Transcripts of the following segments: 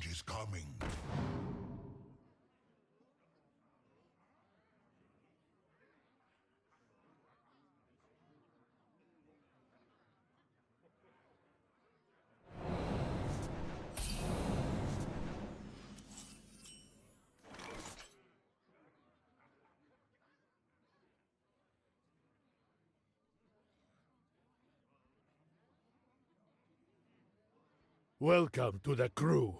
change is coming. Welcome to the crew.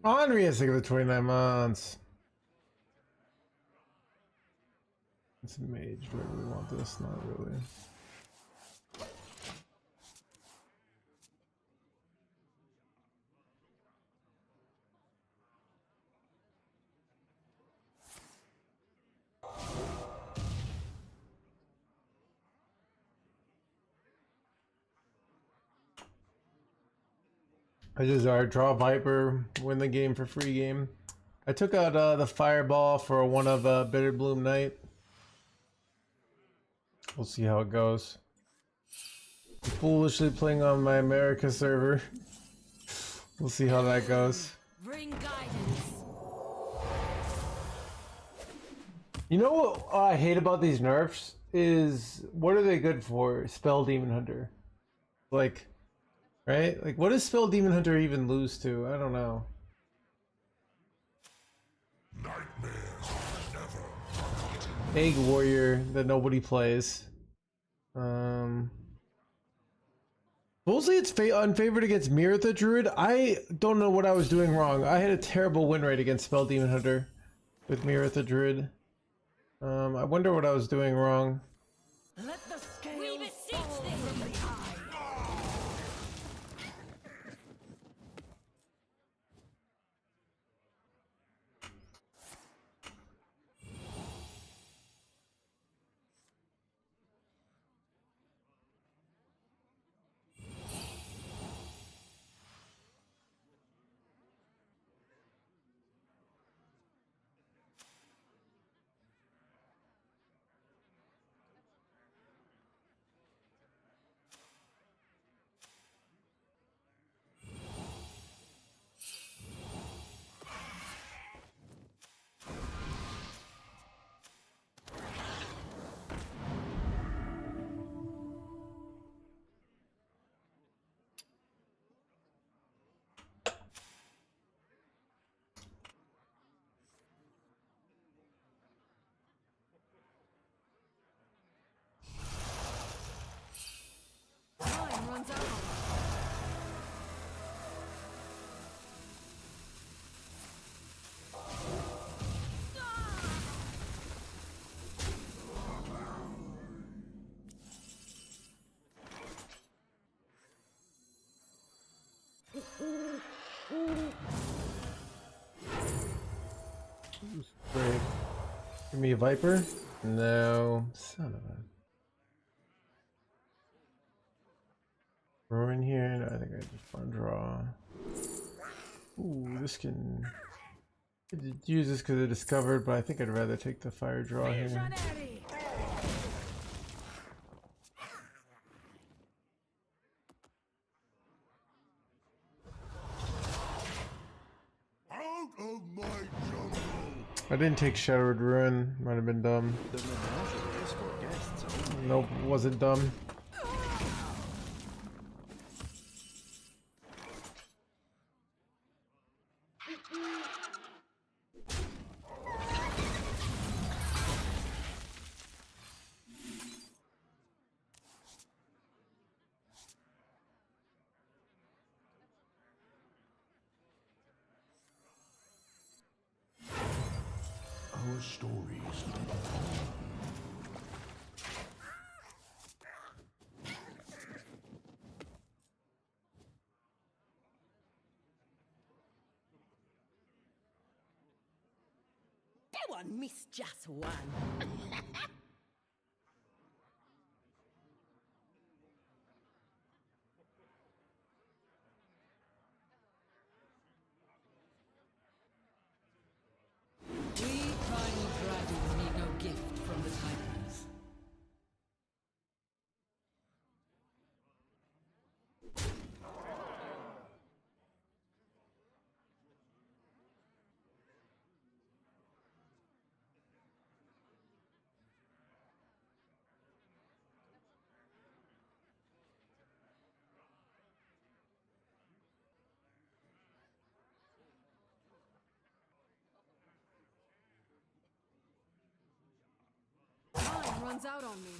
Henri has to give it 29 months. It's a mage. Do I really want this? Not really. I just draw Viper, win the game for free game. I took out the Fireball for one of Bitter Bloom Knight. We'll see how it goes. Foolishly playing on my America server. We'll see how that goes. Bring guidance. You know what I hate about these nerfs is what are they good for? Spell Demon Hunter. Like, right? Like, what does Spell Demon Hunter even lose to? I don't know. Nightmares never forgotten. Egg Warrior that nobody plays. Mostly it's unfavored against Miratha Druid. I don't know what I was doing wrong. I had a terrible win rate against Spell Demon Hunter with Miratha Druid. I wonder what I was doing wrong. Let the scales fall from the eye. Time runs out. Great. Give me a Viper? No. Son of a... Throw in here. No, I think I just want to draw. Ooh, this can... I could use this because I discovered, but I think I'd rather take the fire draw here. Visionary. Out of my jungle. I didn't take Shattered Ruin. Might have been dumb. The menagerie is for guests only. Nope, wasn't dumb. Our stories live on. Go on, miss just one. We tiny dragons need no gift from the Titans. runs out on me.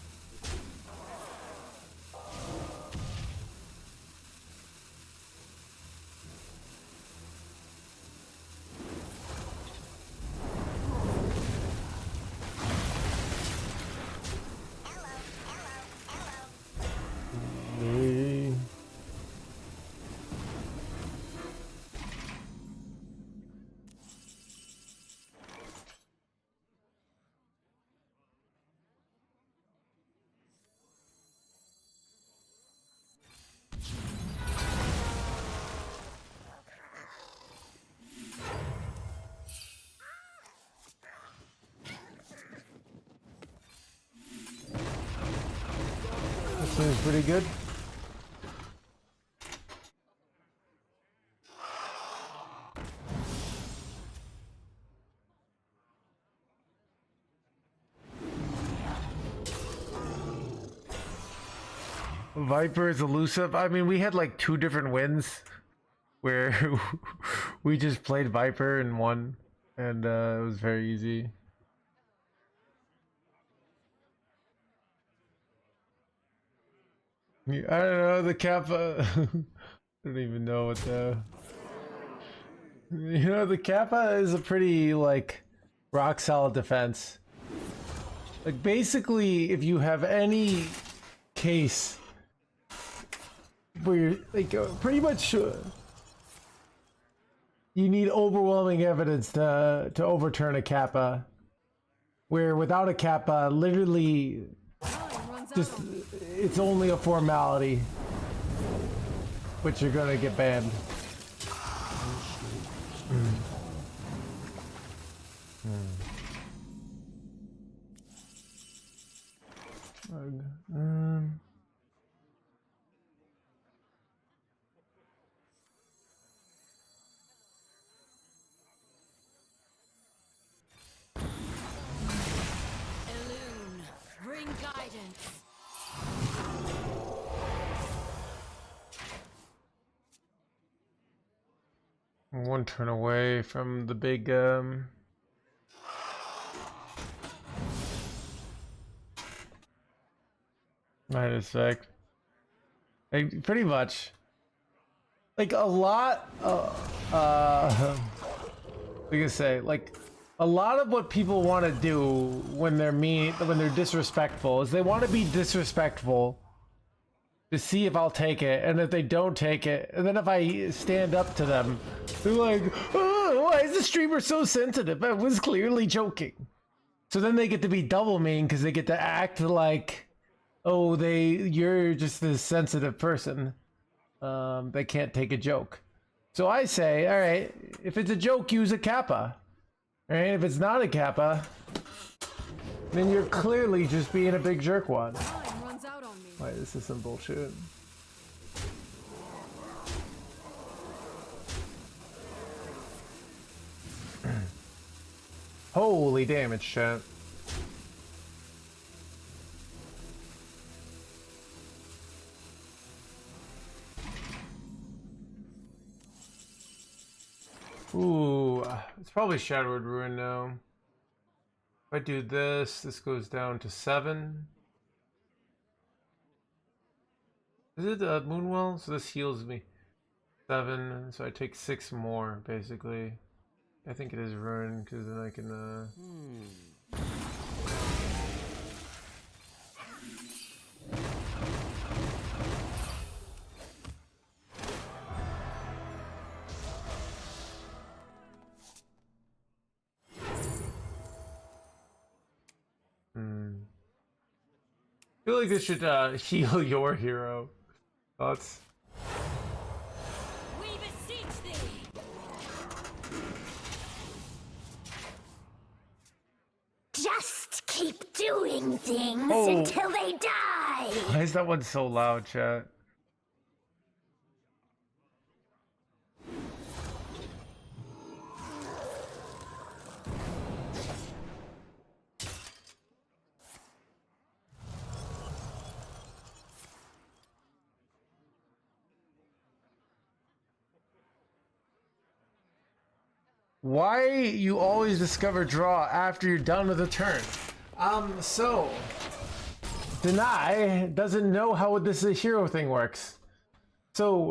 Seems pretty good. Viper is elusive. I mean, we had like 2 different wins where we just played Viper and won, and it was very easy. I don't know, the Kappa. I don't even know what the. You know, the Kappa is a pretty, like, rock solid defense. Like, basically, if you have any case where you're, like, pretty much. You need overwhelming evidence to overturn a Kappa. Where without a Kappa, literally. Just, it's only a formality, but you're gonna get banned. Elune, bring guidance. One turn away from the big minus effect. Like, pretty much. Like a lot we can say, like, a lot of what people want to do when they're when they're disrespectful is they want to be disrespectful to see if I'll take it, and if they don't take it, and then if I stand up to them, they're like, oh, why is the streamer so sensitive? I was clearly joking. So then they get to be double mean because they get to act like, oh, you're just this sensitive person. They can't take a joke. So I say, all right, if it's a joke, use a Kappa. All right, if it's not a Kappa, then you're clearly just being a big jerkwad. Time runs out on me. Wait, this is some bullshit. Holy damage, chat. Ooh, it's probably Shadowed Ruin now. If I do this, this goes down to 7. Is it Moonwell? So this heals me 7, so I take 6 more, basically. I think it is Ruin, because then I can, I feel like this should heal your hero. Thoughts? We beseech thee. Just keep doing things Oh. until they die. Why is that one so loud, chat? Why you always discover draw after you're done with a turn? So Deny doesn't know how this hero thing works. So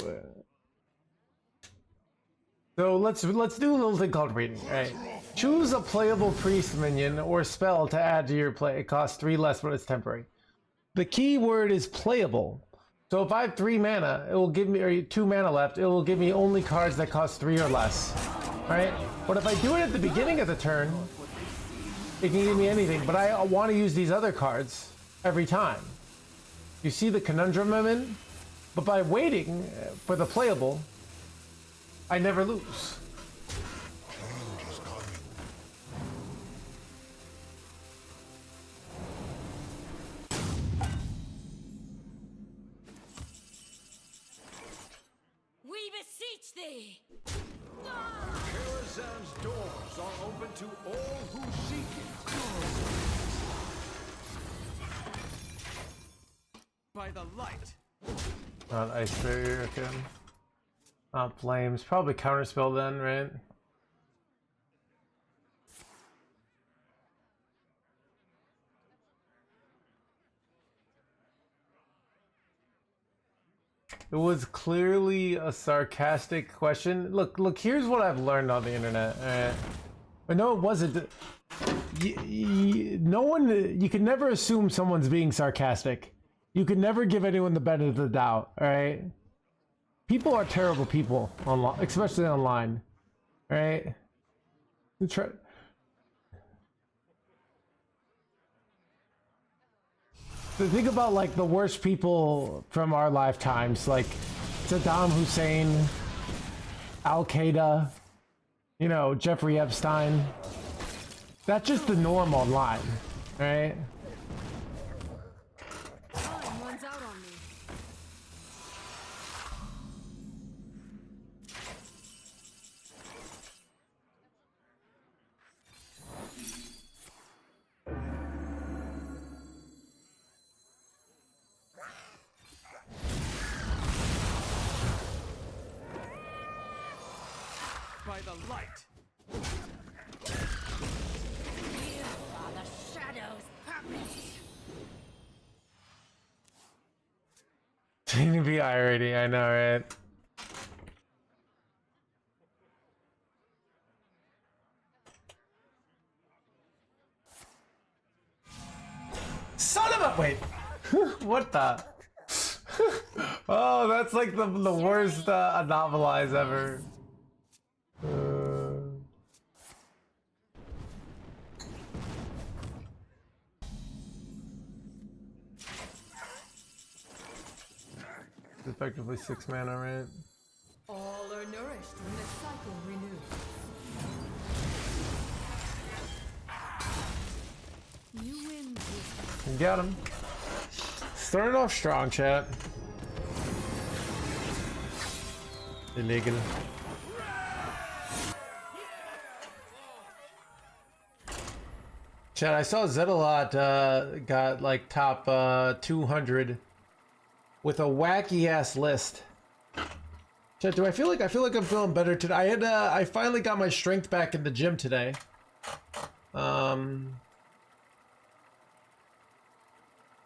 let's do a little thing called reading. Right? Choose a playable priest minion or spell to add to your play. It costs 3 less, but it's temporary. The key word is playable. So if I have 3 mana, it will give me, or 2 mana left, it will give me only cards that cost 3 or less. Right? But if I do it at the beginning of the turn, it can give me anything. But I want to use these other cards every time. You see the conundrum I'm in? But by waiting for the playable, I never lose. We beseech thee! Karazhan's doors are open to all who seek it. By the light. Not ice barrier, okay. Not flames. Probably counterspell then, right? It was clearly a sarcastic question. Look, here's what I've learned on the internet. But no, it wasn't. No one, you can never assume someone's being sarcastic. You can never give anyone the benefit of the doubt, alright? People are terrible people, online, especially online, right? The thing about like the worst people from our lifetimes, like Saddam Hussein, Al Qaeda, you know, Jeffrey Epstein. That's just the norm online, right? Time runs out on me. By the light. You are the shadow's purpose. TNB already, I know, right? Son of a wait. What the? Oh, that's like the worst anomalize ever. Effectively 6 mana, right? All are nourished when the cycle renews. You win this. Got him. Starting off strong, chat. Illegal. Chat, I saw Zetalot got like top 200 with a wacky ass list. Chat, do I feel like I'm feeling better today? I finally got my strength back in the gym today. I'm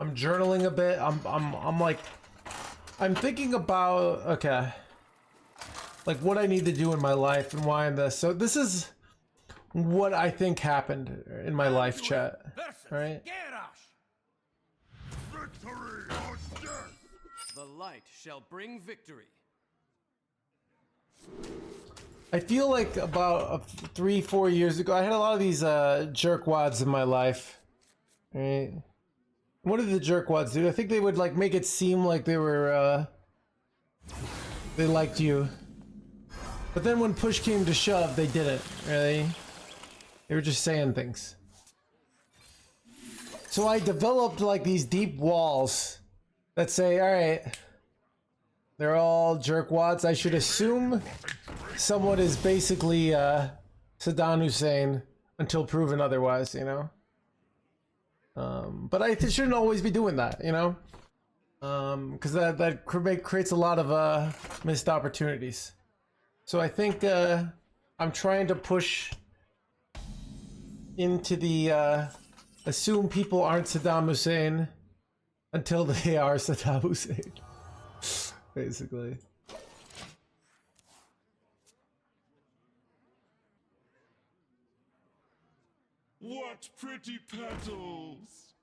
journaling a bit. I'm thinking about, okay, like what I need to do in my life and why I'm this. So this is what I think happened in my life, chat. Right? Victory or death! The light shall bring victory. I feel like about 3-4 years ago, I had a lot of these jerkwads in my life. Right? What did the jerkwads do? I think they would like make it seem like they were they liked you. But then when push came to shove, they didn't, really. They were just saying things. So I developed like these deep walls that say, all right, they're all jerkwads. I should assume someone is basically Saddam Hussein until proven otherwise, you know? But I shouldn't always be doing that, you know? Because that creates a lot of missed opportunities. So I think I'm trying to push into the assume people aren't Saddam Hussein Until they are Saddam Hussein. Basically. What pretty petals!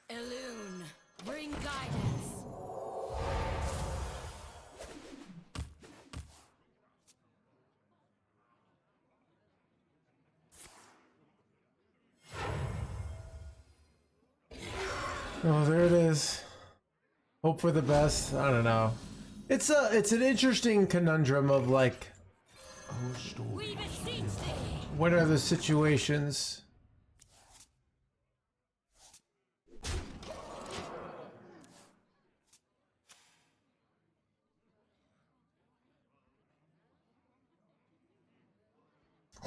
Elune, bring guidance. Oh, there it is. Hope for the best. I don't know. It's an interesting conundrum of like, We beseech thee. what are the situations?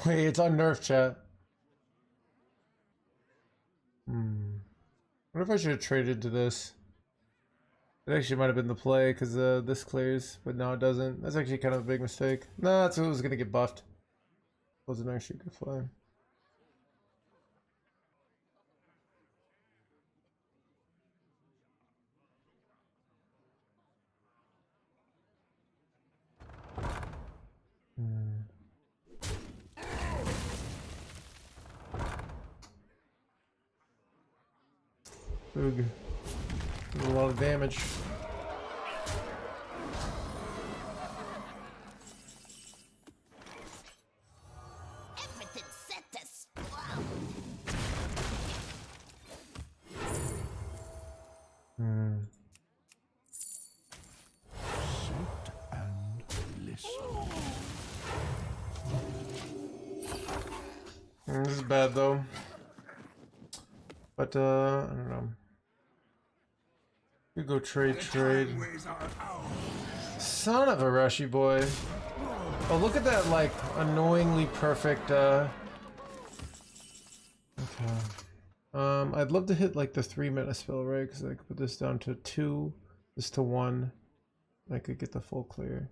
Wait, it's on nerf chat. What if I should have traded to this? It actually might have been the play because this clears, but now it doesn't. That's actually kind of a big mistake. Nah, that's what was gonna get buffed. Wasn't actually a good fly. Boog. Did a lot of damage. Everything's set to sprout. Sit and listen. This is bad though. But I don't know. You go trade. Highways are ours. Son of a rushy boy. Oh, look at that, like, annoyingly perfect, Okay. I'd love to hit, like, the 3-mana spell, right? Because I could put this down to 2, this to 1. I could get the full clear.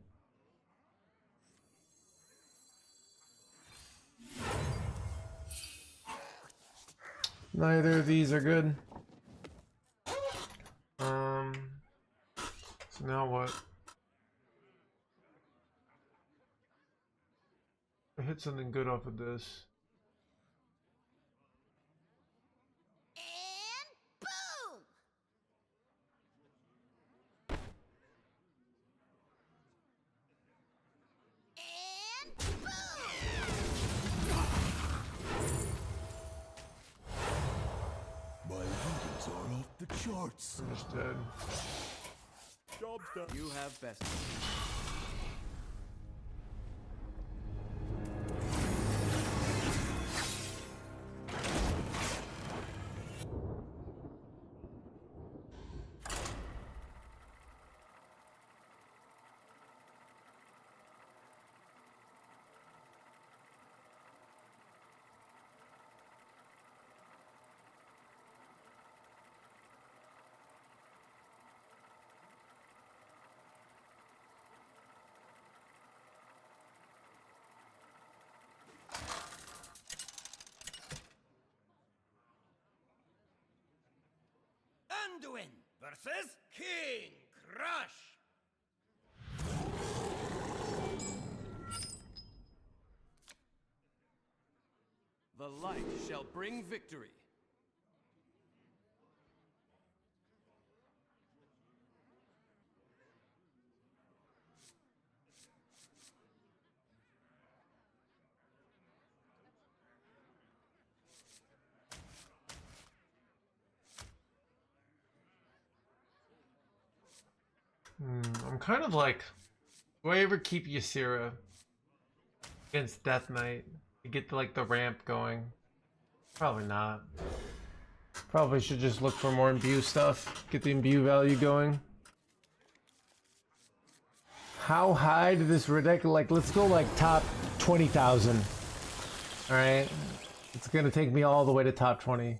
Neither of these are good. So now what? I hit something good off of this. And boom! And boom! My readings are off the charts. I'm just dead. Job's done. You have best. Anduin versus King Crush. The light shall bring victory. I'm kind of like, do I ever keep Ysera against Death Knight to get like the ramp going? Probably not. Probably should just look for more imbue stuff, get the imbue value going. How high did this ridiculous, like, let's go like top 20,000. All right, it's gonna take me all the way to top 20.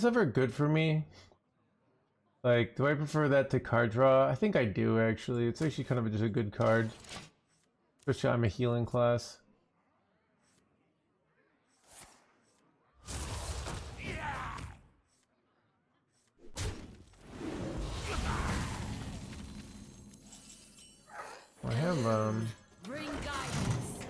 was ever good for me. Like, do I prefer that to card draw? I think I do, actually. It's actually kind of just a good card. Especially I'm a healing class. I have, Bring guidance.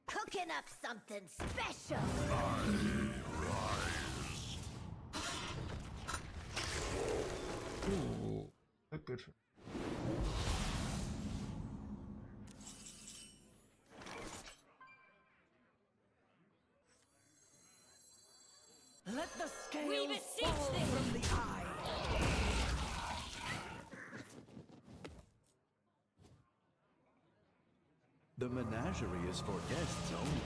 Cooking up something special. Ooh, that's good for Let the scales We beseech fall thee. from the eye. The menagerie is for guests only.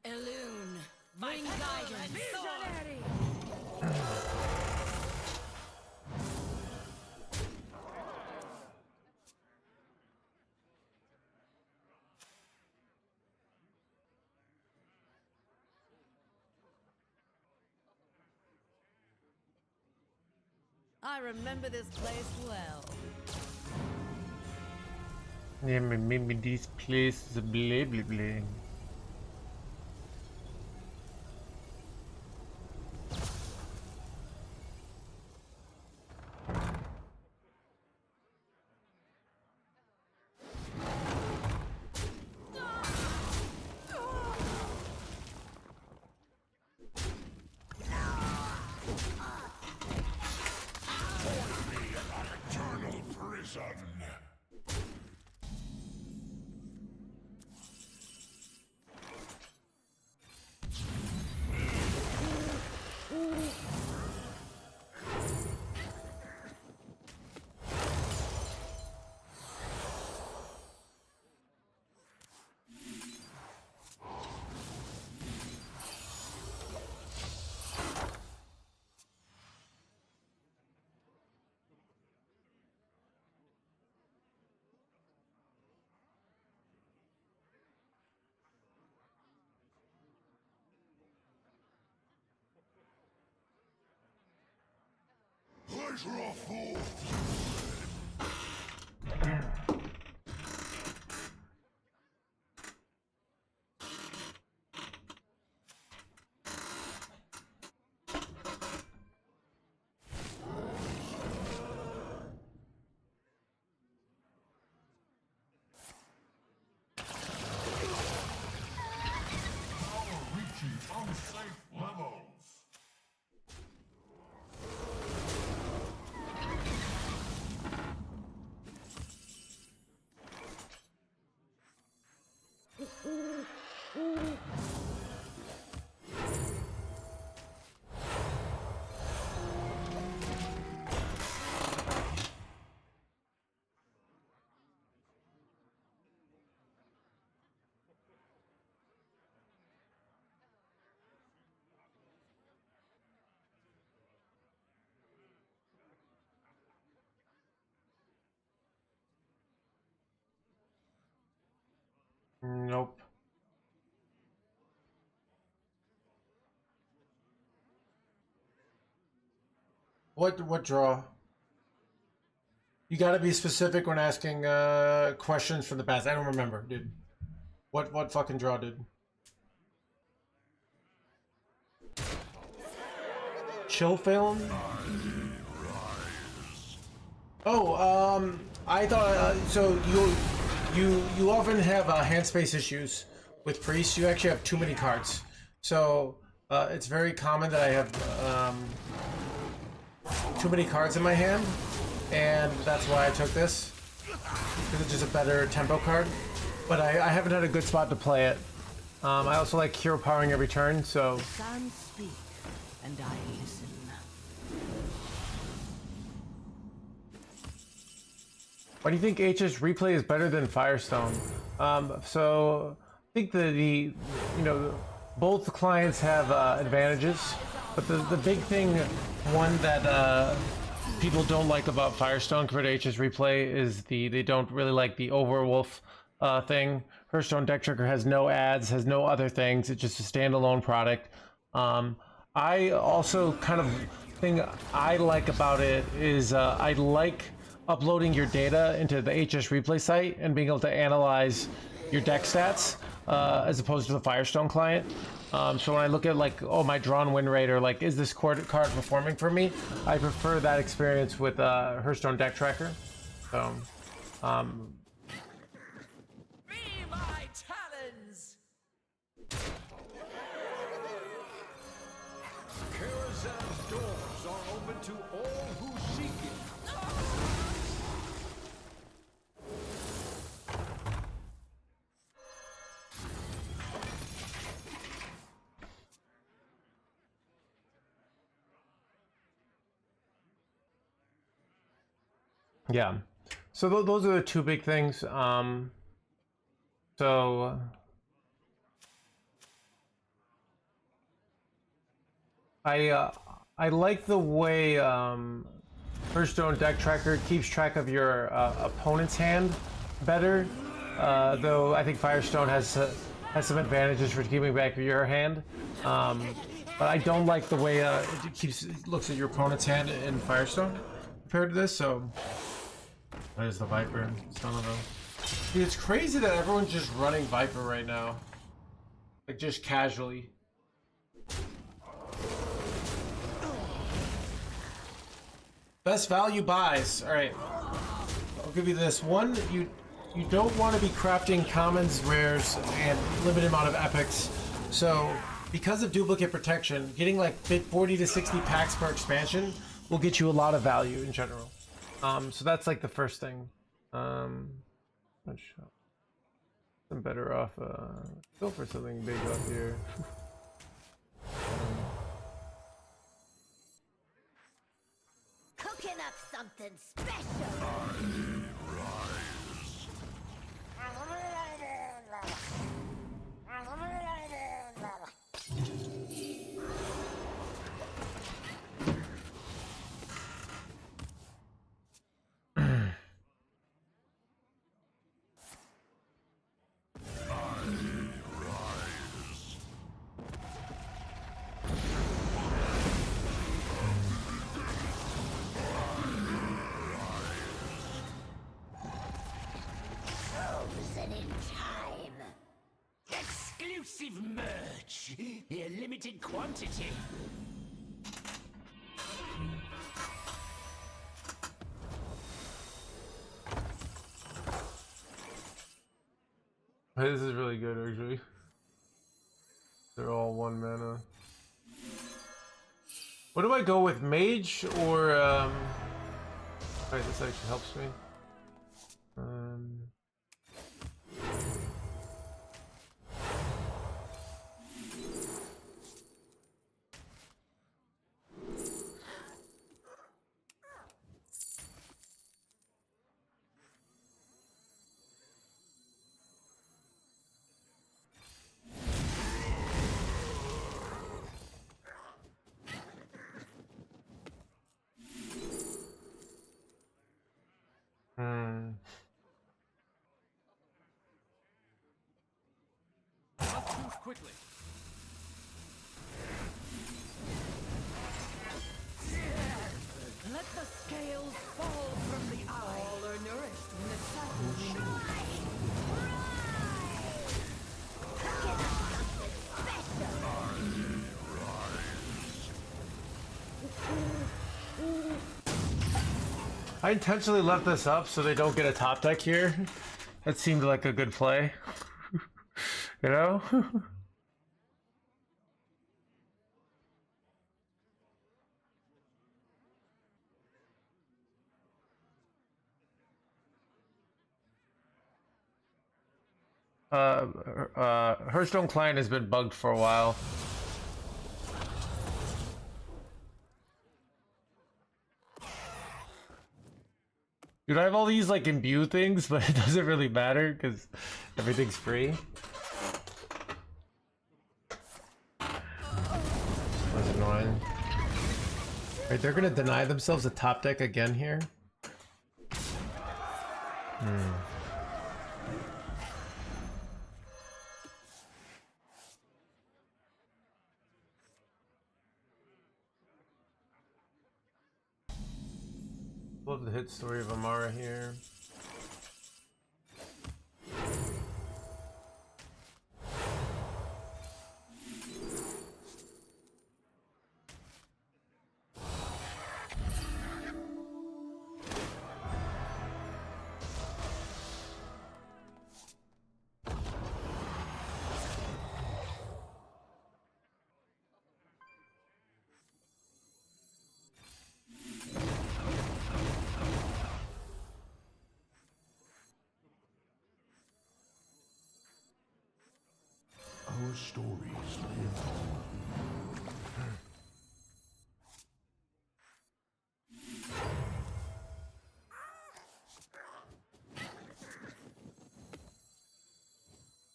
Elune, bring guidance. I remember this place well. Yeah, maybe this place is a blah blah blah. Eternal prison. Pleasure of fools. Reaching unsafe levels. Nope. What draw? You gotta be specific when asking questions from the past. I don't remember, dude. What fucking draw, dude? Chill film? Oh, I thought so. You often have hand space issues with priests. You actually have too many cards, so it's very common that I have too many cards in my hand, and that's why I took this, because it's just a better tempo card. But I haven't had a good spot to play it. I also like hero powering every turn, so Some speak, and I listen. why do you think HS replay is better than Firestone? So I think the you know, both clients have advantages, but the big thing, one that people don't like about Firestone compared to HS replay is they don't really like the Overwolf thing. Hearthstone Deck Tracker has no ads, has no other things. It's just a standalone product. I also kind of thing I like about it is I like uploading your data into the HS replay site and being able to analyze your deck stats as opposed to the Firestone client. So when I look at like, oh, my drawn win rate, or like, is this card performing for me? I prefer that experience with Hearthstone Deck Tracker. So, Be my talons! Karazhan's doors are open to all who seek it. yeah. So those are the two big things. So I like the way Hearthstone Deck Tracker keeps track of your opponent's hand better. Though I think Firestone has some advantages for keeping back your hand. But I don't like the way it looks at your opponent's hand in Firestone compared to this. So there's the Viper. Some of them. Dude, it's crazy that everyone's just running Viper right now, like just casually. Best value buys. All right, I'll give you this one. You don't want to be crafting commons, rares, and limited amount of epics. So because of duplicate protection, getting like 40 to 60 packs per expansion will get you a lot of value in general. So that's like the first thing. I'm better off go for something big up here. Cooking up something special. Frozen in time. Exclusive merch! A limited quantity. This is really good, actually. They're all 1 mana. What do I go with, mage or Alright, this actually helps me. Let's move quickly. Let the scales fall from the eye. All are nourished when the cycle renews. Cooking up something special. I intentionally left this up so they don't get a top deck here. That seemed like a good play. You know? Hearthstone client has been bugged for a while. Dude, I have all these like imbue things, but it doesn't really matter because everything's free. That's annoying. Wait, they're gonna deny themselves a top deck again here? Love the hit story of Amara here. Our stories live on.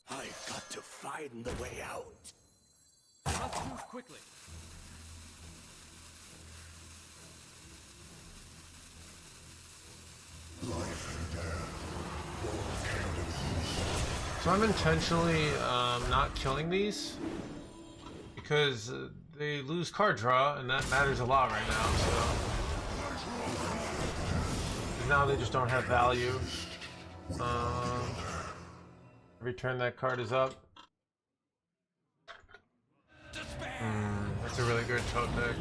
I've got to find the way out. Must move quickly. So I'm intentionally not killing these because they lose card draw, and that matters a lot right now. So now they just don't have value. Every turn that card is up. That's a really good choke deck.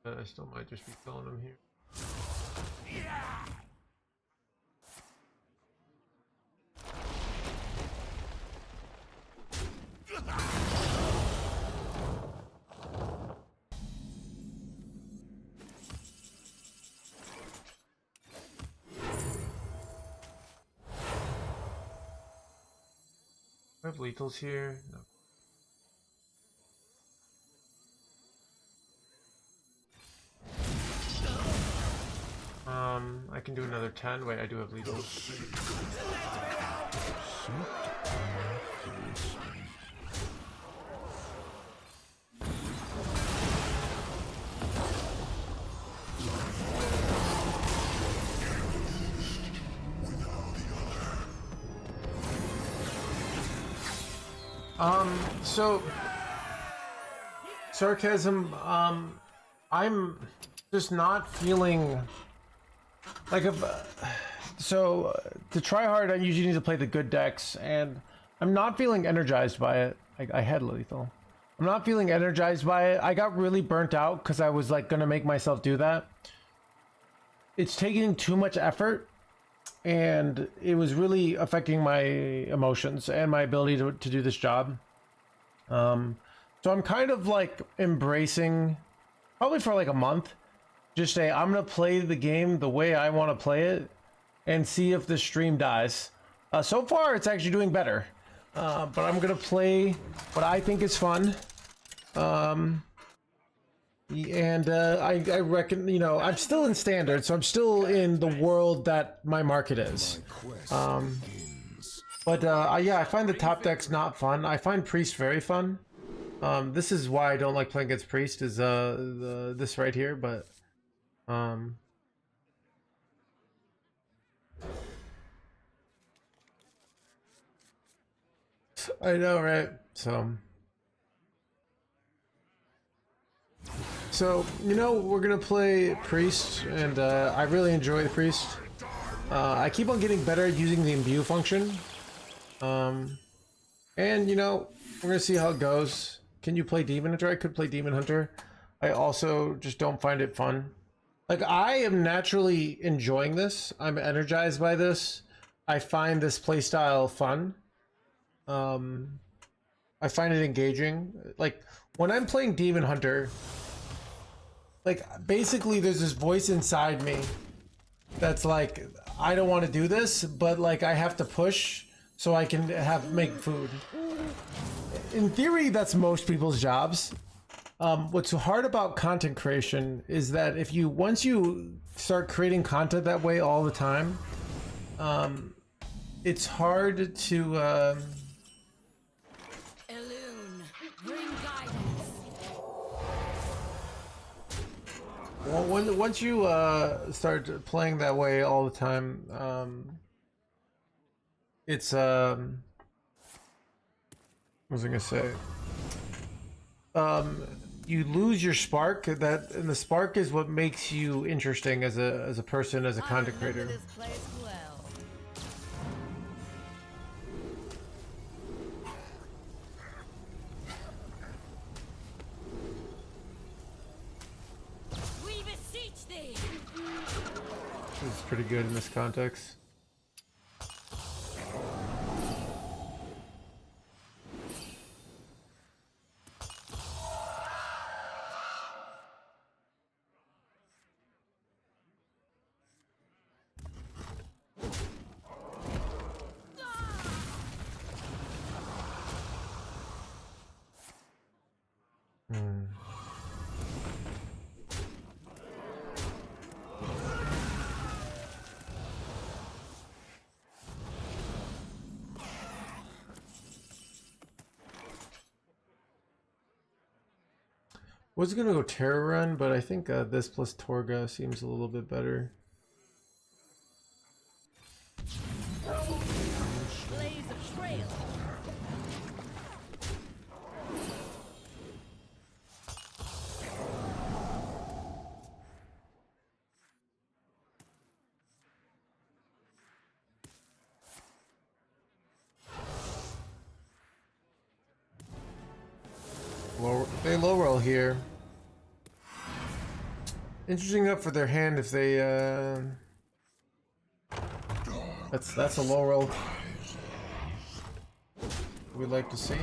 I still might just be killing him here. I have lethals here. No. I can do another 10. Wait, I do have lethals. So sarcasm, I'm just not feeling like to try hard I usually need to play the good decks, and I'm not feeling energized by it. I had lethal. I'm not feeling energized by it. I got really burnt out because I was like gonna make myself do that. It's taking too much effort, and it was really affecting my emotions and my ability to do this job. So I'm kind of like embracing, probably for like a month, just say I'm gonna play the game the way I want to play it and see if the stream dies. So far it's actually doing better, but I'm gonna play what I think is fun. I reckon, you know, I'm still in standard, so I'm still in the world that my market is. Yeah, I find the top decks not fun. I find Priest very fun. This is why I don't like playing against Priest, is this right here, but I know, right? So you know, we're gonna play Priest, and I really enjoy the Priest. I keep on getting better at using the imbue function. And you know, we're gonna see how it goes. Can you play Demon Hunter? I could play Demon Hunter. I also just don't find it fun. Like, I am naturally enjoying this. I'm energized by this. I find this playstyle fun. I find it engaging. Like, when I'm playing Demon Hunter, like, basically there's this voice inside me that's like, I don't want to do this, but like I have to push so I can make food. In theory, that's most people's jobs. What's hard about content creation is that if you once you start creating content that way all the time, it's hard to Elune, bring guidance. once you start playing that way all the time, it's what was I gonna say? You lose your spark. And the spark is what makes you interesting as a person, as a content I remember creator. this place well. We beseech thee. It's pretty good in this context. Was gonna go Terror Run, but I think this plus Torga seems a little bit better. Blaze a trail. They low roll here. Interesting up for their hand if they that's a low roll we'd like to see.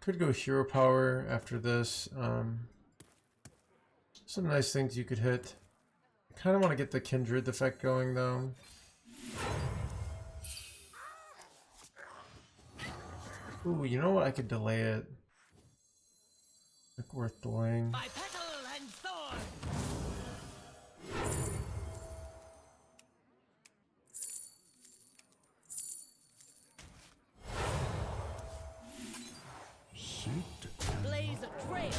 Could go hero power after this. Some nice things you could hit. I kind of want to get the Kindred effect going though. Ooh, you know what? I could delay it. Like worth delaying. By petal and thorn. Sit Blaze a trail.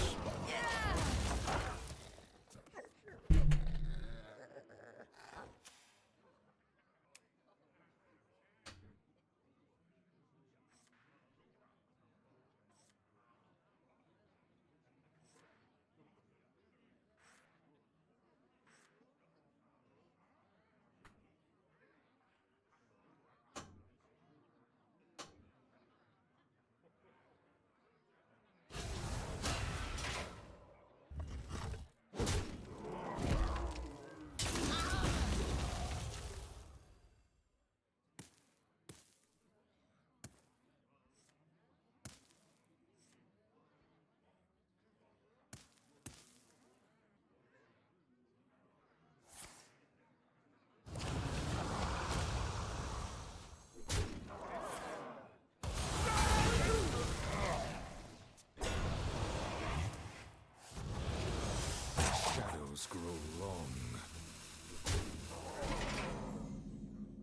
Shadows grow long.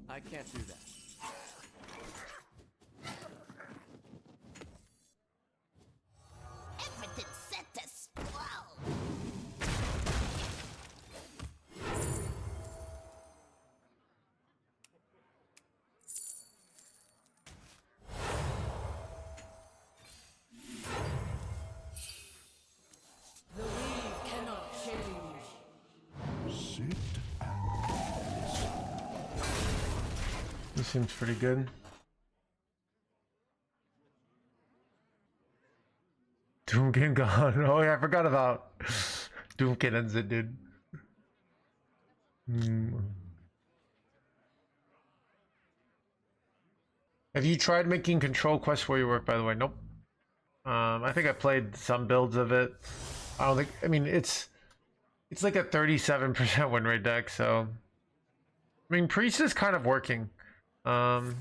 I can't do that. Everything set to swell. The weave cannot change. sit and listen. This seems pretty good. Doomkin gone. Oh yeah, I forgot about Doomkin ends it, dude. Have you tried making control quests where you work, by the way? Nope. I think I played some builds of it. I don't think. I mean, it's like a 37% win rate deck. So, I mean, Priest is kind of working. So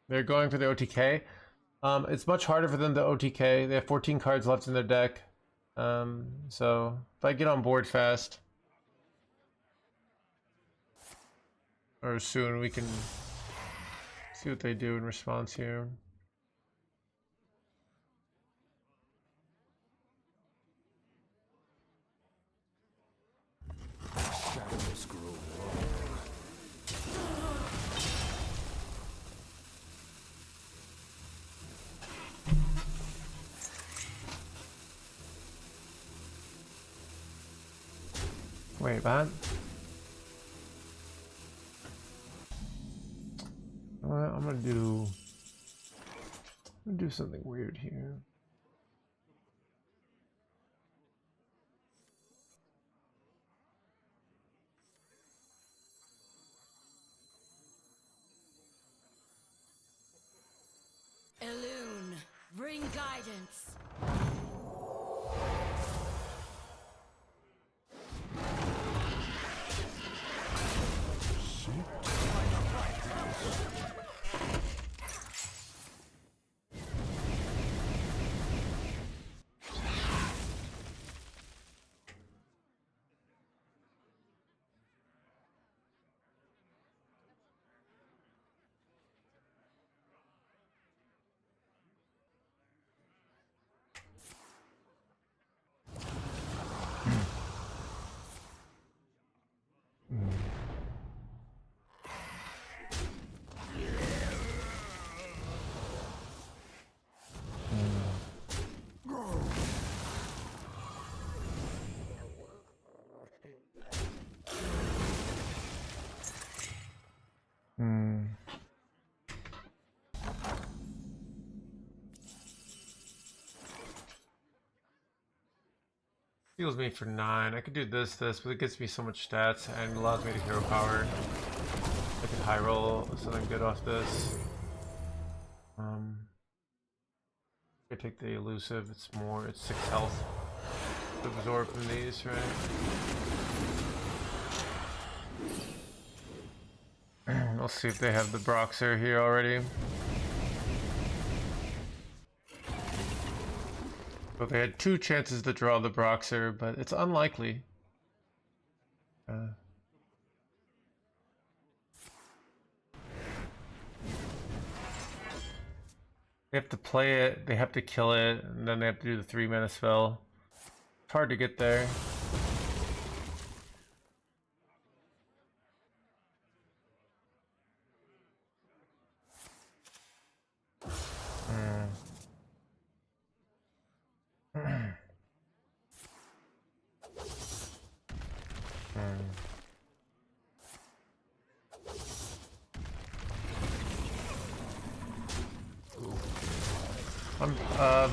they're going for the OTK. It's much harder for them to OTK. They have 14 cards left in their deck. So if I get on board fast or soon, we can see what they do in response here. Shadows grow long. Wait, what? I'm gonna do something weird here. Elune, bring guidance. Heals me for 9. I could do this, but it gets me so much stats and allows me to hero power. I could high roll something good off this. I take the elusive. It's 6 health to absorb from these, right? I'll see if they have the Broxer here already. So they had 2 chances to draw the Broxer, but it's unlikely. They have to play it, they have to kill it, and then they have to do the 3-mana spell. It's hard to get there.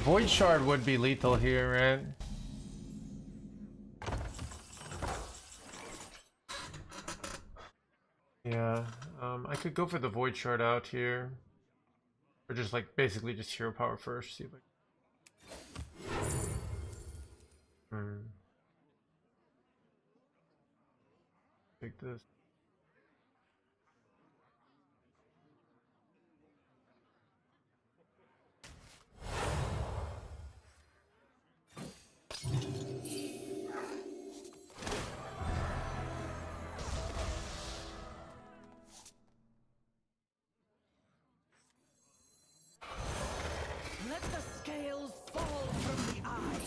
Void Shard would be lethal here, right? Yeah, I could go for the Void Shard out here. Or just like, basically just hero power first, see if I take this. Let the scales fall from the eye.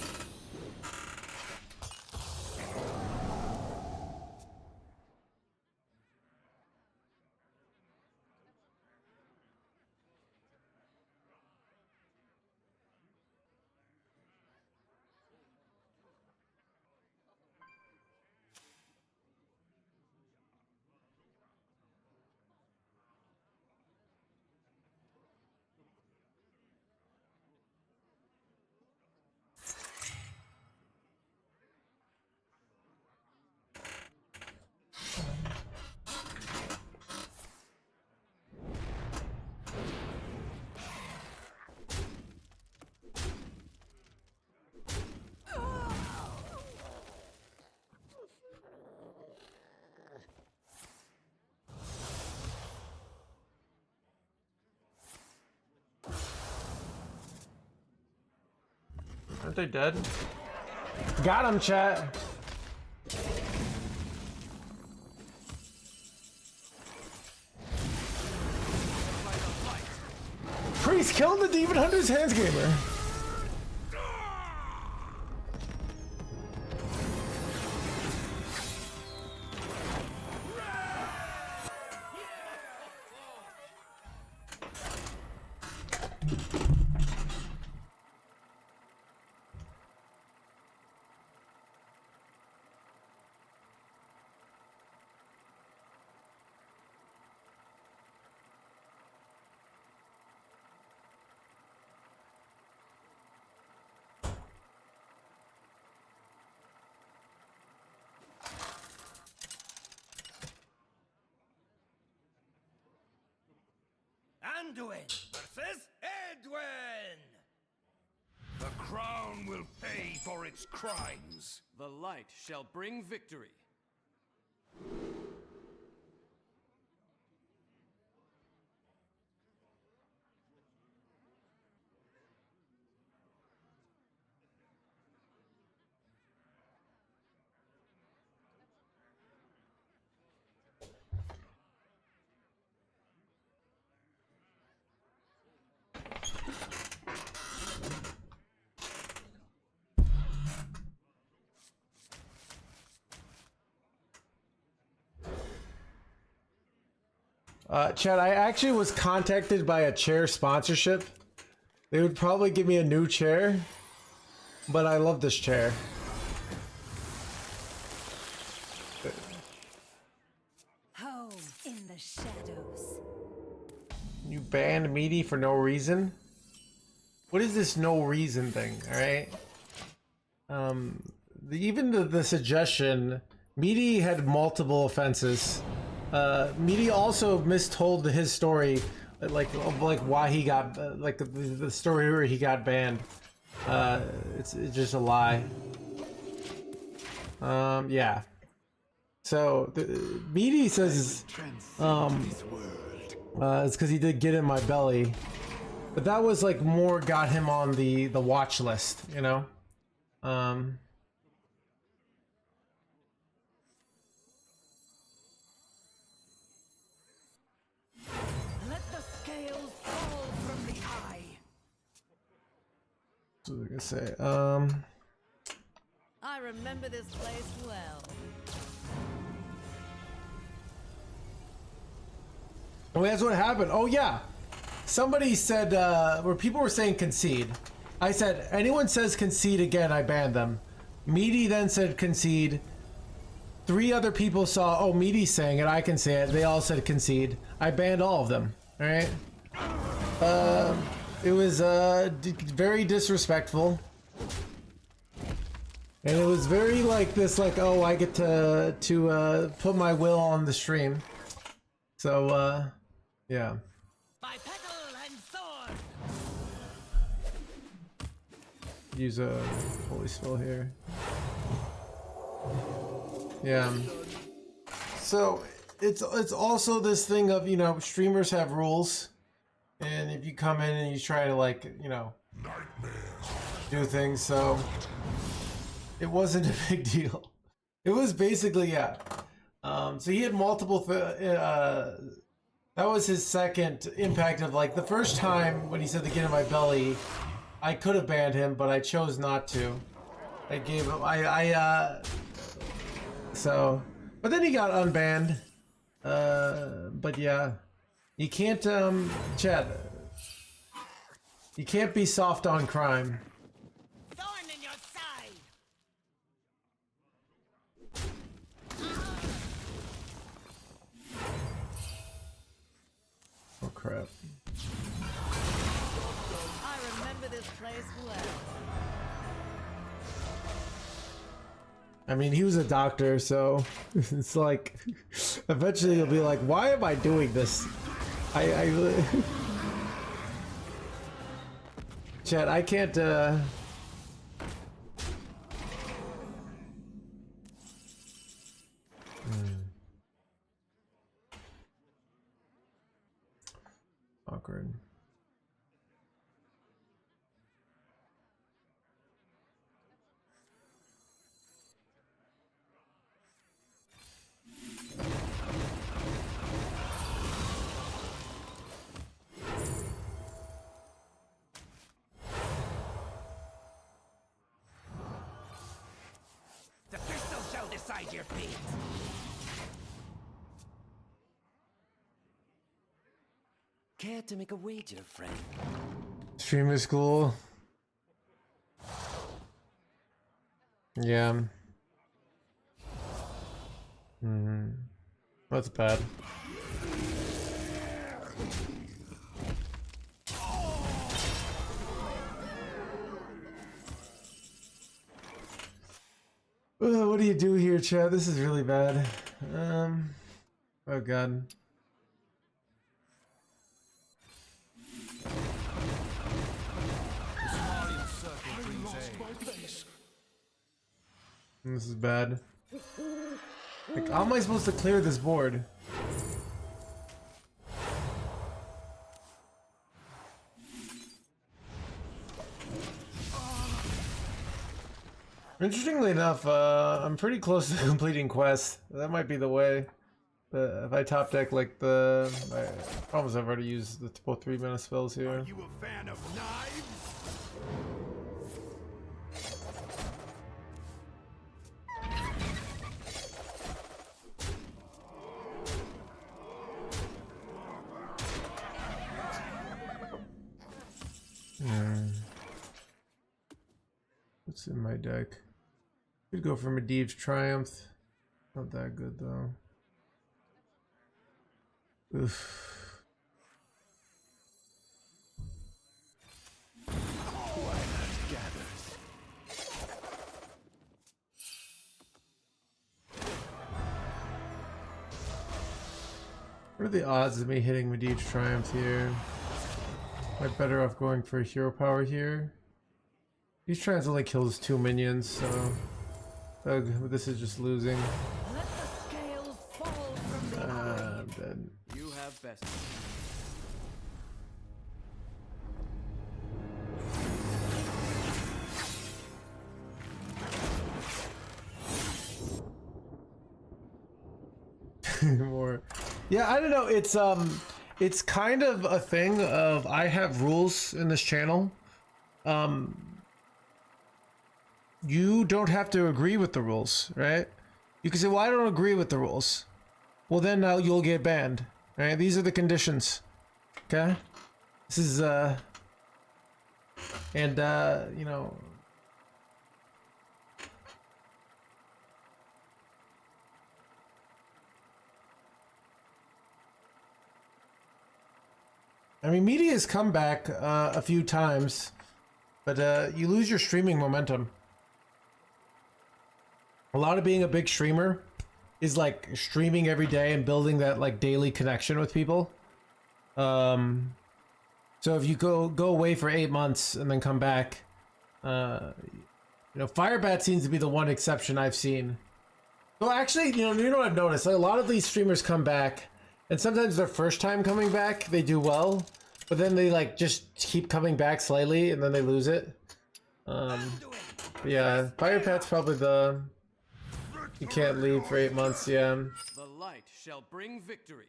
Aren't they dead? Got him, chat. Priest killed the Demon Hunter's NoHandsGamer. Anduin versus Edwin! The crown will pay for its crimes. The light shall bring victory. Chad, I actually was contacted by a chair sponsorship. They would probably give me a new chair, but I love this chair. Home in the shadows. You banned Meaty for no reason? What is this no reason thing, alright? Even the suggestion, Meaty had multiple offenses. Meaty also mistold his story, like why he got, like the story where he got banned. It's just a lie. Yeah. So, Meaty says, it's because he did get in my belly. But that was like more got him on the watch list, you know? Let the scales fall from the eye. What was I gonna say? I remember this place well. Oh, that's what happened. Oh yeah, somebody said where people were saying concede. I said anyone says concede again, I banned them. Meaty then said concede. 3 other people saw, oh, Meaty's saying it, I can say it. They all said concede. I banned all of them. All right. It was very disrespectful, and it was very like this, like, oh, I get to put my will on the stream. So yeah. By petal and sword. Use a holy spell here. Yeah. So it's also this thing of, you know, streamers have rules, and if you come in and you try to, like, you know, do things, so it wasn't a big deal. It was basically, yeah. So he had multiple. That was his second impact of, like, the first time when he said to get in my belly, I could have banned him, but I chose not to. I gave him, so, but then he got unbanned. But yeah, you can't, Chad, you can't be soft on crime. Thorn in your side. Oh crap. I remember this place well. I mean, he was a doctor, so it's like, eventually he'll be like, why am I doing this? Chad, I can't, Awkward. your fate. Care to make a wager, friend? Streamer school. Yeah. That's bad. What do you do here, Chad? This is really bad. Oh god. This is bad. Like, how am I supposed to clear this board? Interestingly enough, I'm pretty close to completing quests. That might be the way. But if I top deck like the... I promise I've already used the both 3-mana spells here. Are you a fan of knives? What's in my deck? Could go for Medivh's Triumph. Not that good though. Oof. What are the odds of me hitting Medivh's Triumph here? Am I better off going for hero power here? These Triumphs only kills 2 minions, so this is just losing. Let the scales fall from the eye. I'm dead. You have best. More. Yeah, I don't know. It's kind of a thing of I have rules in this channel. You don't have to agree with the rules, right? You can say, well, I don't agree with the rules. Well, then you'll get banned, right? These are the conditions, okay? This is, you know... I mean, media has come back a few times, but you lose your streaming momentum. A lot of being a big streamer is like streaming every day and building that like daily connection with people. So if you go away for 8 months and then come back, you know, Firebat seems to be the one exception I've seen. Well, actually, you know what I've noticed? Like, a lot of these streamers come back, and sometimes their first time coming back, they do well, but then they like just keep coming back slightly, and then they lose it. Yeah, Firebat's probably the... You can't leave for 8 months, yeah. The light shall bring victory.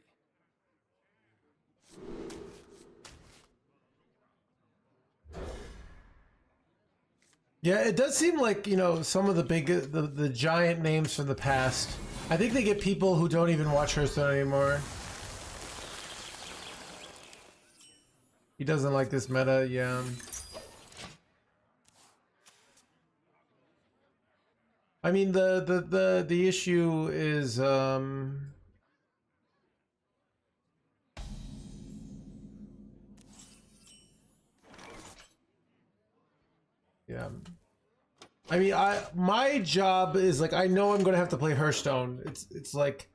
Yeah, it does seem like, you know, some of the big, the giant names from the past. I think they get people who don't even watch Hearthstone anymore. He doesn't like this meta, yeah. I mean, the issue is, yeah. I mean, my job is like, I know I'm gonna have to play Hearthstone. It's like,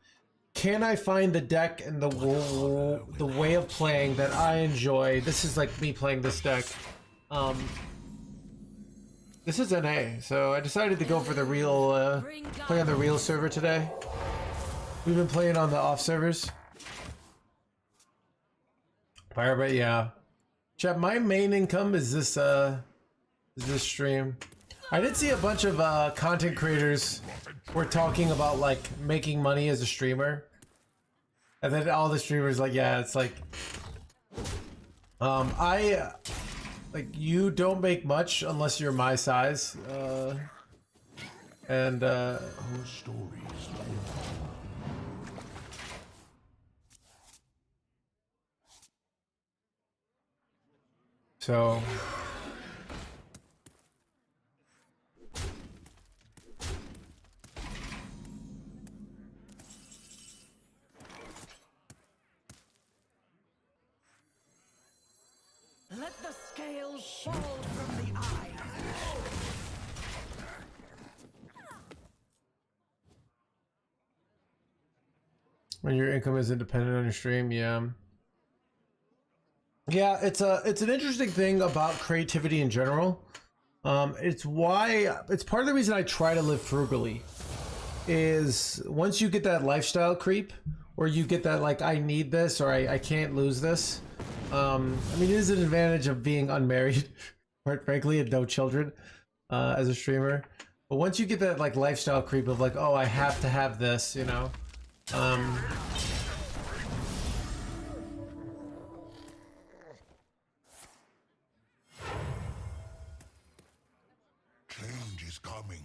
can I find the deck and the way of playing that I enjoy? This is like me playing this deck. This is NA, so I decided to go for the real, play on the real server today. We've been playing on the off servers. Firebat, yeah. Chat, my main income is this stream. I did see a bunch of content creators were talking about like making money as a streamer, and then all the streamers like, yeah, it's like, like, you don't make much unless you're my size, And Our stories live so Let the scales fall from the eye. when your income is independent on your stream, yeah. Yeah, it's an interesting thing about creativity in general. It's part of the reason I try to live frugally. Is once you get that lifestyle creep, or you get that like I need this or I can't lose this. I mean, it is an advantage of being unmarried, quite frankly, and no children as a streamer. But once you get that like lifestyle creep of like, oh, I have to have this, you know. change is coming.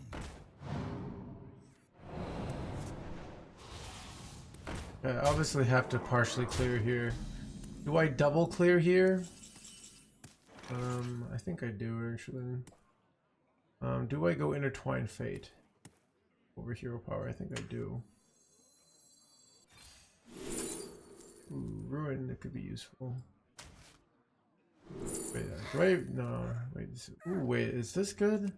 I obviously have to partially clear here. Do I double clear here? I think I do actually. Do I go intertwine fate over hero power? I think I do. Ooh, ruin, it could be useful. Wait, do I? No, wait. Ooh, wait, is this good?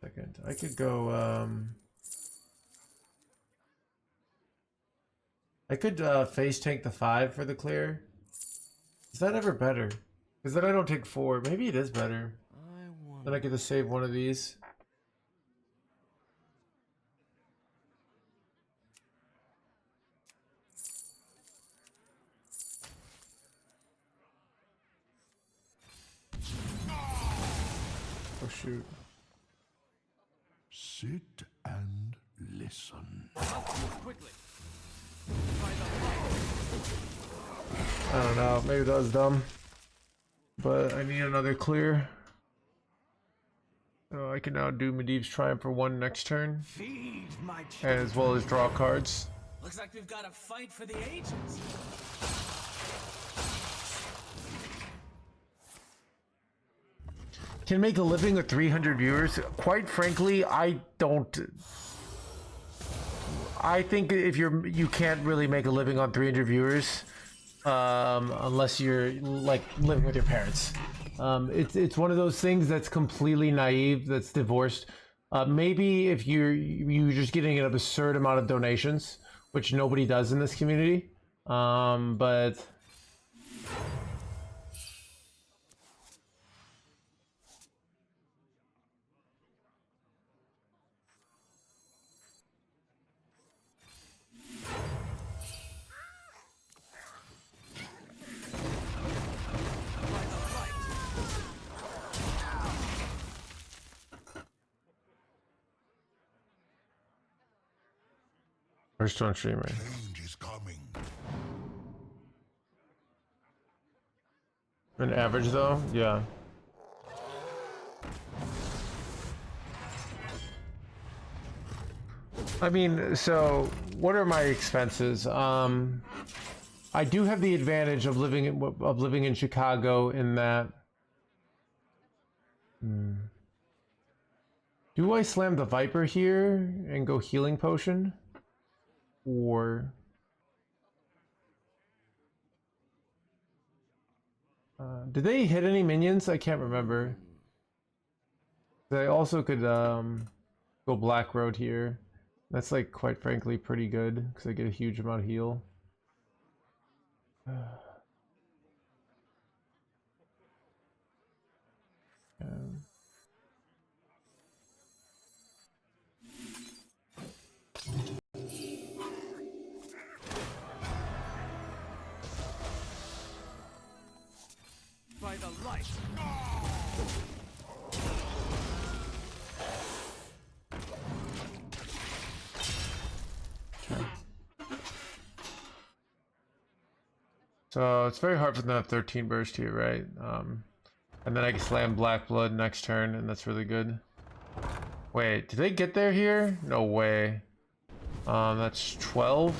Second, I could go. I could face tank the 5 for the clear. Is that ever better? Because then I don't take 4. Maybe it is better. Then I get to save one of these. Oh shoot. Sit and listen. Quickly. I don't know. Maybe that was dumb. But I need another clear. So I can now do Medivh's Triumph for 1 next turn. Feed my As well as draw cards. Looks like we've got a fight for the ages. Can make a living with 300 viewers. Quite frankly, I don't. I think if you can't really make a living on 300 viewers, unless you're like living with your parents. It's one of those things that's completely naive, that's divorced. Maybe if you're just getting an absurd amount of donations, which nobody does in this community. But Hearthstone streamer. Change is coming. An average though, yeah. I mean, so what are my expenses? I do have the advantage of living in Chicago in that. Do I slam the Viper here and go healing potion? Or did they hit any minions? I can't remember. I also could go Black Road here. That's like quite frankly pretty good because I get a huge amount of heal. By the light. So it's very hard for them to have 13 burst here, right? And then I can slam Black Blood next turn, and that's really good. Wait, did they get there here? No way. That's 12?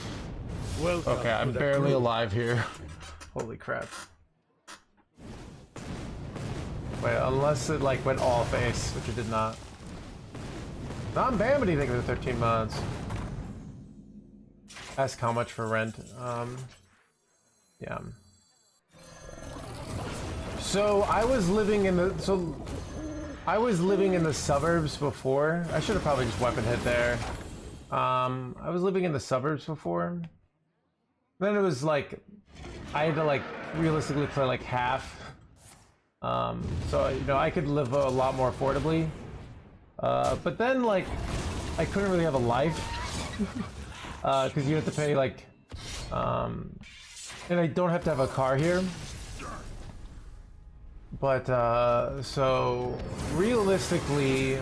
Welcome Okay, I'm to the barely crew. alive here. Holy crap. Wait, unless it like went all face, which it did not. Non-Bamity, thank you for the 13 months. Ask how much for rent. Yeah. So I was living in the suburbs before. I should have probably just weapon hit there. I was living in the suburbs before. Then it was like I had to like realistically play like half. So you know I could live a lot more affordably. But then like I couldn't really have a life because you have to pay like and I don't have to have a car here. But so realistically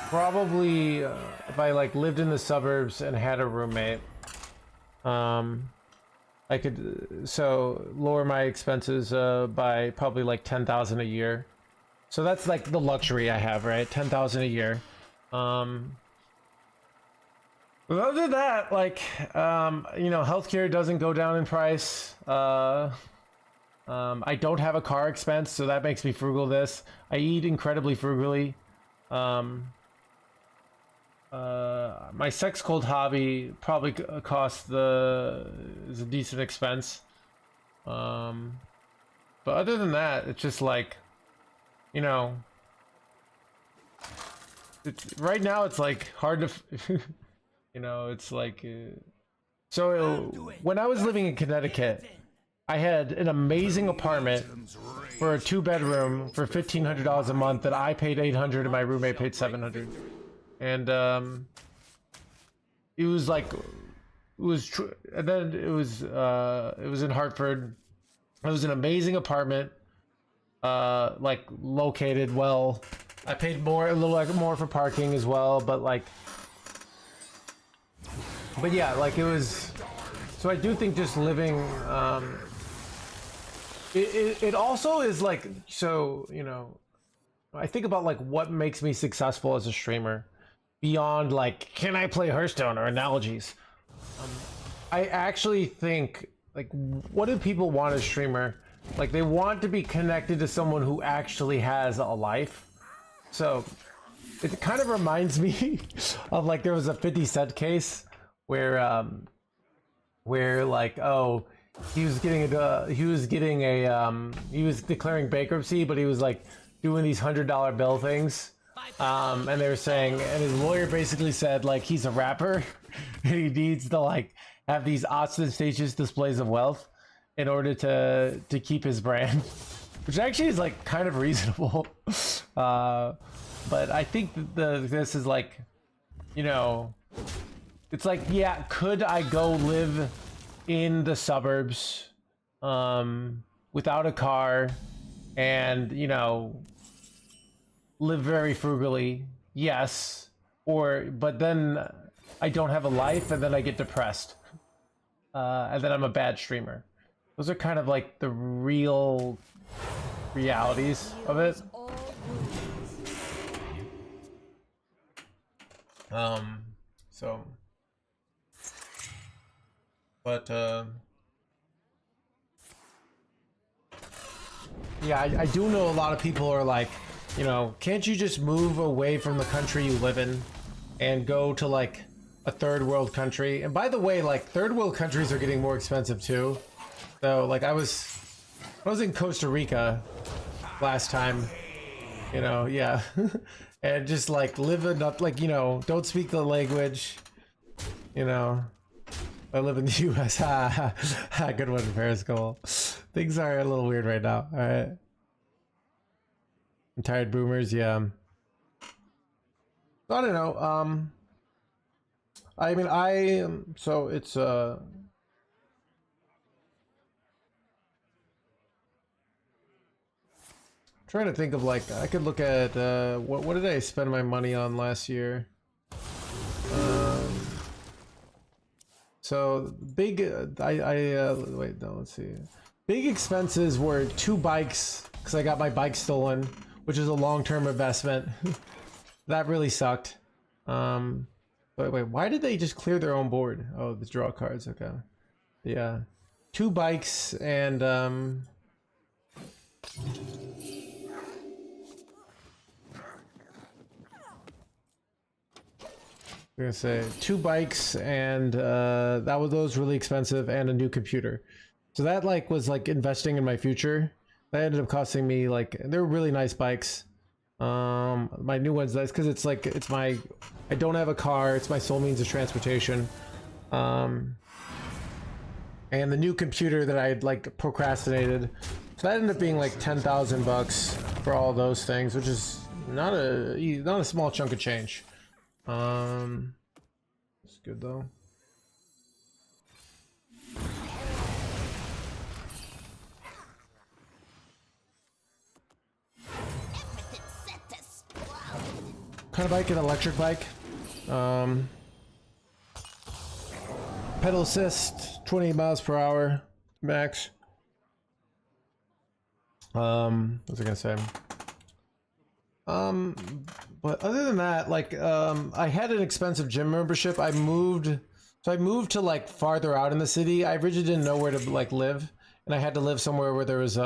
probably if I like lived in the suburbs and had a roommate, I could lower my expenses by probably like 10,000 a year. So that's like the luxury I have, right? 10,000 a year. But other than that, like, you know, healthcare doesn't go down in price. I don't have a car expense, so that makes me frugal this. I eat incredibly frugally. My sex cult hobby probably costs is a decent expense. But other than that, it's just like, you know, right now it's like hard to, you know, it's like, so when I was living in Connecticut, I had an amazing apartment for a 2-bedroom for $1,500 a month that I paid $800 and my roommate paid $700. And it was like and then it was in Hartford. It was an amazing apartment, like located well. I paid a little like more for parking as well, but yeah, like it was. So I do think just living, it also is like, so you know, I think about like what makes me successful as a streamer. Beyond like, can I play Hearthstone or analogies? I actually think like, what do people want as a streamer? Like they want to be connected to someone who actually has a life. So it kind of reminds me of like there was a 50 Cent case where like, oh, he was declaring bankruptcy, but he was like doing these $100 bill things. And they were saying, and his lawyer basically said like he's a rapper and he needs to like have these ostentatious displays of wealth in order to keep his brand, which actually is like kind of reasonable. But I think this is like, you know, it's like, yeah, could I go live in the suburbs without a car and, you know, live very frugally? Yes. But then I don't have a life and then I get depressed. And then I'm a bad streamer. Those are kind of like the real realities of it. So, but yeah, I do know a lot of people are like, you know, can't you just move away from the country you live in and go to like a third world country? And by the way, like third world countries are getting more expensive too. So like I was in Costa Rica last time, you know, yeah. And just like living up, like, you know, don't speak the language, you know. I live in the US. Good one, Periscope. Things are a little weird right now. All right. I'm tired boomers, yeah. I don't know. I mean, so it's trying to think of like, I could look at what did I spend my money on last year? So big, wait, no, let's see. Big expenses were 2 bikes because I got my bike stolen, which is a long-term investment. That really sucked. Wait, why did they just clear their own board? Oh, the draw cards. Okay. Yeah. 2 bikes and I'm gonna say 2 bikes and those really expensive, and a new computer. So that like was like investing in my future. That ended up costing me like, they're really nice bikes. My new one's nice because it's like I don't have a car. It's my sole means of transportation. And the new computer that I had like procrastinated. So that ended up being like $10,000 for all those things, which is not a small chunk of change. It's good though. Kind of bike, an electric bike. Pedal assist, 28 miles per hour max. What was I gonna say? But other than that, like, I had an expensive gym membership. I moved to like farther out in the city. I originally didn't know where to like live, and I had to live somewhere where there was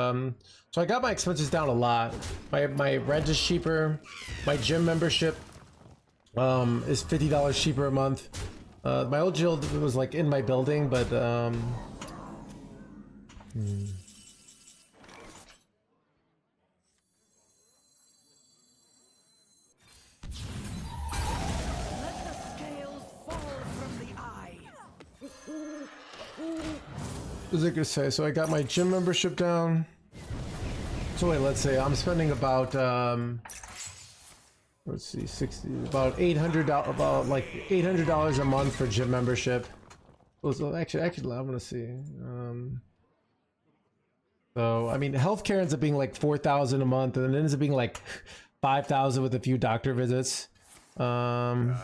so I got my expenses down a lot. My rent is cheaper. My gym membership is $50 cheaper a month. My old gym was like in my building, but what was I gonna say? So I got my gym membership down. So wait, let's say I'm spending about let's see, about $800 a month for gym membership. So actually, I'm gonna see. So I mean, healthcare ends up being like $4,000 a month, and then it ends up being like $5,000 with a few doctor visits. I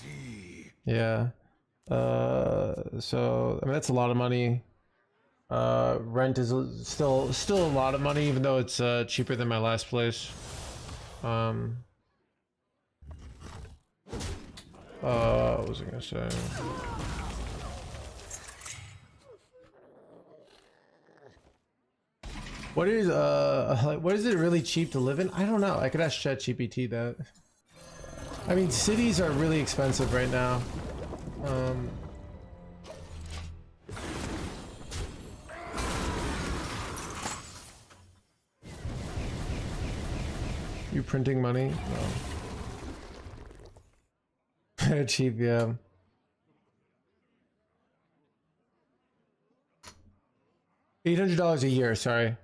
see. Yeah. So I mean, that's a lot of money. Rent is still a lot of money, even though it's cheaper than my last place. What was I gonna say? What is it really cheap to live in? I don't know. I could ask ChatGPT that. I mean, cities are really expensive right now. You printing money? No. Cheap, yeah. $800 a year, sorry.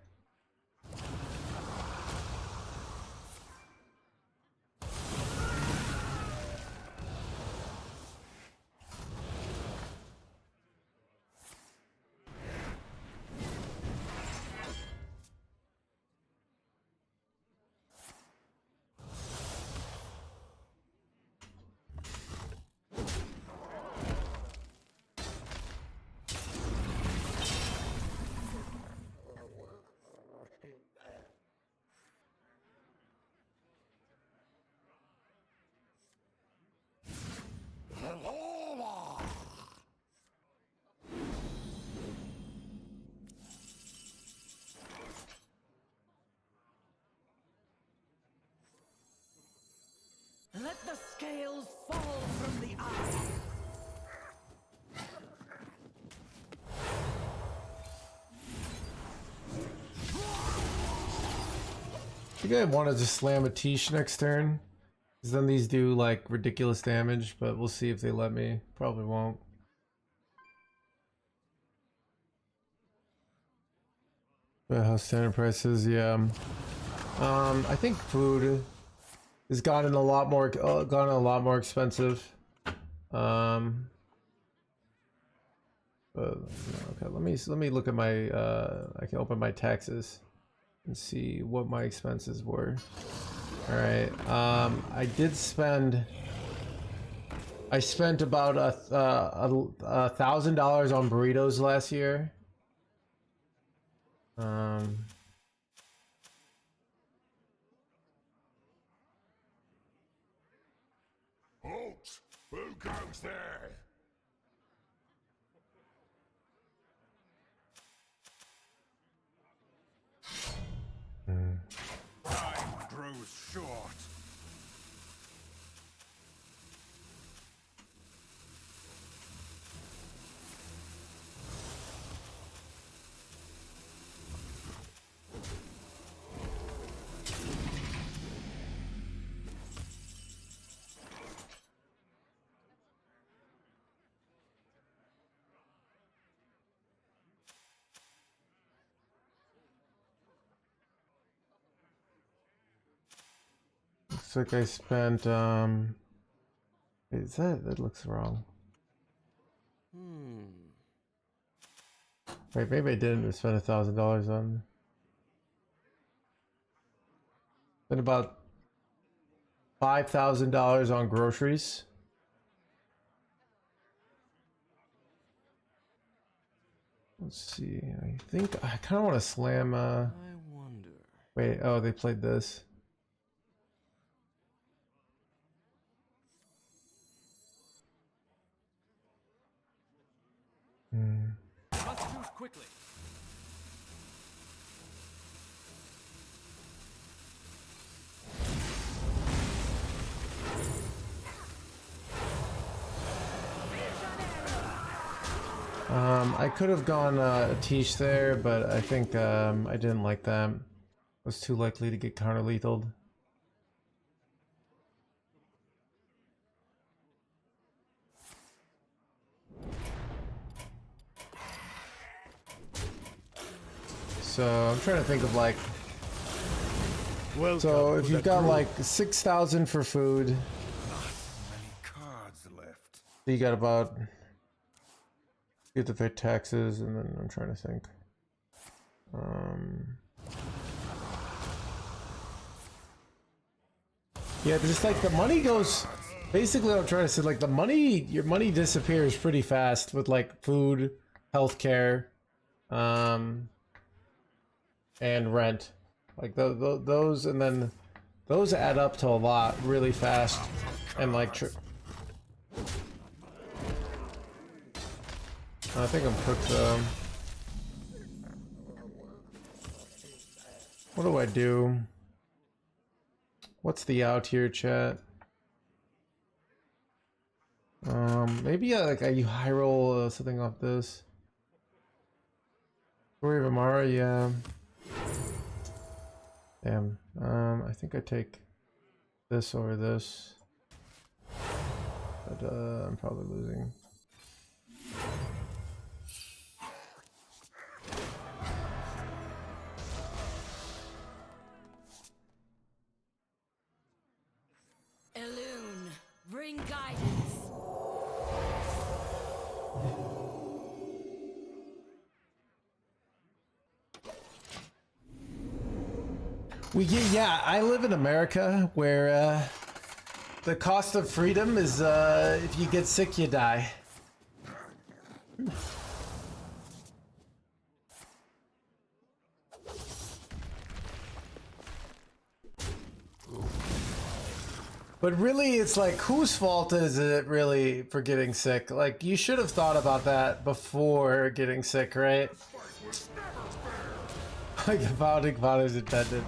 Let the scales fall from the eye. I think I wanted to slam a Tish next turn, because then these do like ridiculous damage, but we'll see if they let me. Probably won't. But how standard prices, yeah. I think food has gotten a lot more expensive. But, okay, let me look at my I can open my taxes and see what my expenses were. All right, I spent about $1,000 on burritos last year. Halt! Who goes there? Time grows short. Looks like I spent is that looks wrong. Wait, maybe I didn't spend $1,000 on. Spent about $5,000 on groceries. Let's see. I think I kind of want to slam. I wonder. Wait. Oh, they played this. Must choose quickly. I could have gone Tish there, but I think I didn't like that. I was too likely to get counter lethaled. So I'm trying to think of like. So if you've got like 6,000 for food, Many cards left. you got about. You have to pay taxes, and then I'm trying to think. Yeah, just like the money goes. Basically, what I'm trying to say, like the money, your money disappears pretty fast with like food, healthcare, and rent. Like those, and then those add up to a lot really fast, and like. I think I'm cooked. What do I do? What's the out here, chat? Maybe like you high roll something off this. Story of Amara, yeah. Damn. I think I take this over this, but I'm probably losing. Bring guidance. Yeah, I live in America where the cost of freedom is if you get sick, you die. But really, it's like, whose fault is it really for getting sick? Like, you should have thought about that before getting sick, right? Like, founding fathers intended.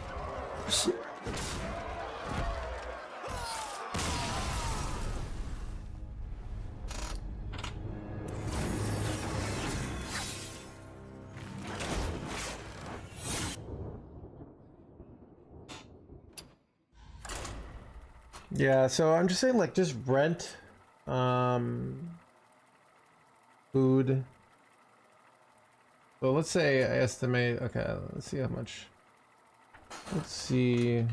Yeah, so I'm just saying, like, just rent, food. So let's say I estimate, okay, let's see how much. Let's see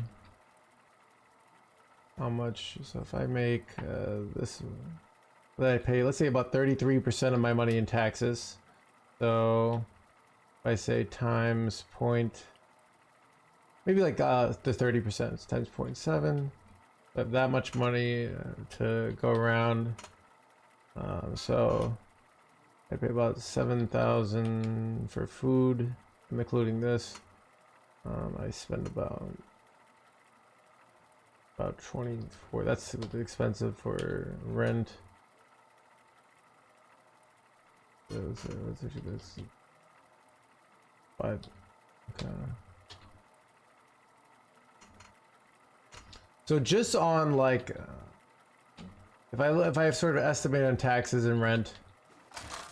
how much. So if I make this, that I pay, let's say about 33% of my money in taxes. So if I say times point, maybe like the 30%, it's times 0.7. I have that much money to go around. So I pay about 7,000 for food including this. I spend about 24. That's expensive for rent. Let's actually this 5. Okay. So just on like, if I have sort of estimate on taxes and rent,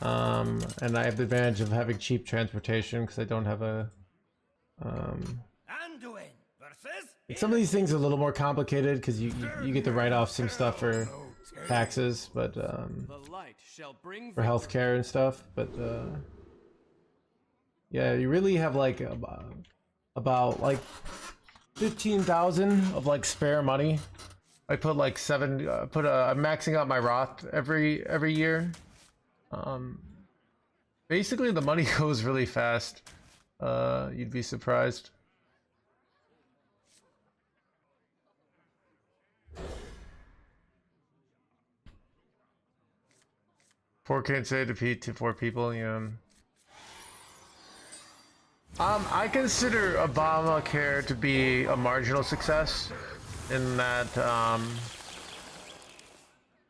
and I have the advantage of having cheap transportation because I don't have a, Anduin versus like some of these things are a little more complicated because you get to write off some stuff for taxes, but The light shall bring for healthcare and stuff, but yeah, you really have like about like 15,000 of like spare money. I put like I'm maxing out my Roth every year. Basically the money goes really fast. You'd be surprised. $4K say to 4 people, yeah. I consider Obamacare to be a marginal success in that, what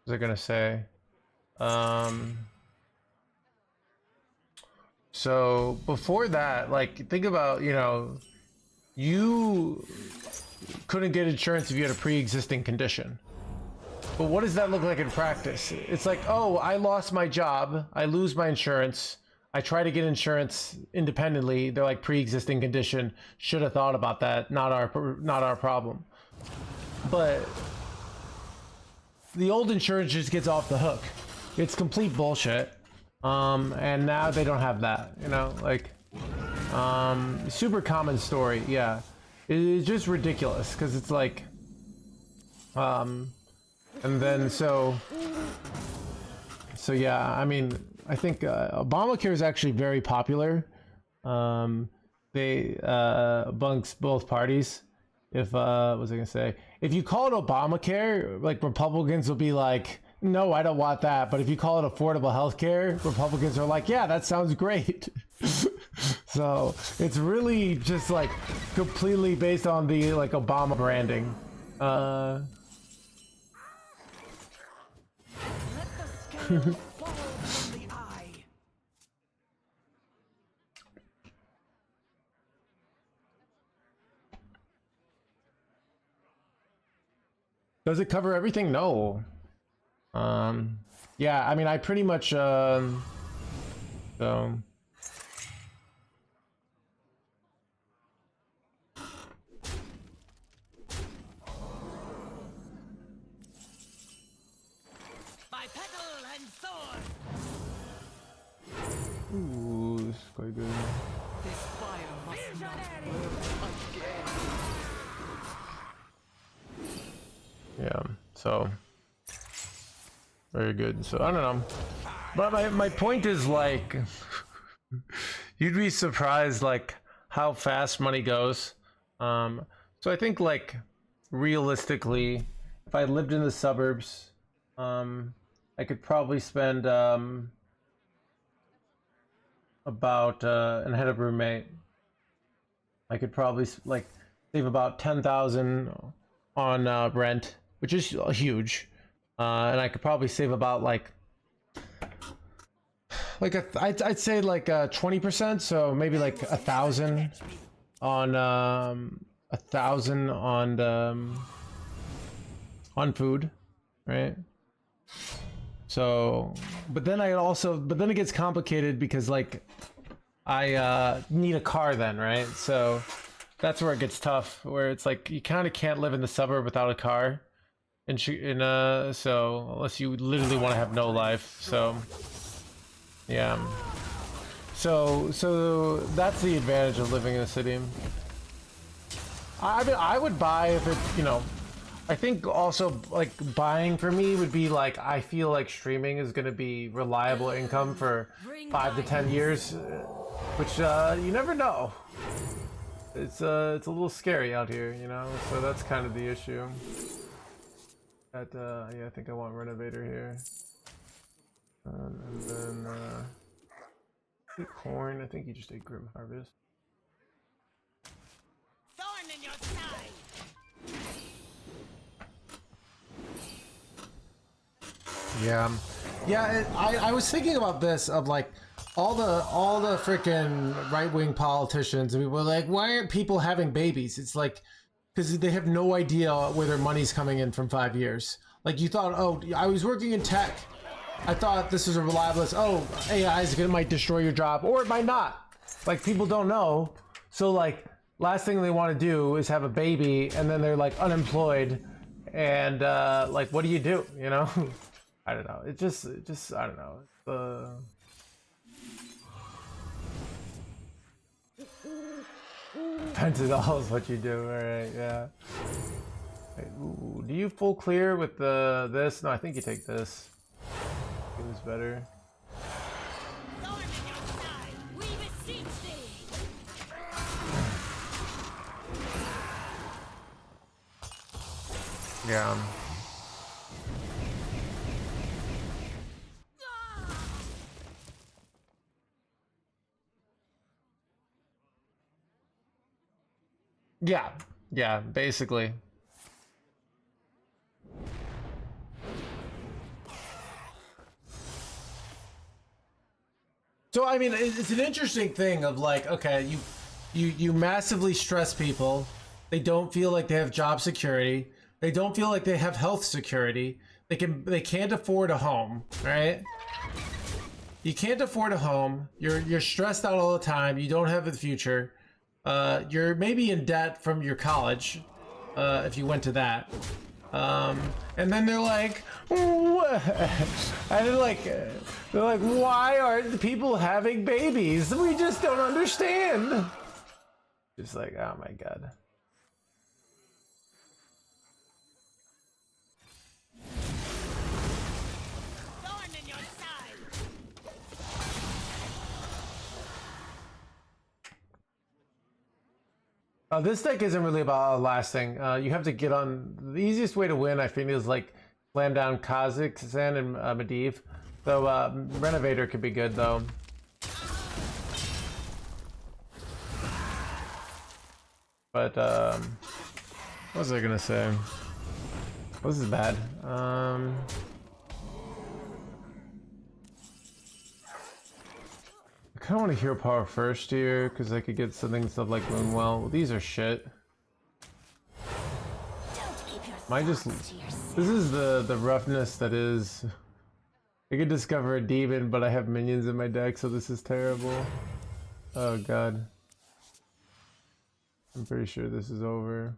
was I gonna say? So before that, like, think about, you know, you couldn't get insurance if you had a pre-existing condition. But what does that look like in practice? It's like, oh, I lost my job, I lose my insurance, I try to get insurance independently. They're like pre-existing condition. Should have thought about that. Not our problem. But the old insurance just gets off the hook. It's complete bullshit. And now they don't have that. You know, like, super common story. Yeah, it's just ridiculous because it's like, and then so yeah. I mean, I think Obamacare is actually very popular. They amongst both parties. If what was I gonna say? If you call it Obamacare, like Republicans will be like, no, I don't want that. But if you call it affordable health care, Republicans are like, yeah, that sounds great. So it's really just like completely based on the like Obama branding. Let the scales fall from the eye. Does it cover everything? No. Yeah, I mean, I pretty much so By petal and sword. ooh, this is quite good. This fire must not burn again. Yeah, so very good. So I don't know, but my point is like, you'd be surprised like how fast money goes. So I think like realistically, if I lived in the suburbs, I could probably spend about and had a roommate. I could probably like save about 10,000 on rent, which is huge. And I could probably save about like I'd say like 20%, so maybe like 1,000 on 1,000 on food, right? So, but then it gets complicated because like I need a car then, right? So that's where it gets tough, where it's like you kind of can't live in the suburb without a car. So unless you literally want to have no life, so yeah. So that's the advantage of living in a city. I mean, I would buy if it, you know, I think also like buying for me would be like, I feel like streaming is going to be reliable income for 5 to 10 years, which you never know. It's a little scary out here, you know, so that's kind of the issue. Yeah, I think I want Renovator here. And then corn, I think you just ate Grim Harvest. Yeah, yeah. I was thinking about this of like all the freaking right-wing politicians, and we were like, why aren't people having babies? It's like because they have no idea where their money's coming in from 5 years. Like you thought, oh, I was working in tech. I thought this was a reliable. Oh, AI is gonna might destroy your job, or it might not. Like people don't know. So like last thing they want to do is have a baby, and then they're like unemployed, and like what do? You know? I don't know. It just I don't know. Depends on all is what you do. All right, yeah. Okay, ooh, do you full clear with the this? No, I think you take this. It was better. Thorn in your side, we beseech thee. Yeah. Yeah, yeah, basically. So I mean, it's an interesting thing of like, okay, you massively stress people. They don't feel like they have job security. They don't feel like they have health security. They can't afford a home, right? You can't afford a home. You're stressed out all the time. You don't have a future. You're maybe in debt from your college, if you went to that. And then they're like, what? And they're like, why aren't the people having babies? We just don't understand. Just like, oh my god. Thorn in your side. This deck isn't really about lasting. You have to get on. The easiest way to win, I think, is like slam down Kazakhstan and Medivh. So Renovator could be good though. But what was I gonna say? This is bad. I kind of want to hero power first here because I could get something stuff like Moonwell. Well, these are shit. Am I just? This is the roughness that is. I could discover a demon, but I have minions in my deck, so this is terrible. Oh god. I'm pretty sure this is over.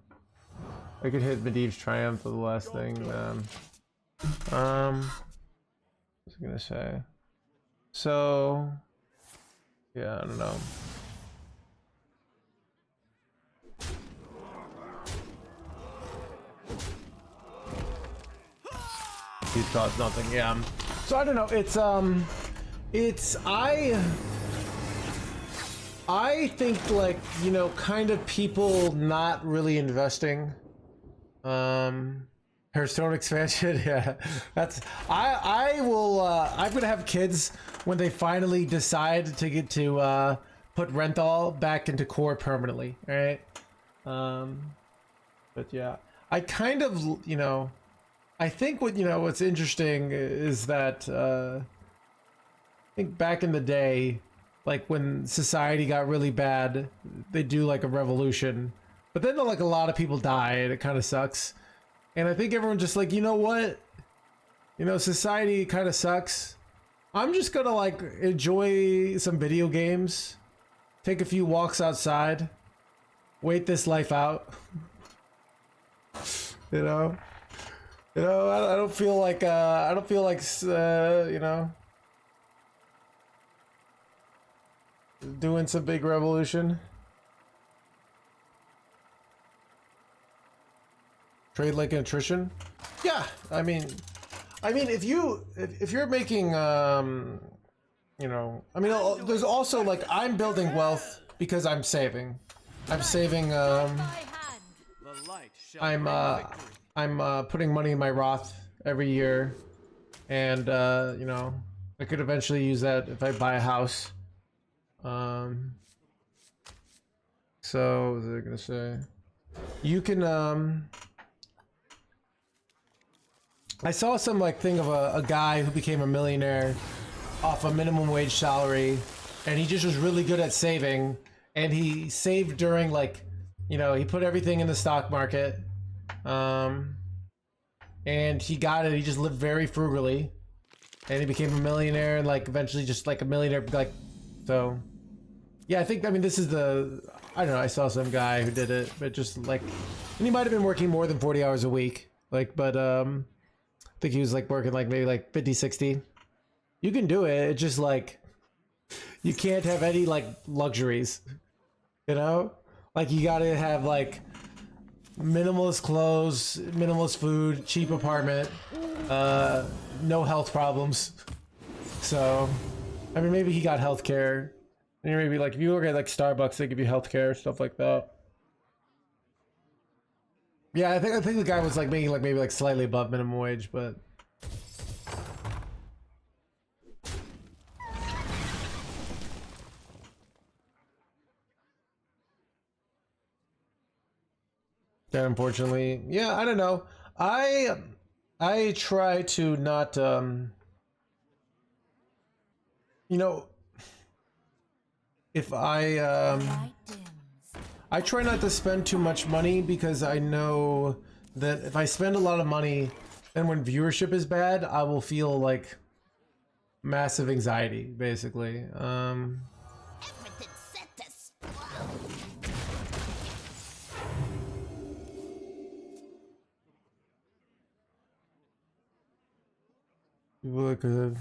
I could hit Medivh's Triumph for the last thing. What was I gonna say? So. Yeah, I don't know. He thought nothing, yeah. So I don't know, I think like, you know, kind of people not really investing. Hearthstone expansion, yeah. That's I will I'm gonna have kids when they finally decide to get to put Renthal back into core permanently, alright? But yeah. I kind of, you know, I think what's interesting is that I think back in the day, like when society got really bad, they do like a revolution. But then like a lot of people die and it kind of sucks. And I think everyone's just like, you know what? You know, society kind of sucks. I'm just gonna like enjoy some video games, take a few walks outside, wait this life out. You know? You know, I don't feel like, you know, doing some big revolution. Trade like attrition? Yeah, I mean, if you're making, you know, I mean, there's also like I'm building wealth because I'm saving. I'm saving. I'm putting money in my Roth every year, and you know, I could eventually use that if I buy a house. So what was I gonna say? You can I saw some like thing of a guy who became a millionaire off a minimum wage salary, and he just was really good at saving, and he saved during like, you know, he put everything in the stock market, and he got it. He just lived very frugally, and he became a millionaire, and like eventually just like a millionaire, like, so yeah, I mean this is the, I don't know, I saw some guy who did it, but just like, and he might have been working more than 40 hours a week, like, but I think he was like working like maybe like 50, 60. You can do it. It's just like, you can't have any like luxuries, you know? Like you gotta have like minimalist clothes, minimalist food, cheap apartment, no health problems. So, I mean, maybe he got healthcare. And maybe like if you look at like Starbucks, they give you healthcare, stuff like that. Yeah, I think the guy was like making like maybe like slightly above minimum wage, but that unfortunately, yeah, I don't know. I try to not you know, if I try not to spend too much money because I know that if I spend a lot of money, then when viewership is bad, I will feel like massive anxiety, basically. Look, it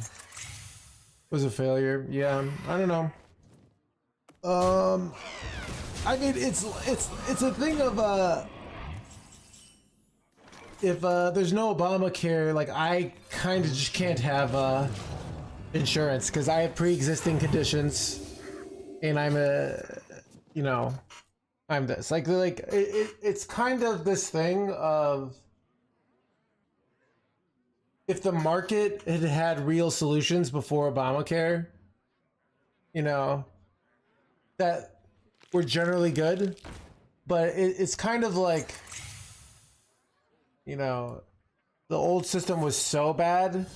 was a failure. Yeah, I don't know. I mean, it's a thing of if there's no Obamacare, like I kind of just can't have insurance because I have pre-existing conditions, and I'm you know, I'm this like it's kind of this thing of if the market had had real solutions before Obamacare, you know, that were generally good, but it's kind of like, you know, the old system was so bad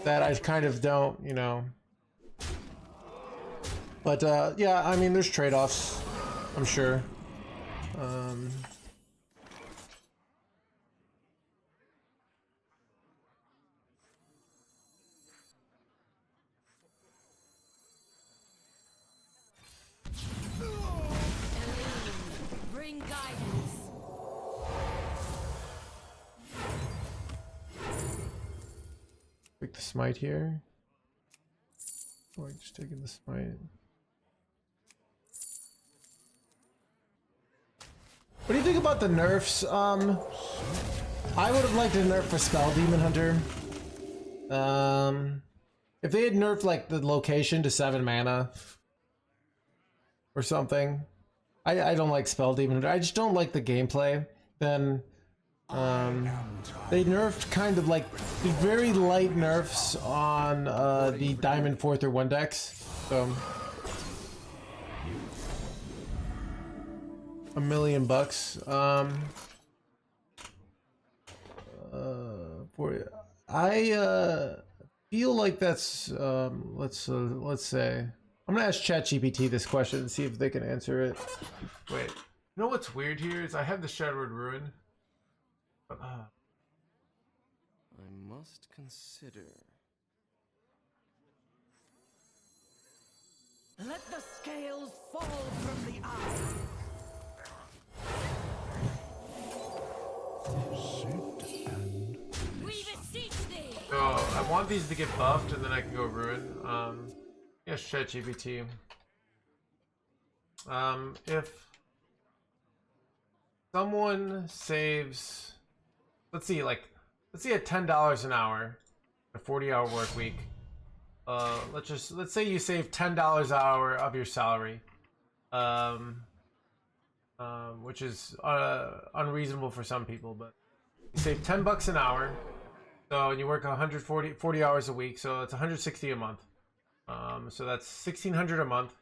that I kind of don't, you know. But yeah, I mean, there's trade-offs, I'm sure. Bring guidance. Take the smite here. Or just taking the smite. What do you think about the nerfs? I would have liked a nerf for Spell Demon Hunter. If they had nerfed like the location to 7 mana or something. I don't like Spell Demon Hunter. I just don't like the gameplay. Then they nerfed kind of like very light nerfs on the Diamond 4/1 decks. So $1 million. I feel like that's let's say I'm gonna ask ChatGPT this question and see if they can answer it. Wait, you know what's weird here is I have the Shadowed Ruin. I must consider. Let the scales fall from the eye. We beseech thee. So I want these to get buffed and then I can go Ruin. Yes, ChatGPT. If someone saves, let's see at $10 an hour, a 40-hour work week. Let's say you save $10 an hour of your salary, which is unreasonable for some people, but you save $10 an hour, so you work 140 hours a week, so it's 160 a month. So that's $1,600 a month.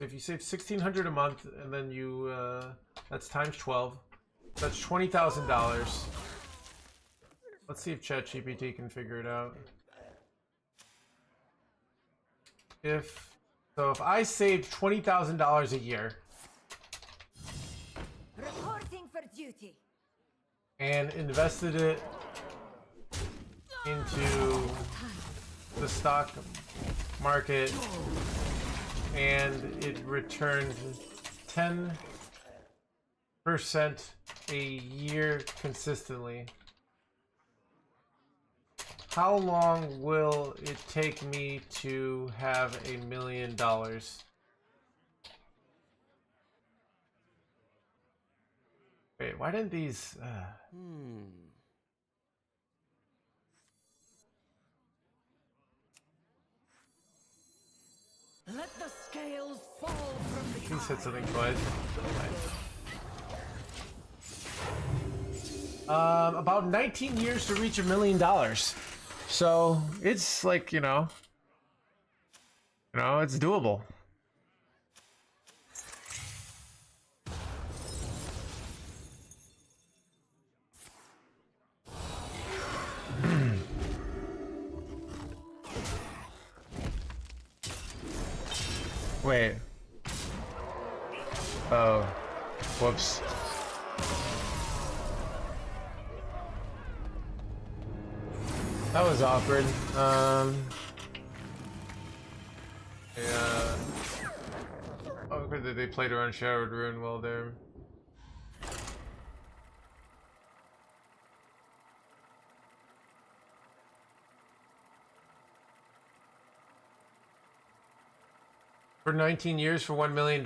If you save $1,600 a month, and then you that's times 12, that's $20,000. Let's see if ChatGPT can figure it out. If I saved $20,000 a year Reporting for duty. and invested it into the stock market and it returned 10% a year consistently, how long will it take me to have $1 million? Wait, why didn't these... Let the scales fall from the He said eye. something twice. About 19 years to reach $1 million. So it's like, you know, it's doable. Wait. Oh. Whoops. That was awkward. Yeah. Awkward that they played around Shadowed Ruin well there. For 19 years for $1 million.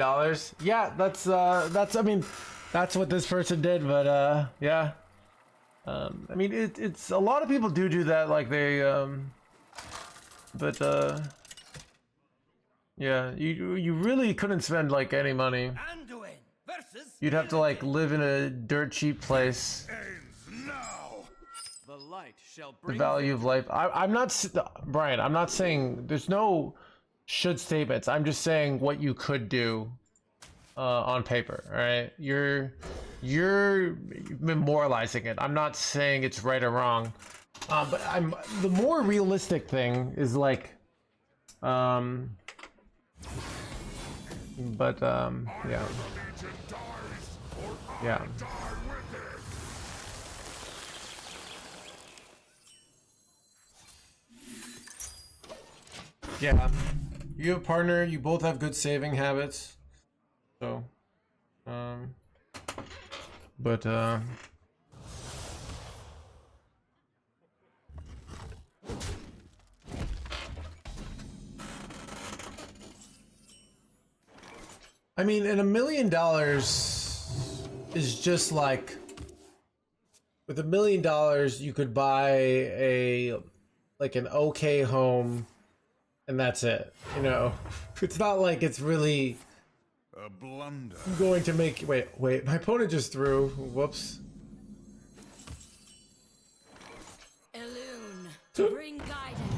Yeah, that's I mean, that's what this person did, but yeah. I mean, it's a lot of people do that, like they but yeah, you really couldn't spend like any money. Anduin versus You'd have to like live in a dirt cheap place. ends now. The light shall The bring value of life. I'm not Brian. I'm not saying there's no should statements. I'm just saying what you could do on paper. All right, you're memorializing it. I'm not saying it's right or wrong, but the more realistic thing is like, yeah. Yeah. Yeah. You have a partner, you both have good saving habits. So, but I mean, and $1 million is just like, with $1 million you could buy an okay home and that's it, you know. It's not like it's really A blunder. going to make... Wait, my opponent just threw. Whoops. Elune. To bring guidance.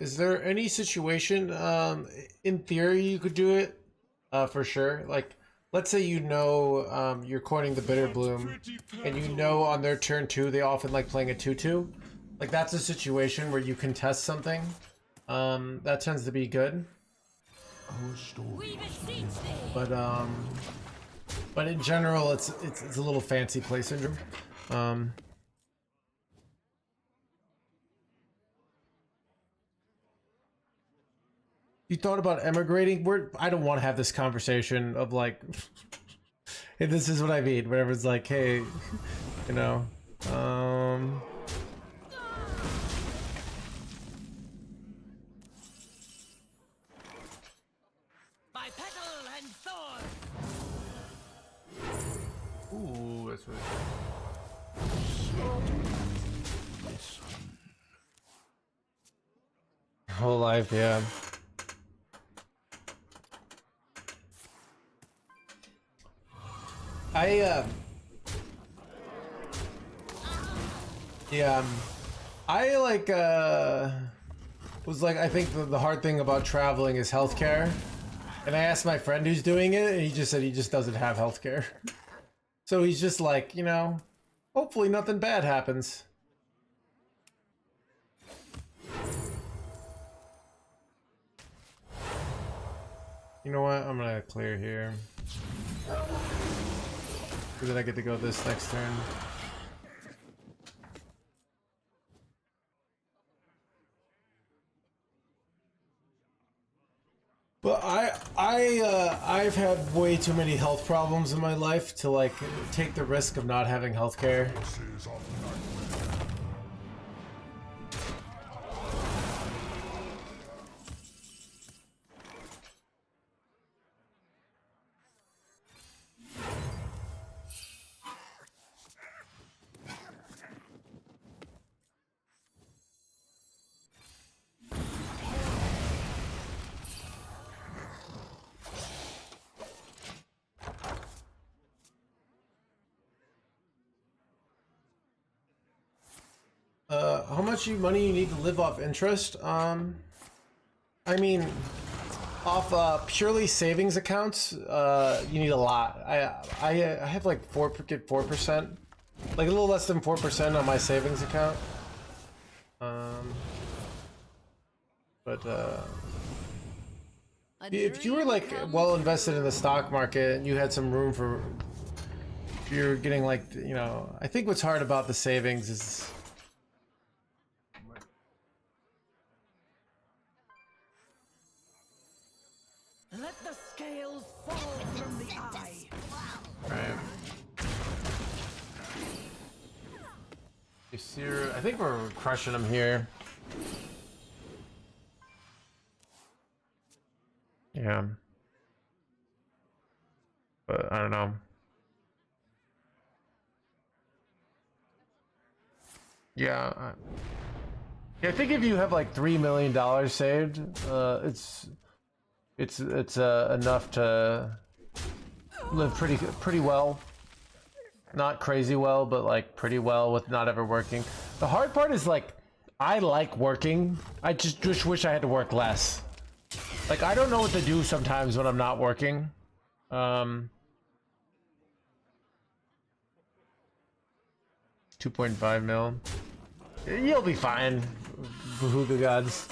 Is there any situation, in theory you could do it, for sure? Like, let's say you know, you're coining the Bitter Bloom, and you know on their turn 2 they often like playing a 2/2. Like, that's a situation where you can test something. That tends to be good. We beseech thee. But in general, it's a little fancy play syndrome. You thought about emigrating? I don't want to have this conversation of like, hey, this is what I mean. Whenever it's like, hey, you know, By petal and thorn. ooh, that's really whole life, yeah. Yeah, I like, was like, I think the hard thing about traveling is healthcare. And I asked my friend who's doing it, and he just said he just doesn't have healthcare. So he's just like, you know, hopefully nothing bad happens. You know what? I'm gonna clear here. Because then I get to go this next turn. But I've had way too many health problems in my life to like take the risk of not having healthcare. How much money you need to live off interest? I mean, off purely savings accounts, you need a lot. I have like 4%, like a little less than 4% on my savings account. If you were like well invested in the stock market and you had some room for, if you're getting like, you know, I think what's hard about the savings is. Let the scales fall from the eye. Right. You see, I think we're crushing them here. Yeah. But I don't know. Yeah. I think if you have like $3 million saved, it's enough to live pretty well. Not crazy well, but like pretty well with not ever working. The hard part is like, I like working. I just wish I had to work less. Like, I don't know what to do sometimes when I'm not working. 2.5 mil. You'll be fine, Behuga gods.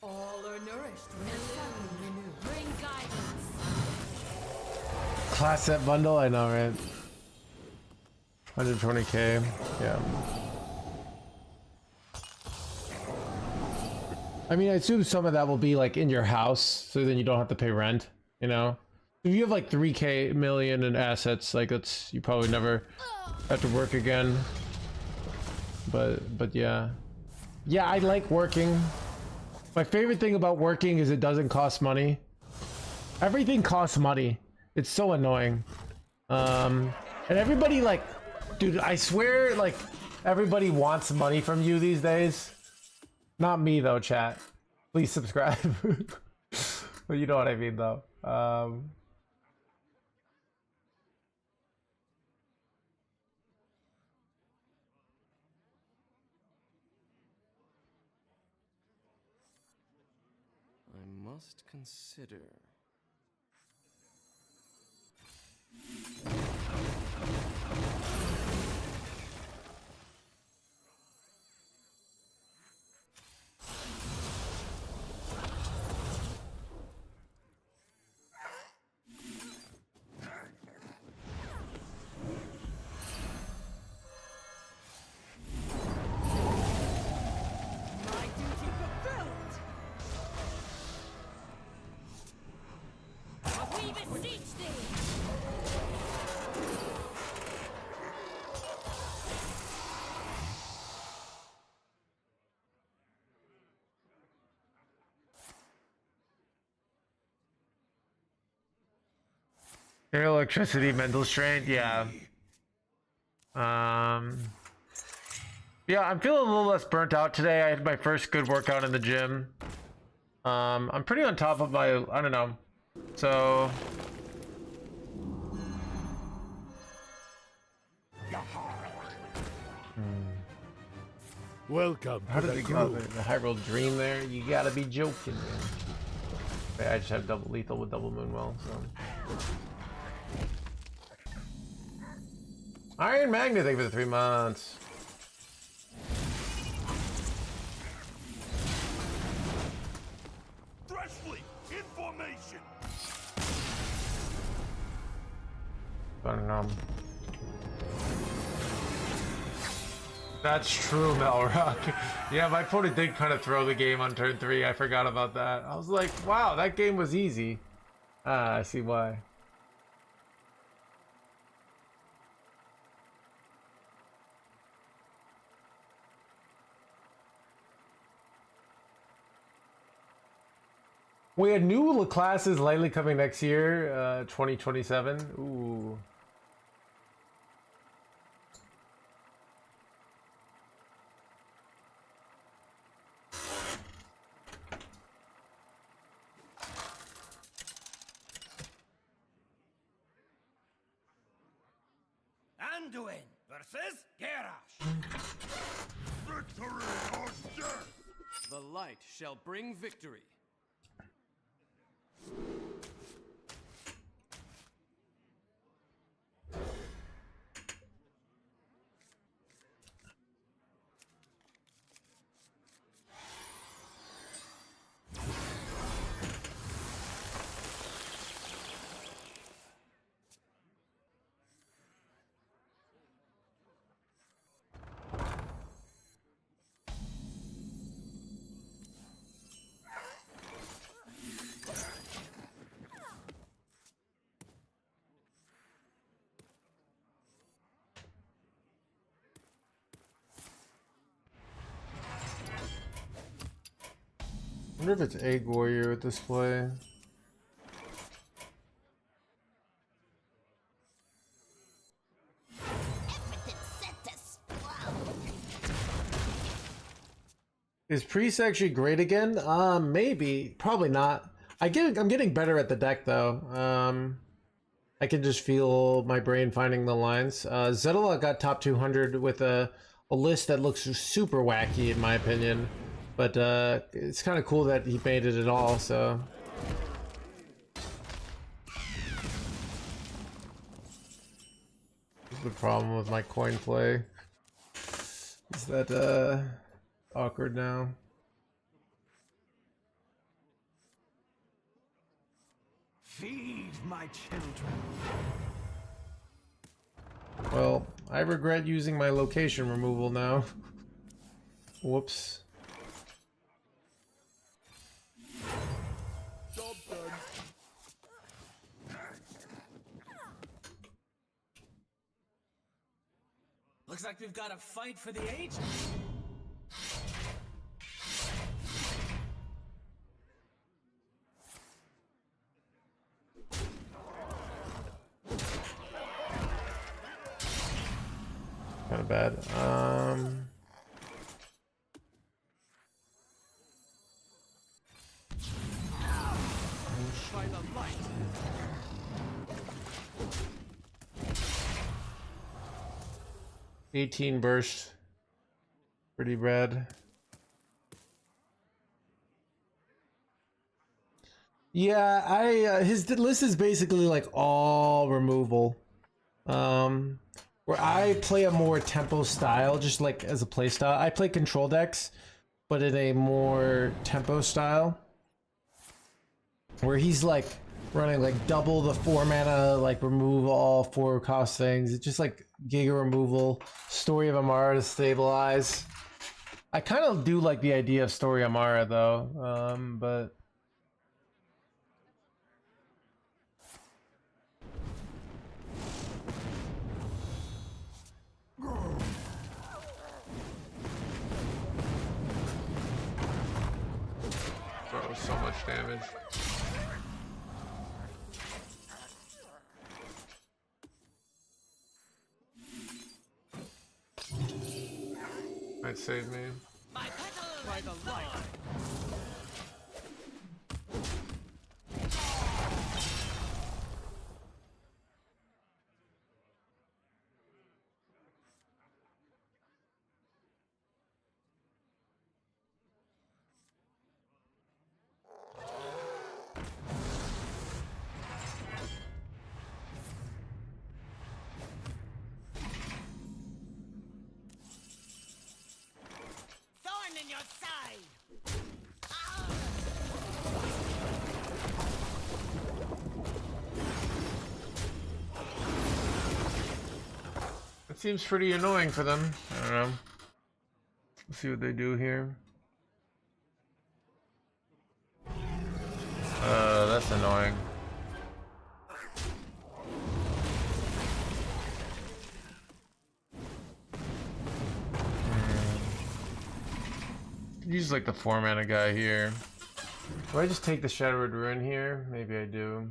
All are nourished when the sun renews. Bring guidance. Class set bundle, I know, right? 120k, yeah. I mean, I assume some of that will be like in your house, so then you don't have to pay rent, you know? If you have like 3k million in assets, like that's, you probably never have to work again. But yeah. Yeah, I like working. My favorite thing about working is it doesn't cost money. Everything costs money. It's so annoying. And everybody like, dude, I swear like everybody wants money from you these days. Not me though, chat. Please subscribe. But you know what I mean though. I must consider. My duty fulfilled. We beseech thee. Their electricity, mental strain, yeah. Yeah, I'm feeling a little less burnt out today. I had my first good workout in the gym. I'm pretty on top of my, I don't know. So Welcome How to did the it go? crew. The Hyrule Dream there? You gotta be joking, man. Okay, I just have double lethal with double Moonwell, so. Iron Magnet, thank you for the 3 months. Freshly in formation. That's true, Melrock. Yeah, my opponent did kind of throw the game on turn 3. I forgot about that. I was like, wow, that game was easy. Ah, I see why. We had new classes likely coming next year, 2027. Ooh. Anduin versus Garrosh. Victory or death. The light shall bring victory. I wonder if it's Egg Warrior with this play. Is Priest actually great again? Maybe. Probably not. I'm getting better at the deck though. I can just feel my brain finding the lines. Zetala got top 200 with a list that looks super wacky in my opinion. But it's kind of cool that he made it at all, so. The problem with my coin play is that awkward now. Feed my children. Well, I regret using my location removal now. Whoops. Job done. Looks like we've got a fight for the ages. Kind of bad. By the light. 18 burst. Pretty bad. Yeah, his list is basically like all removal. Where I play a more tempo style, just like as a play style. I play control decks, but in a more tempo style. Where he's like running like double the 4 mana, like remove all 4 cost things. It's just like Giga removal, Story of Amara to stabilize. I kind of do like the idea of Story Amara though, but that was so much damage. Might save me. My battle By the light. seems pretty annoying for them. I don't know. Let's see what they do here. That's annoying. Use like the 4-mana guy here. Do I just take the Shadowed Ruin here? Maybe I do.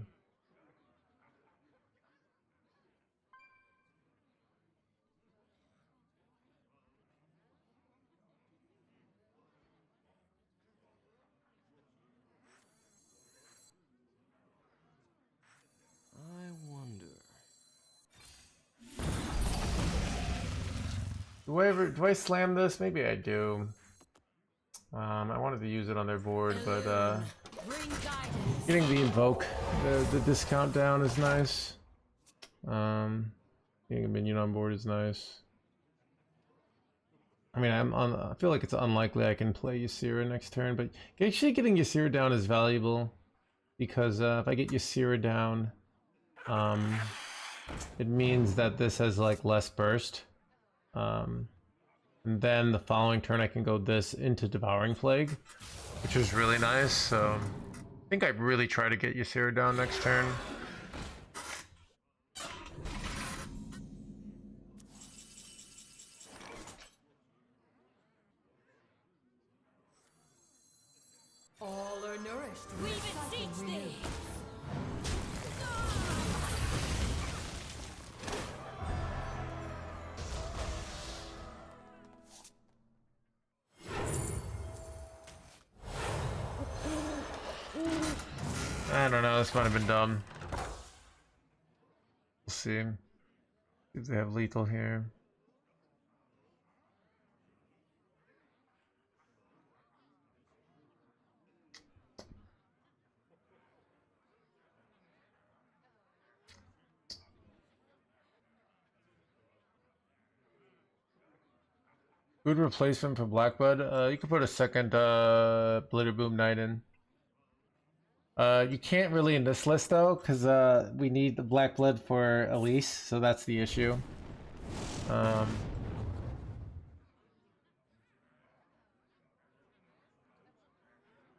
I wonder. Do I slam this? Maybe I do. I wanted to use it on their board, but getting the invoke, the discount down is nice. Getting a minion on board is nice. I mean, I feel like it's unlikely I can play Ysera next turn, but actually getting Ysera down is valuable because if I get Ysera down, it means that this has like less burst. And then the following turn I can go this into Devouring Plague, which is really nice. So I think I'd really try to get Ysera down next turn. All are nourished. We beseech thee! I don't know, this might have been dumb. We'll see. If they have lethal here. Good replacement for Blackbud. You could put a second Blitterboom Knight in. You can't really in this list though, because we need the Black Blood for Elise, so that's the issue. Get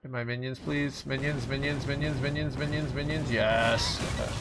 my minions, please. Minions, minions, minions, minions, minions, minions. Yes. Okay.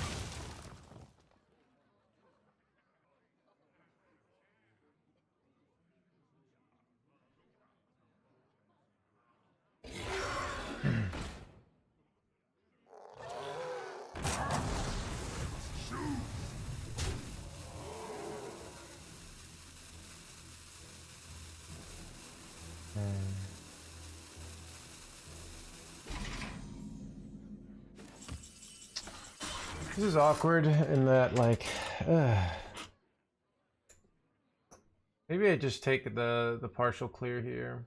This is awkward in that, like, maybe I just take the partial clear here,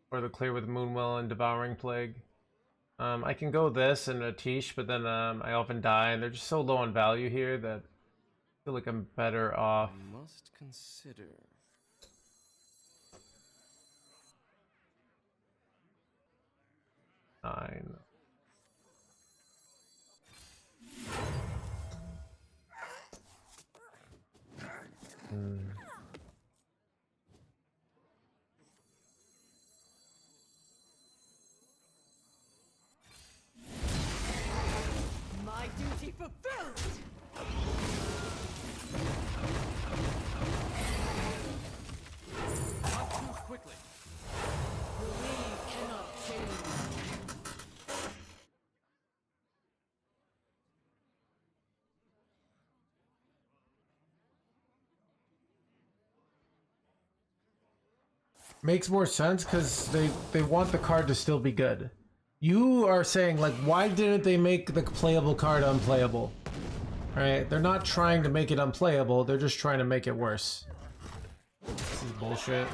or the clear with Moonwell and Devouring Plague. I can go this and a Tish, but then I often die, and they're just so low on value here that I feel like I'm better off. I must consider. Nine. My duty fulfilled. Not too quickly. Believe cannot change. Makes more sense because they want the card to still be good. You are saying, like, why didn't they make the playable card unplayable? Right? They're not trying to make it unplayable, they're just trying to make it worse. This is bullshit.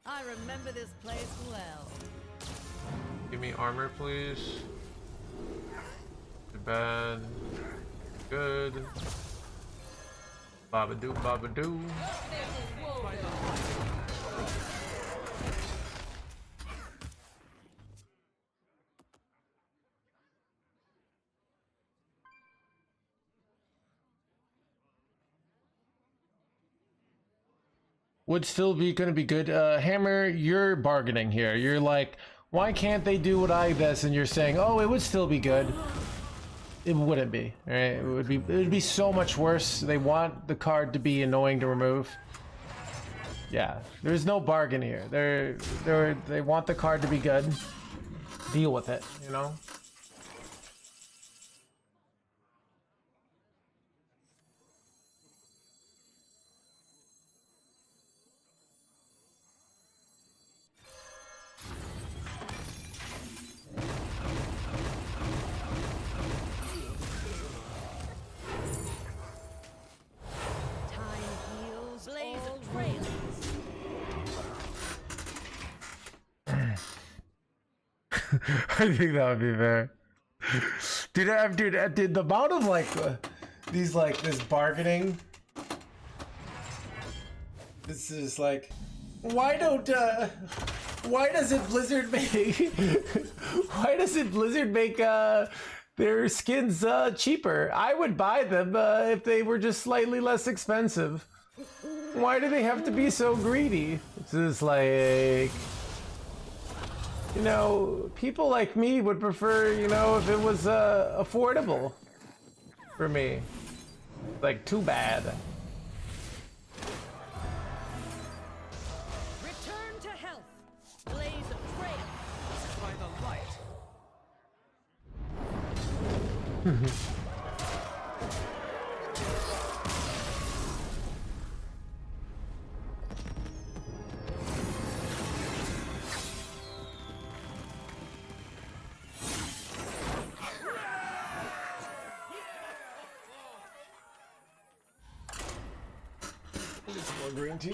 I remember this place well. Give me armor, please. Too bad. Good. Babadoo, babadoo. would still be going to be good. Hammer, you're bargaining here. You're like, why can't they do what I this? And you're saying, oh, it would still be good. It wouldn't be, right? It would be so much worse. They want the card to be annoying to remove. Yeah, there's no bargain here. They want the card to be good. Deal with it, you know? I think that would be fair. Dude, the amount of like these like this bargaining. This is like, why doesn't Blizzard make why doesn't Blizzard make their skins cheaper? I would buy them if they were just slightly less expensive. Why do they have to be so greedy? It's just like, you know, people like me would prefer, you know, if it was affordable for me. Like, too bad. Return to health. Blaze a trail. By the light. More green tea.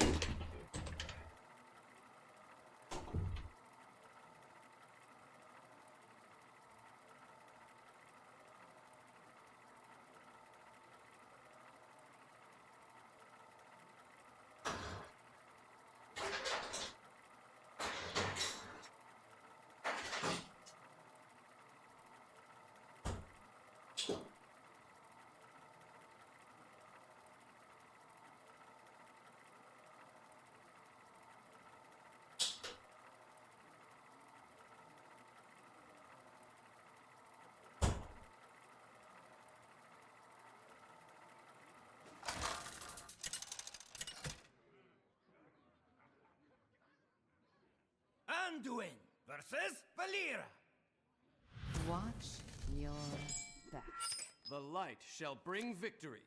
Anduin versus Valera. Watch your back. The light shall bring victory.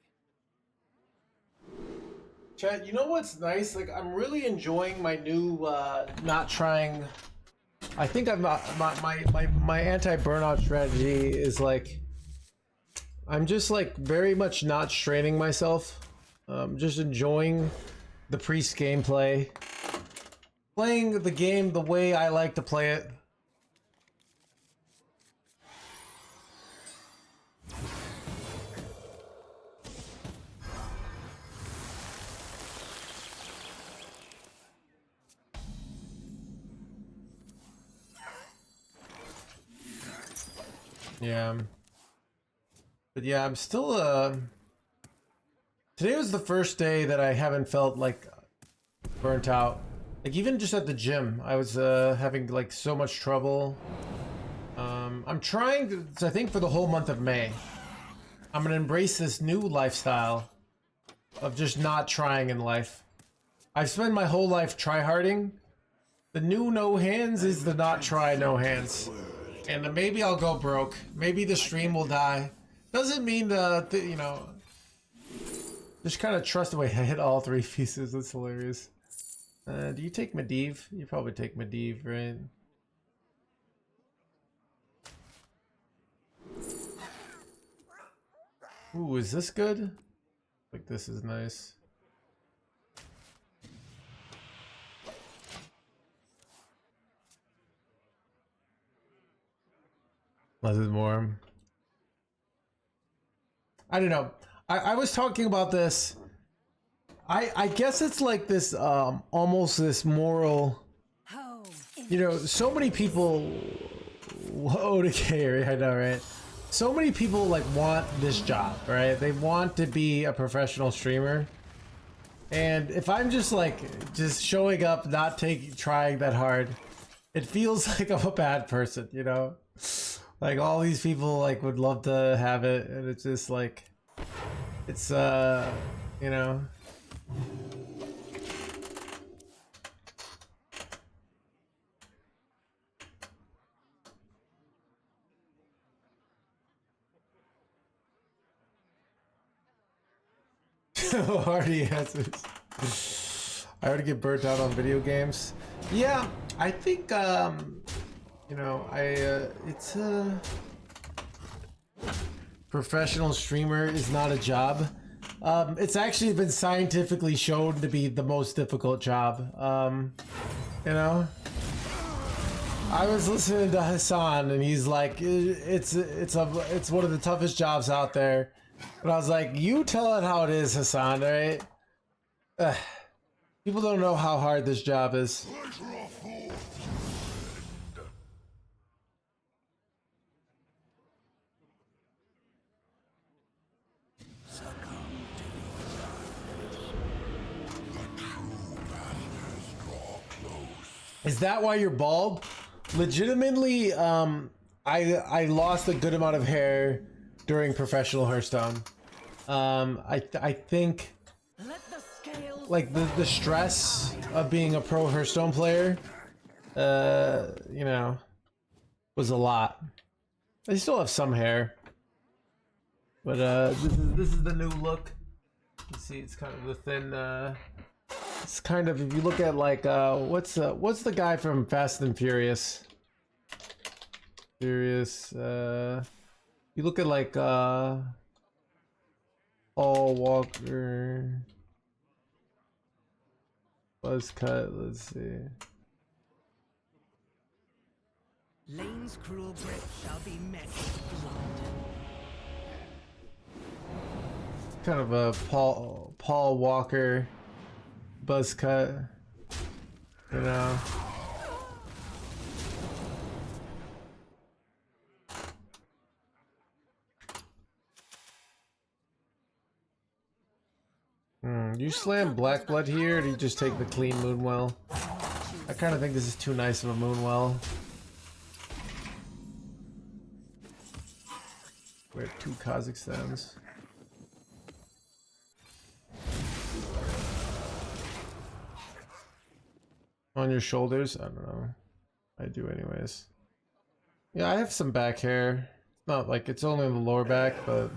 Chat, you know what's nice? Like, I'm really enjoying my new not trying. I think I'm not my anti-burnout strategy is like, I'm just like very much not straining myself. Just enjoying the priest gameplay. Playing the game the way I like to play it. Yeah. But yeah, I'm still today was the first day that I haven't felt like burnt out. Like, even just at the gym, I was having like so much trouble. I'm trying to, I think for the whole month of May, I'm gonna embrace this new lifestyle of just not trying in life. I've spent my whole life tryharding. The new no hands is the not try no hands. And maybe I'll go broke. Maybe the stream will die. Doesn't mean you know, just kind of trust. Wait, I hit all three pieces. That's hilarious. Do you take Medivh? You probably take Medivh, right? Ooh, is this good? Like, this is nice. Less is more. I don't know. I was talking about this. I guess it's like this almost this moral, you know, so many people, whoa, to I know, right? So many people like want this job, right? They want to be a professional streamer. And if I'm just like just showing up, not trying that hard, it feels like I'm a bad person, you know? Like all these people like would love to have it, and it's just like it's you know. Hardy answers. I already get burnt out on video games. Yeah, I think you know, it's professional streamer is not a job. It's actually been scientifically shown to be the most difficult job. You know, I was listening to Hassan and he's like, it's one of the toughest jobs out there. But I was like, you tell it how it is, Hassan, right? People don't know how hard this job is. Is that why you're bald? Legitimately, I lost a good amount of hair during professional Hearthstone. I think like the stress of being a pro Hearthstone player, you know, was a lot. I still have some hair, but this is the new look. You see, it's kind of the thin. It's kind of, if you look at like what's the guy from Fast and Furious? You look at like Paul Walker, buzz cut. Let's see. Lane's cruel grip shall be met with blood. Kind of a Paul Walker buzz cut, you know. Do you slam Black Blood here, or do you just take the clean Moonwell? I kind of think this is too nice of a Moonwell. We have 2 Kazakhstans. On your shoulders? I don't know. I do anyways. Yeah, I have some back hair. Not like it's only in the lower back, but...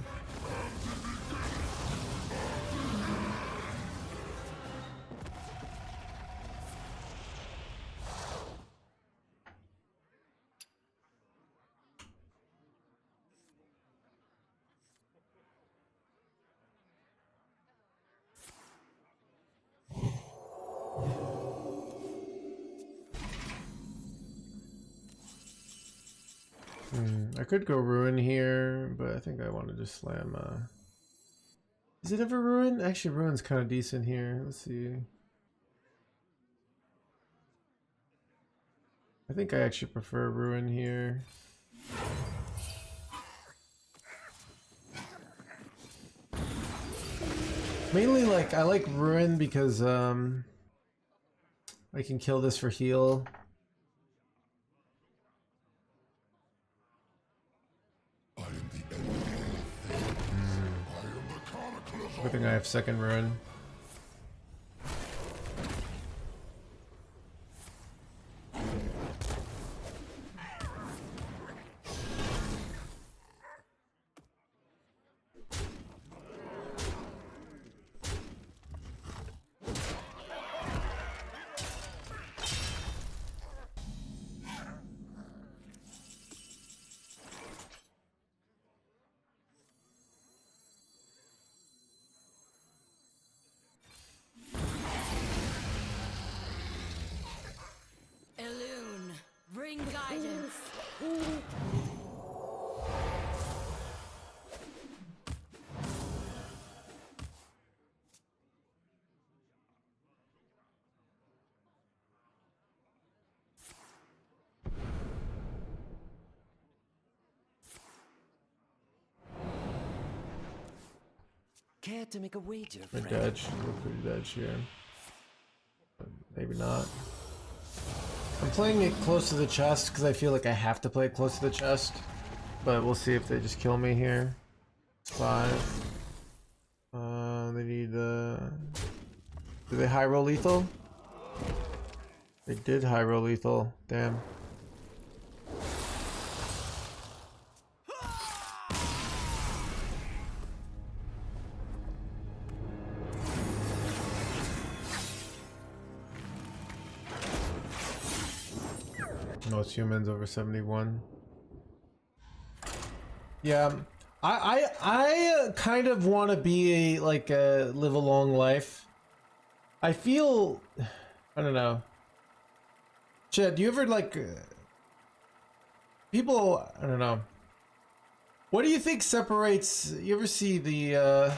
I could go Ruin here, but I think I want to just slam, Is it ever Ruin? Actually, Ruin's kind of decent here. Let's see. I think I actually prefer Ruin here. Mainly, like, I like Ruin because, I can kill this for heal. Good thing I have second Ruin. Bring guidance. Care to make a wager, We're friend? dead. We're pretty dead here. But maybe not. I'm playing it close to the chest because I feel like I have to play it close to the chest. But we'll see if they just kill me here. It's 5. They need do they high roll lethal? They did high roll lethal. Damn. Most humans over 71. Yeah, I kind of want to be like a live a long life. I feel, I don't know. Chad, do you ever like people? I don't know. What do you think separates? You ever see the?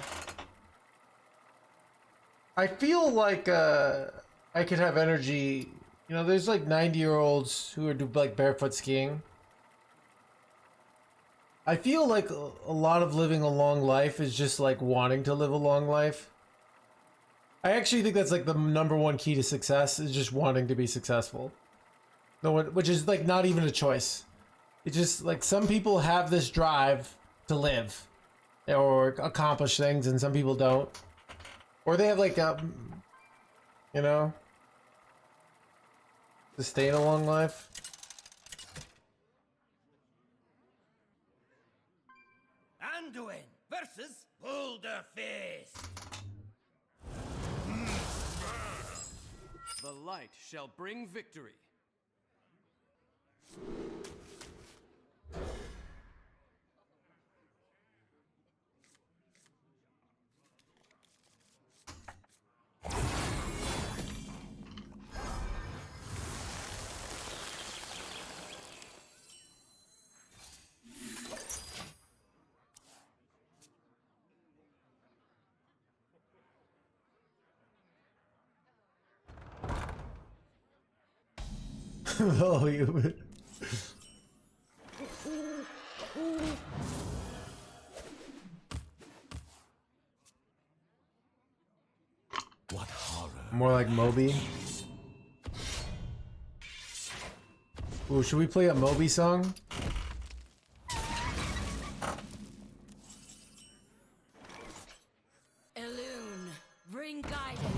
I feel like I could have energy. You know, there's like 90-year-olds who are do like barefoot skiing. I feel like a lot of living a long life is just like wanting to live a long life. I actually think that's like the #1 key to success is just wanting to be successful. No, which is like not even a choice. It's just like some people have this drive to live or accomplish things and some people don't. Or they have like you know, sustain a long life. Anduin versus Boulderface. The light shall bring victory. Oh, you. What horror? More like Moby. Ooh, should we play a Moby song? Elune, bring guidance.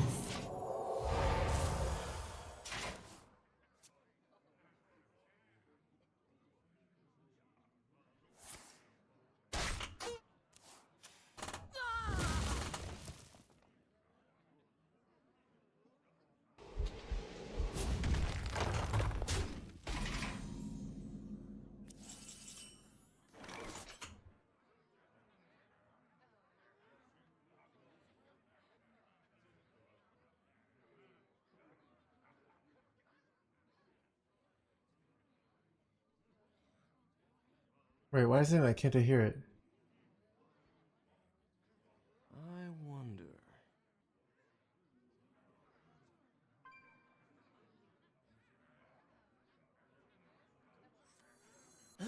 Wait, why isn't it? Can't I hear it? I wonder.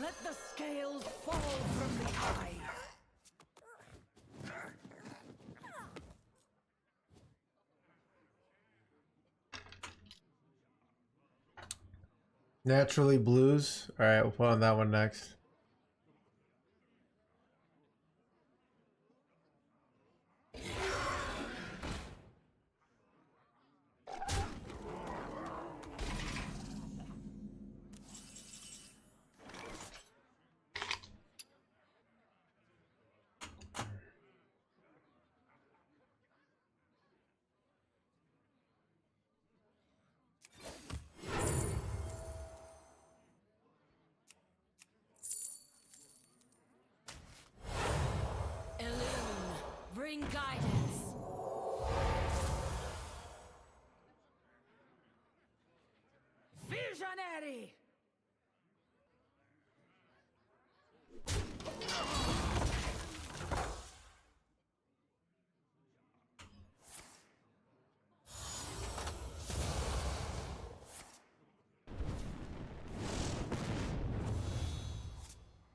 Let the scales fall from the eye. Naturally Blues. Alright, we'll put on that one next. Elune, bring guidance. Visionary!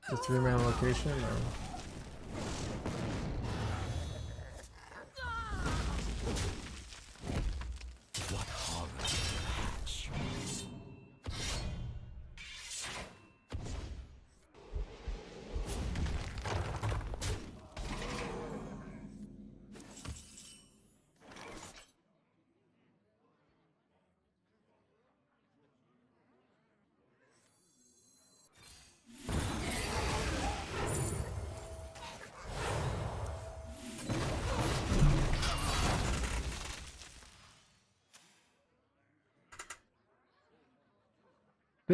The 3-man location? Or...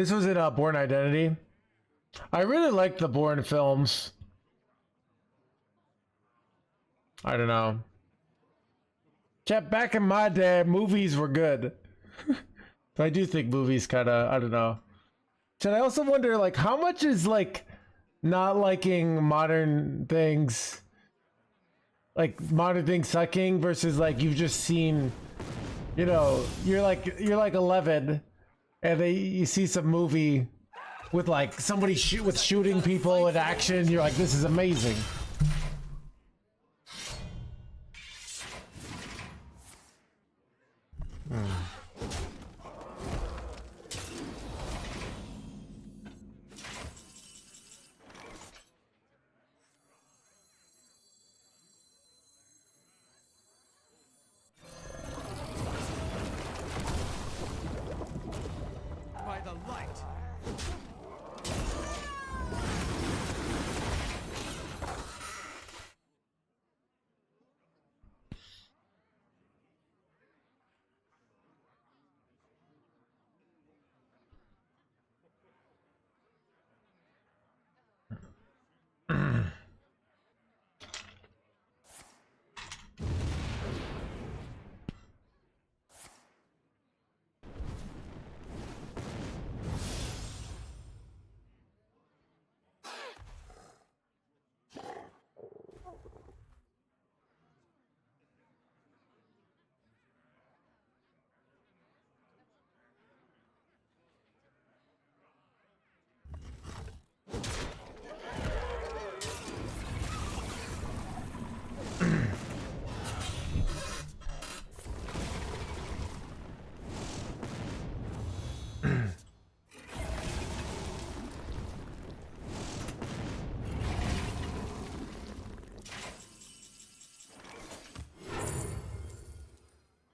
This was in Born Identity. I really liked the Bourne films. I don't know. Chat, back in my day, movies were good. So I do think movies kind of, I don't know. Chat, I also wonder, like, how much is, like, not liking modern things, like, modern things sucking versus, like, you've just seen, you know, you're like 11, and you see some movie with, like, somebody shooting people in action, you're like, this is amazing. By the light.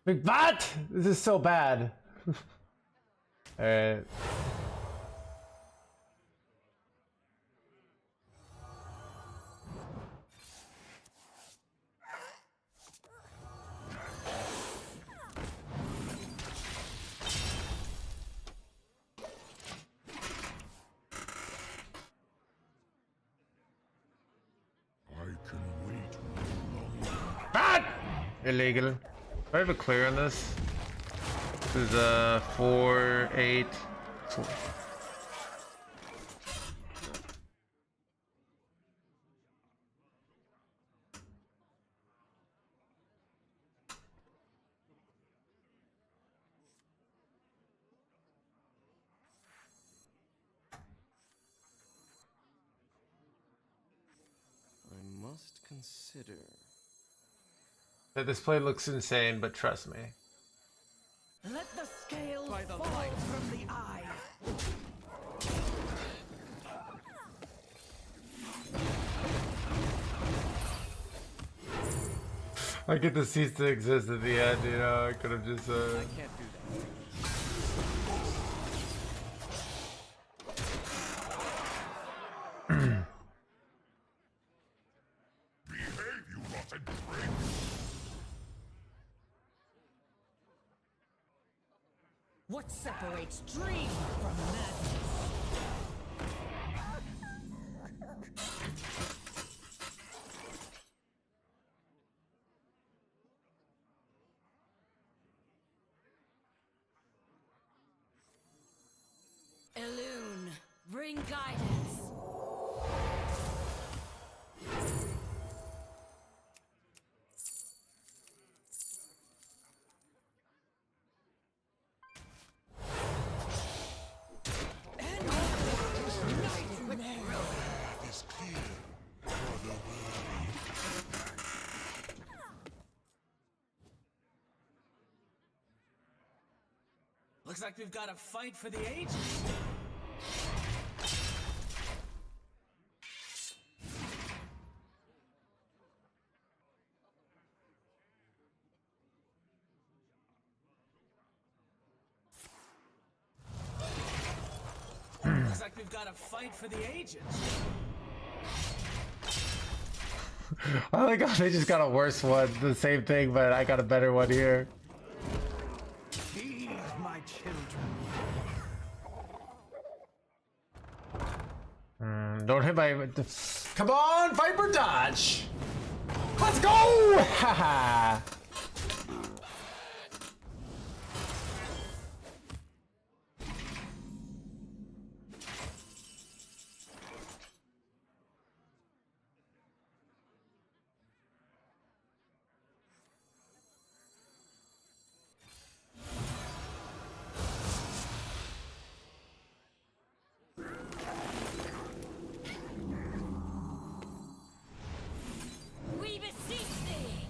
Like, what? This is so bad. Alright. Illegal. Do I have a clear on this? This is 4, 8. I must consider. This play looks insane, but trust me. Let the scales By the fall light. from the eye. I get to cease to exist at the end, you know, I could have just I can't do that. What separates dream from madness? Elune, bring guidance. Looks like we've got a fight for the ages. Looks like we've got a fight for the ages. I like how they just got a worse one. The same thing, but I got a better one here. Feed my children. Don't hit my... Come on, Viper dodge! Let's go! Haha! We beseech thee!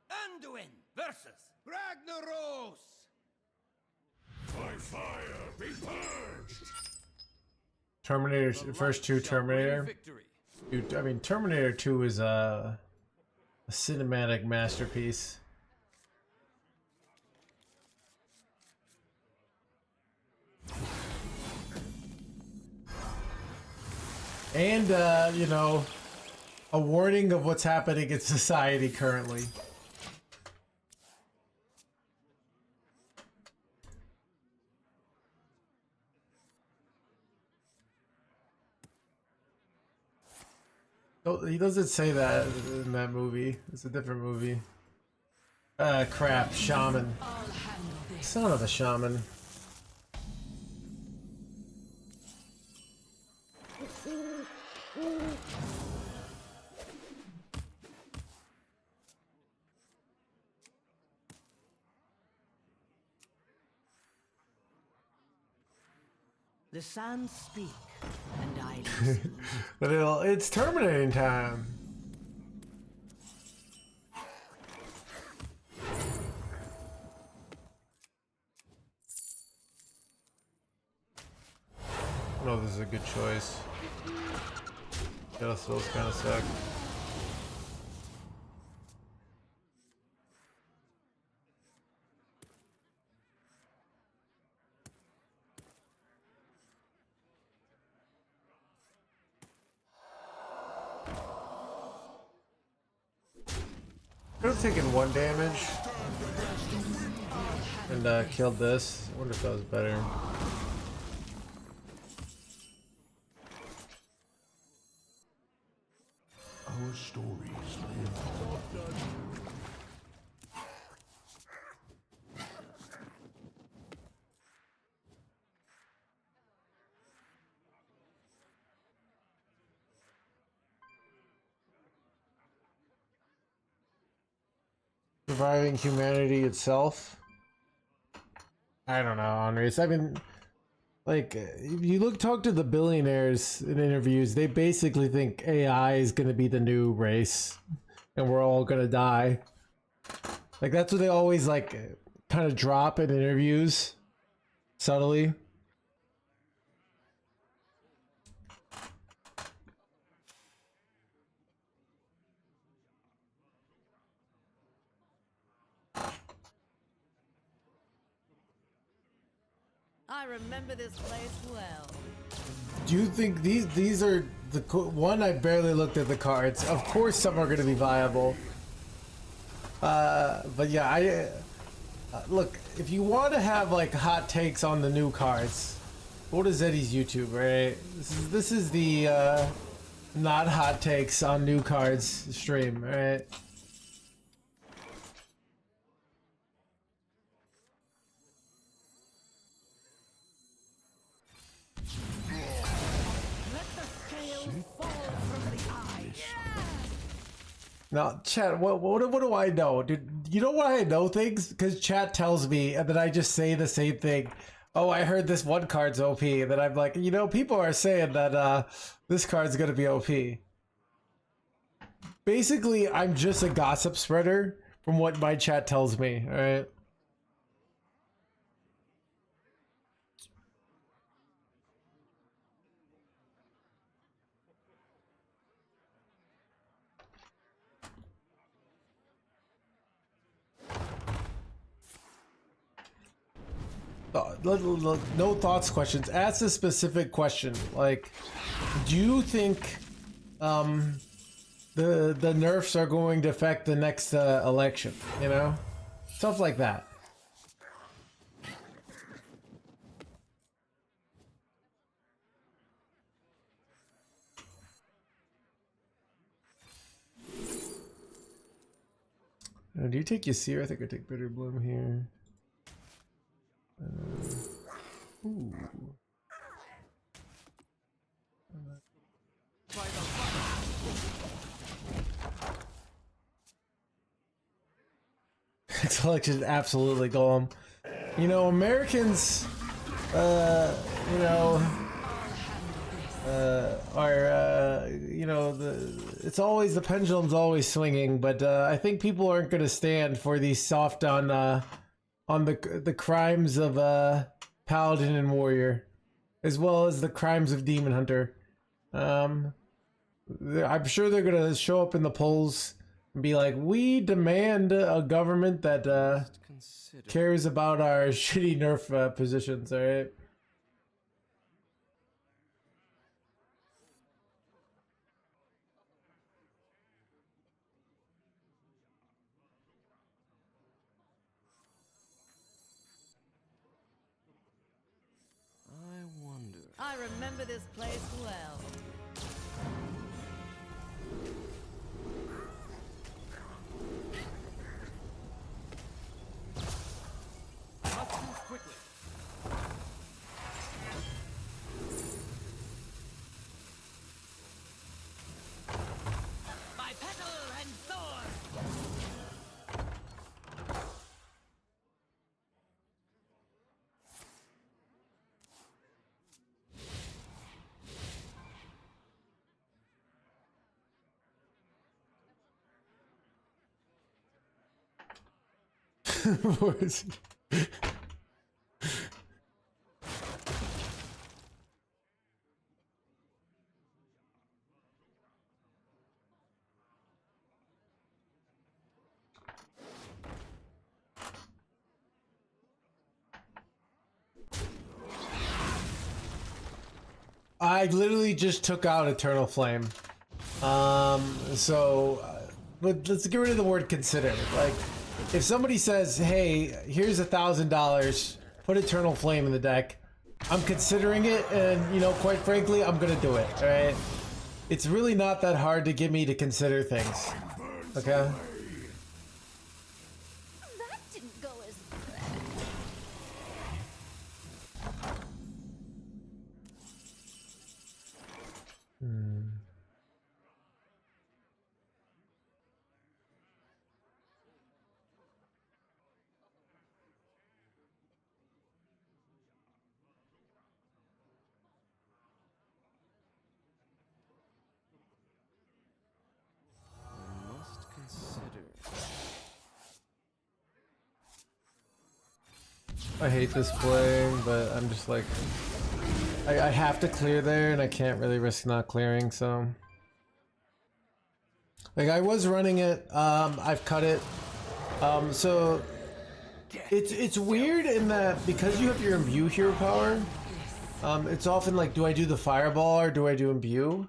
Anduin versus Ragnaros! by fire be purged. Terminator, first two Terminator. Victory. Dude, I mean, Terminator 2 is a cinematic masterpiece. And, you know, a warning of what's happening in society currently. Oh, he doesn't say that in that movie. It's a different movie. Crap, shaman. Son of a shaman. The sands speak, and I listen. But it's terminating time. No, this is a good choice. Pedestals kind of suck. Could have taken 1 damage and killed this. I wonder if that was better. Our stories live. Surviving humanity itself. I don't know, Andres. I mean, like, if you talk to the billionaires in interviews, they basically think AI is going to be the new race, and we're all going to die. Like, that's what they always, like, kind of drop in interviews, subtly. I remember this place well. Do you think these are the one? I barely looked at the cards. Of course, some are going to be viable. But yeah, I look. If you want to have like hot takes on the new cards, go to Zeddy's YouTube, right? This is the not hot takes on new cards stream, right? Now, chat, what do I know? Dude, you know why I know things? Because chat tells me, and then I just say the same thing. Oh, I heard this one card's OP, and then I'm like, you know, people are saying that this card's gonna be OP. Basically, I'm just a gossip spreader from what my chat tells me, alright? No thoughts questions. Ask a specific question. Like, do you think the nerfs are going to affect the next election? You know, stuff like that. Do you take Yasir? I think I take Bitter Bloom here. Ooh. Selection, absolutely Golem. You know, Americans, you know, are, you know, it's always, the pendulum's always swinging, but I think people aren't going to stand for these soft on the crimes of Paladin and Warrior, as well as the crimes of Demon Hunter. I'm sure they're gonna show up in the polls and be like, we demand a government that cares about our shitty nerf positions, alright? I remember this place well. Must move quickly. My petal and sword! What is it? I literally just took out Eternal Flame. But let's get rid of the word consider. Like, if somebody says, hey, here's $1,000, put Eternal Flame in the deck, I'm considering it, and, you know, quite frankly, I'm gonna do it, alright? It's really not that hard to get me to consider things, okay? That didn't go as Must consider. I hate this play, but I'm just like, I have to clear there, and I can't really risk not clearing, so. Like, I was running it, I've cut it. So, It's weird in that because you have your imbue hero power, it's often like, do I do the fireball or do I do imbue?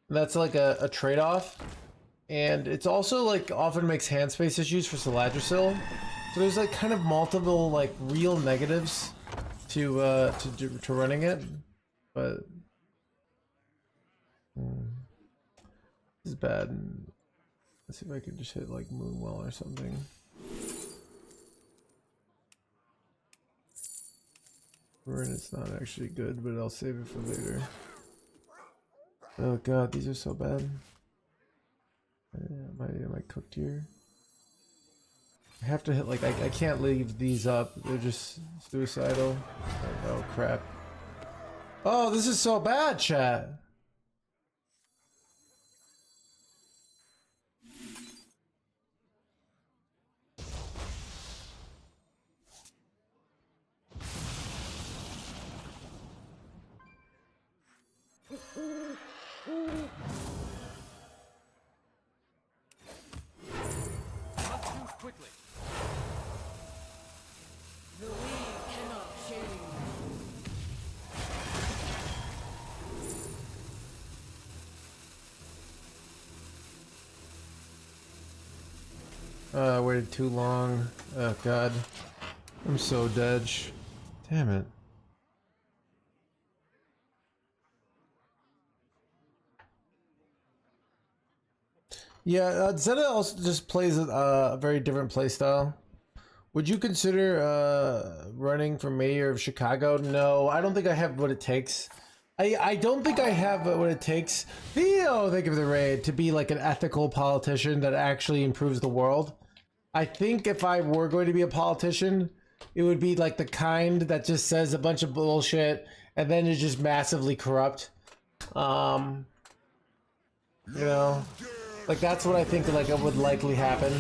That's like a trade-off, and it's also like often makes hand space issues for Saladrisil. So there's like kind of multiple like real negatives to running it, but this is bad. Let's see if I can just hit like Moonwell or something. Ruin is not actually good, but I'll save it for later. Oh god, these are so bad. Am I cooked here? I have to hit like I can't leave these up. They're just suicidal. Oh crap. Oh, this is so bad, chat. Quickly. The weave cannot change. I waited too long. Oh god. I'm so dead. Damn it. Yeah, Zeta also just plays a very different playstyle. Would you consider running for mayor of Chicago? No, I don't think I have what it takes. I don't think I have what it takes. Theo, thank you for the raid, to be like an ethical politician that actually improves the world. I think if I were going to be a politician, it would be like the kind that just says a bunch of bullshit and then is just massively corrupt. You know, like that's what I think like it would likely happen.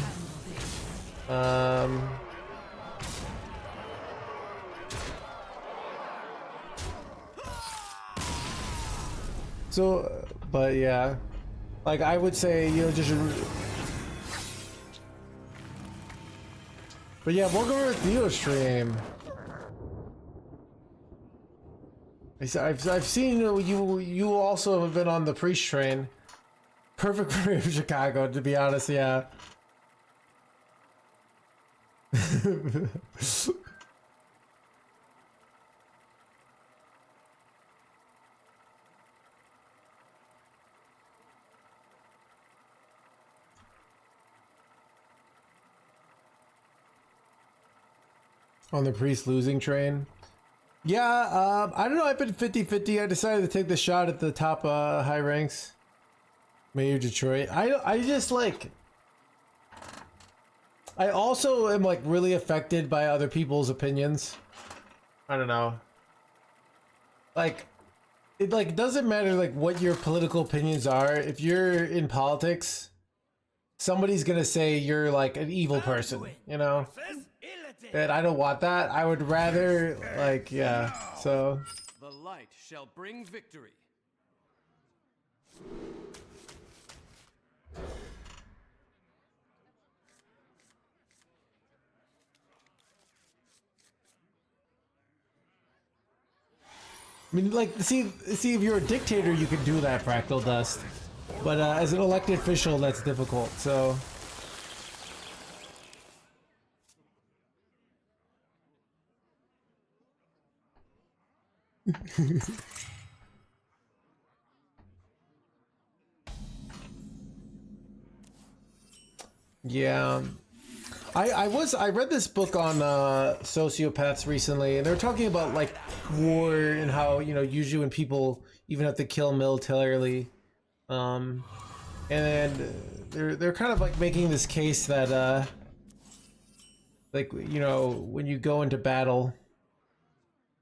So, but yeah, like I would say, you know, just. But yeah, welcome to Theo stream. I've seen you also have been on the priest train. Perfect for Chicago, to be honest. Yeah. On the priest losing train. Yeah, I don't know, I've been 50-50. I decided to take the shot at the top high ranks. Mayor Detroit. I just like, I also am like really affected by other people's opinions. I don't know. Like, it like doesn't matter like what your political opinions are. If you're in politics, somebody's gonna say you're like an evil person, you know? And I don't want that. I would rather like, yeah, so. The light shall bring victory. I mean, like, see, if you're a dictator, you can do that, Fractal Dust. But as an elected official, that's difficult, so. Yeah. I read this book on sociopaths recently, and they're talking about like war and how, you know, usually when people even have to kill militarily, and they're kind of like making this case that like, you know, when you go into battle,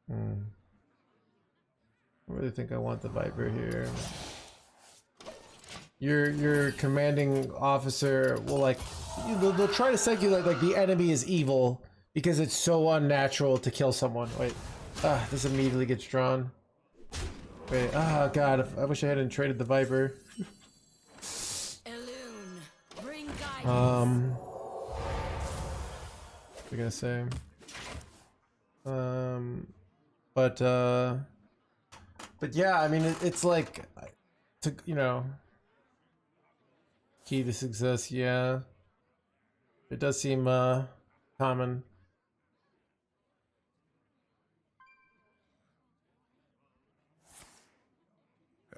I really think I want the Viper here. Your commanding officer will like, they'll try to speculate like the enemy is evil because it's so unnatural to kill someone. Wait, this immediately gets drawn. Wait, god, I wish I hadn't traded the Viper. Elune, bring guidance. I'm gonna say. But yeah, I mean, it's like, to, you know, key to success. Yeah, it does seem common.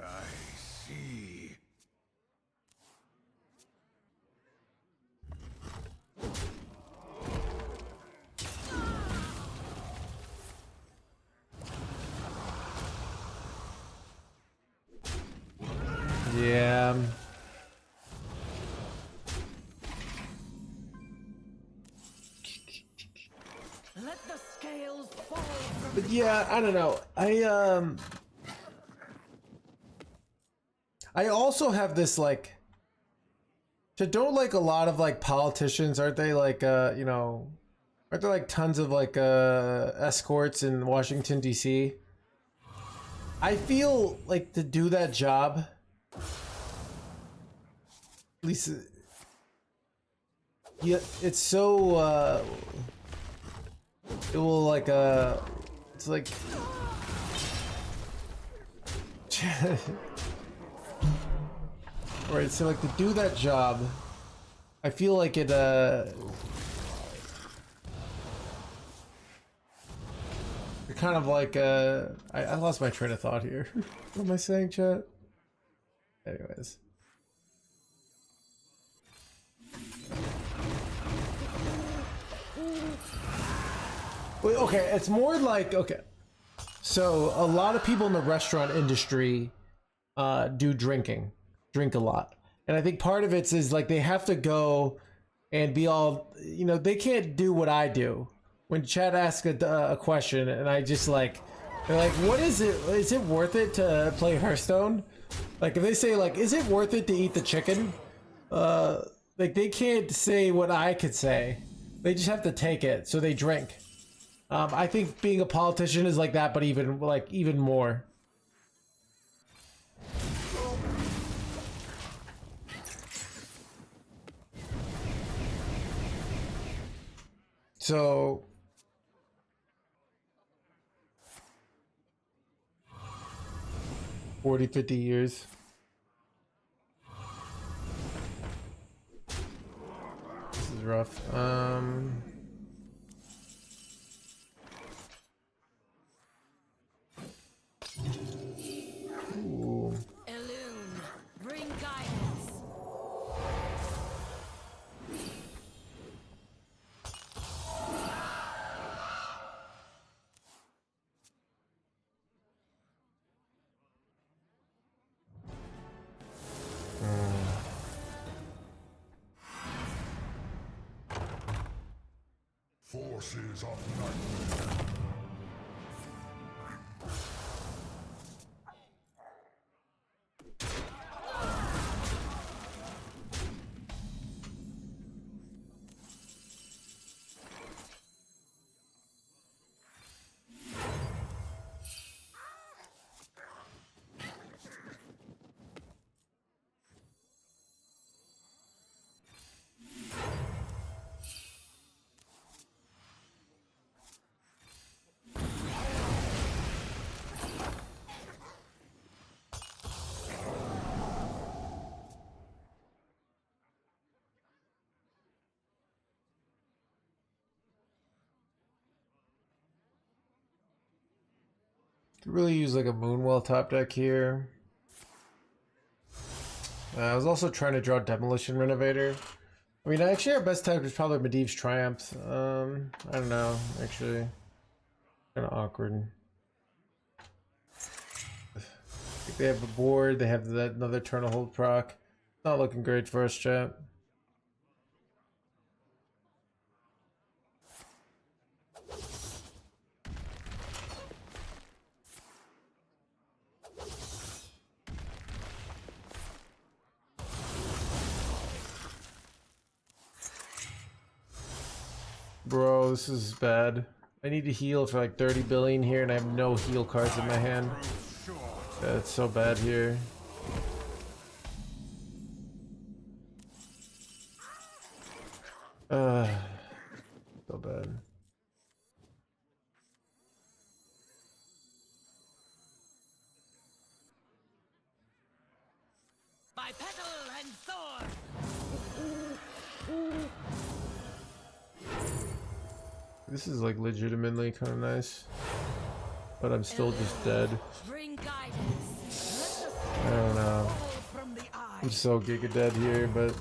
I see. Yeah. Let the scales fall from But yeah, I don't know. I also have this like, so don't like a lot of like politicians, aren't they like you know, aren't there like tons of like escorts in Washington DC? I feel like to do that job, at least yeah, it's so it will like it's like right, so like to do that job, I feel like it kind of like I lost my train of thought here. What am I saying, chat? Anyways. Wait, okay, it's more like, okay. So a lot of people in the restaurant industry do drink a lot. And I think part of it is like they have to go and be all, you know, they can't do what I do. When Chad asks a question and I just like, they're like, what is it? Is it worth it to play Hearthstone? Like if they say like, is it worth it to eat the chicken? Like they can't say what I could say. They just have to take it. So they drink. I think being a politician is like that, but even more. So 40, 50 years. This is rough. Ooh. Illume, bring guidance. Forces of nightmare. Could really use like a Moonwell top deck here. I was also trying to draw Demolition Renovator. I mean, actually our best type is probably Medivh's Triumph. I don't know, actually. Kind of awkward. If they have a board, they have that another turn to hold proc. Not looking great for us, chat. Bro, this is bad. I need to heal for like 30 billion here and I have no heal cards in my hand. That's so bad here. So bad. By petal and sword. This is like legitimately kind of nice, but I'm still just dead. Bring guidance. I don't know. Fall from the eye. I'm so giga dead here, but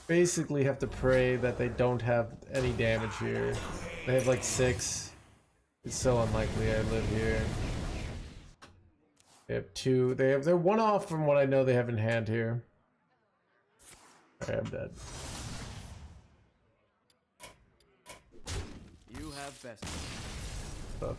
basically have to pray that they don't have any damage here. They have like 6. It's so unlikely I live here. They have 2. They're 1 off from what I know they have in hand here. Alright, I'm dead. You have best. Stuff.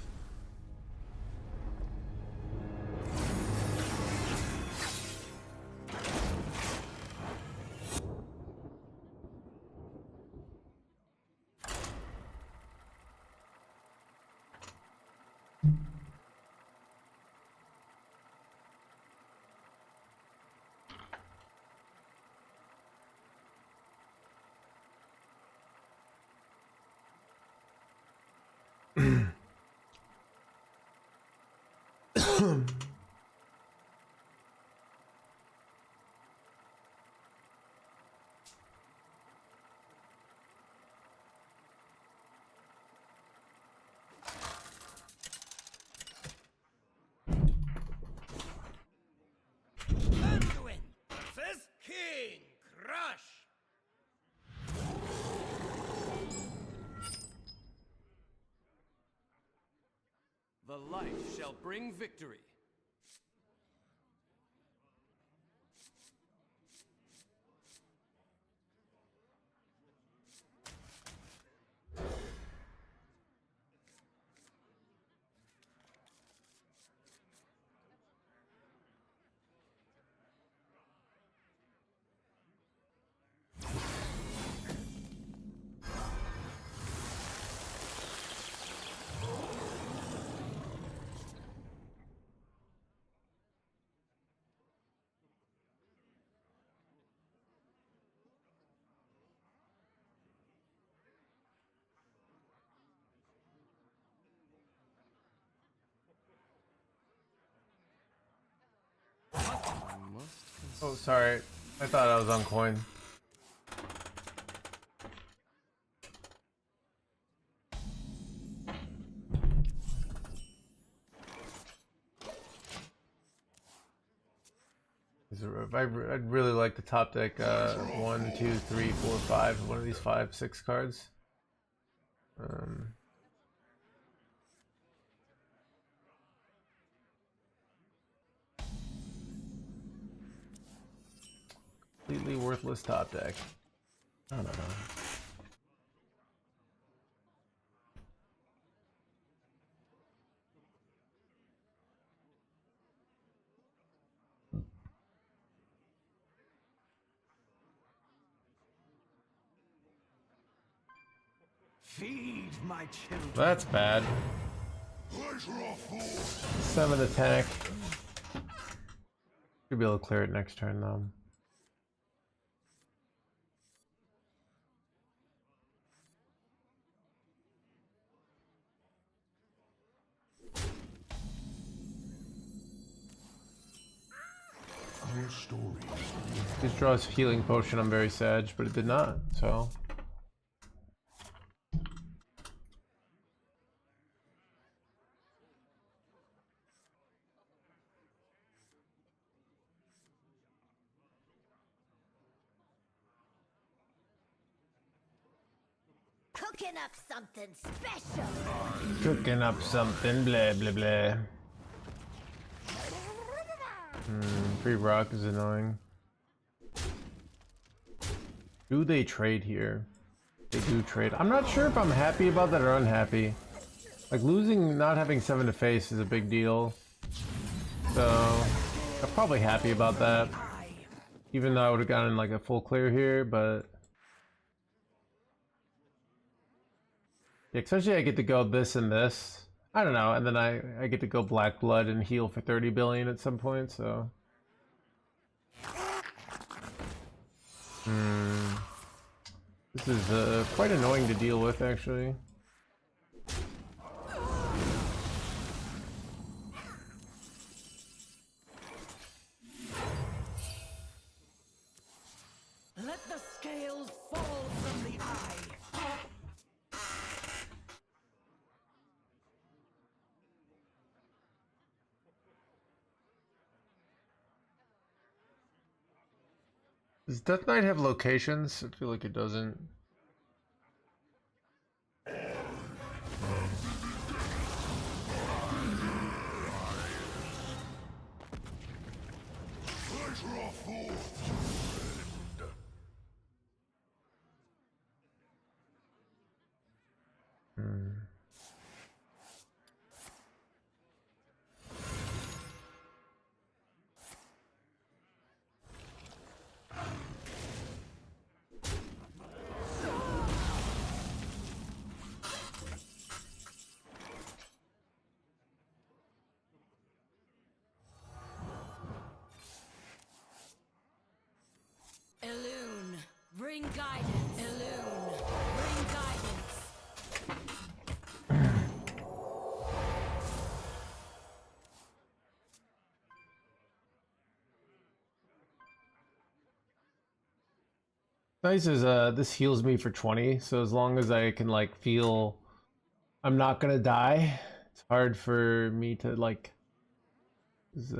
Anduin. Versus King Crush. The light shall bring victory. Oh, sorry. I thought I was on coin. I'd really like the top deck 1, 2, 3, 4, 5. One of these 5, 6 cards. Completely worthless top deck. I don't know. Feed my children. That's bad. 7 attack. Should be able to clear it next turn though. This draws healing potion. I'm very sad, but it did not. So. Cooking up something special. Cooking up something, blah blah blah. Free rock is annoying. Do they trade here? They do trade. I'm not sure if I'm happy about that or unhappy. Like losing, not having 7 to face is a big deal. So I'm probably happy about that. Even though I would have gotten like a full clear here, but yeah, especially I get to go this and this. I don't know, and then I get to go Black Blood and heal for 30 billion at some point, so. This is quite annoying to deal with, actually. Let the scales fall from the eye. Does Death Knight have locations? I feel like it doesn't. Elune, bring guidance. Elune, bring guidance. Nice is this heals me for 20, so as long as I can like feel I'm not gonna die, it's hard for me to like.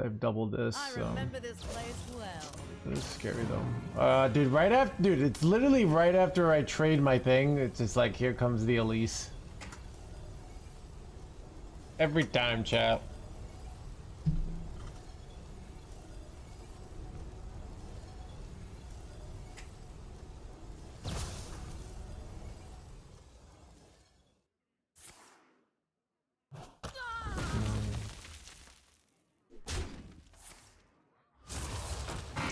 I've doubled this. I So. remember this place well. It's scary though. Dude, dude, it's literally right after I trade my thing. It's just like, here comes the Elise. Every time, chat.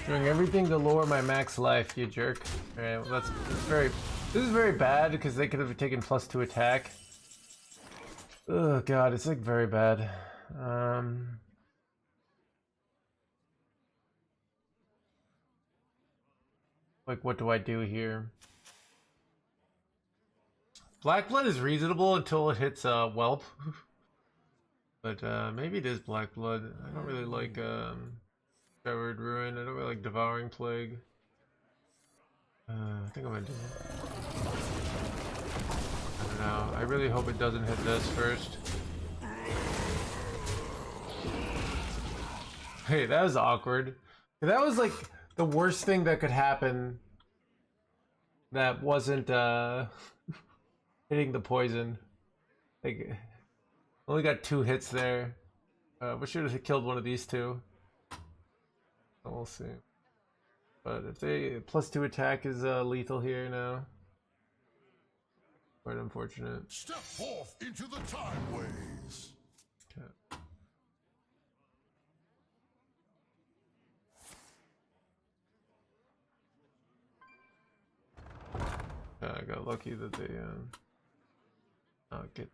Doing everything to lower my max life, you jerk. Alright, well this is very bad because they could have taken +2 attack. Oh god, it's like very bad. Like what do I do here? Black Blood is reasonable until it hits Whelp. But maybe it is Black Blood. I don't really like Covered Ruin. I don't really like Devouring Plague. I think I'm gonna do it. I don't know. I really hope it doesn't hit this first. Hey, that was awkward. That was like the worst thing that could happen. That wasn't hitting the poison. Like, only got 2 hits there. We should have killed one of these two. We'll see. But if they +2 attack is lethal here now. Quite unfortunate. Step forth into the time ways. Okay. I got lucky that they get.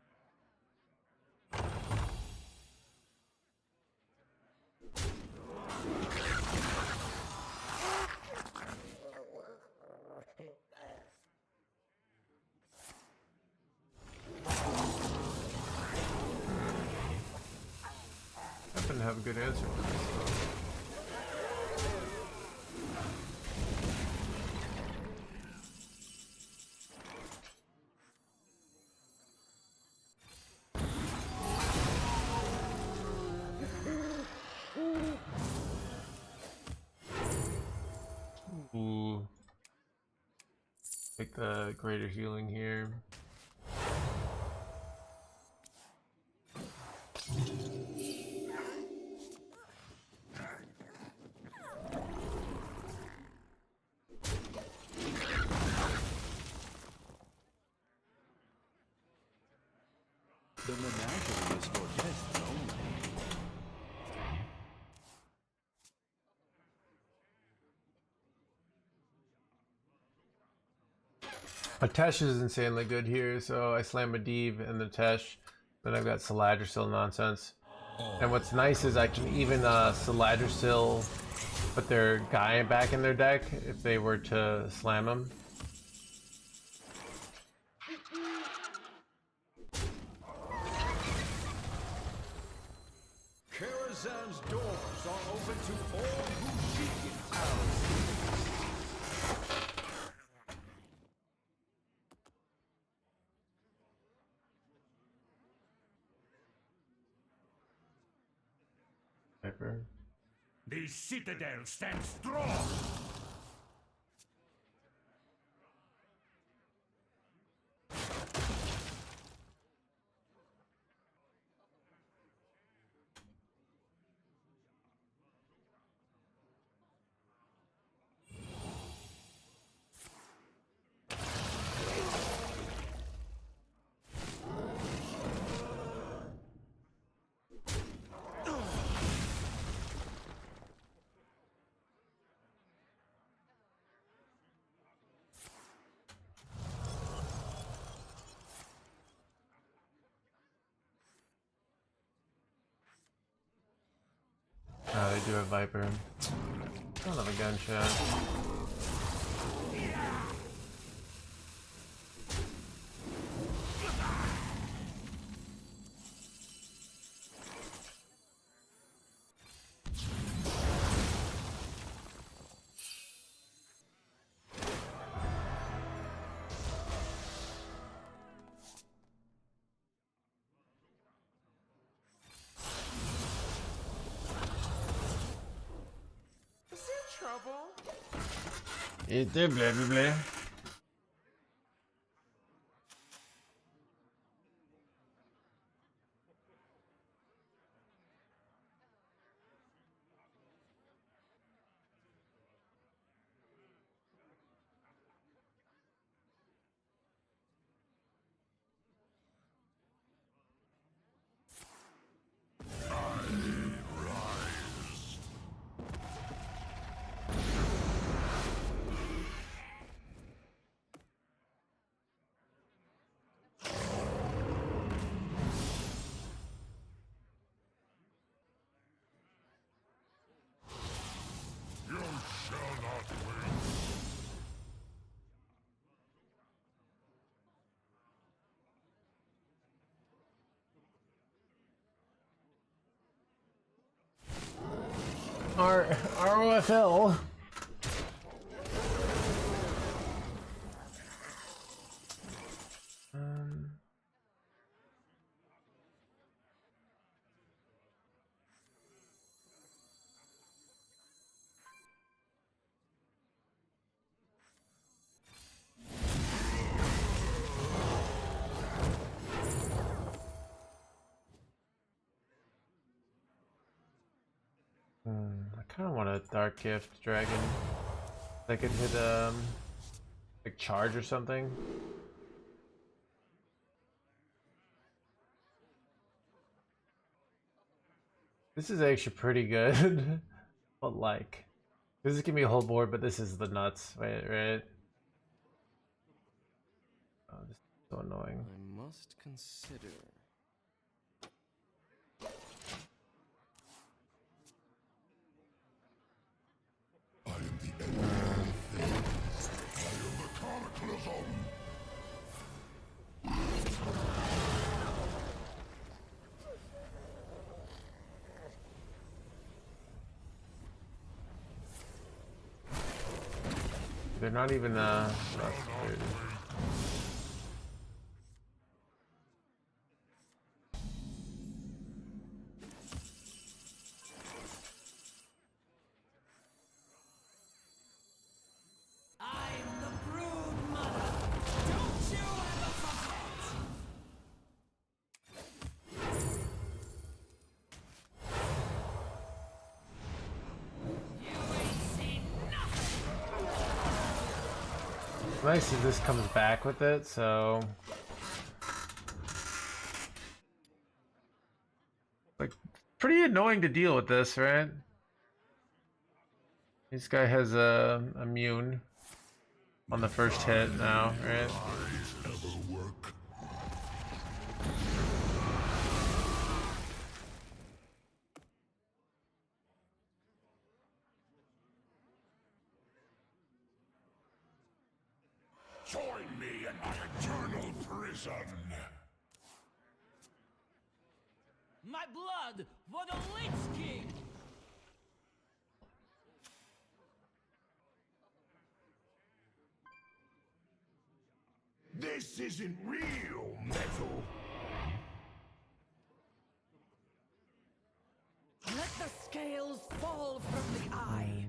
I didn't have a good answer for this though. Ooh. Take the greater healing here. The menagerie is for guests only. A Tesh is insanely good here, so I slam a Deeve and the Tesh. Then I've got Saladrisil nonsense. And what's nice is I can even Saladrisil put their guy back in their deck if they were to slam him. Artisan's doors are open to all who seek it. Viper. The citadel stands strong. Oh, they do have Viper. Son of a gunshot. It did blah blah blah. ROFL. I kind of want a Dark Gift Dragon that could hit like charge or something. This is actually pretty good, but like, this is gonna be a whole board, but this is the nuts, right? Oh, this is so annoying. I must consider. I am the enemy of things. I am the Cataclysm. They're not even frustrated. I'm the brood mother. Don't you ever forget. You ain't seen nothing. Nice if this comes back with it, so like pretty annoying to deal with this, right? This guy has a immune on the first hit now, right? Ever work? Join me in my eternal prison. My blood for the Lich King! This isn't real metal. Let the scales fall from the eye.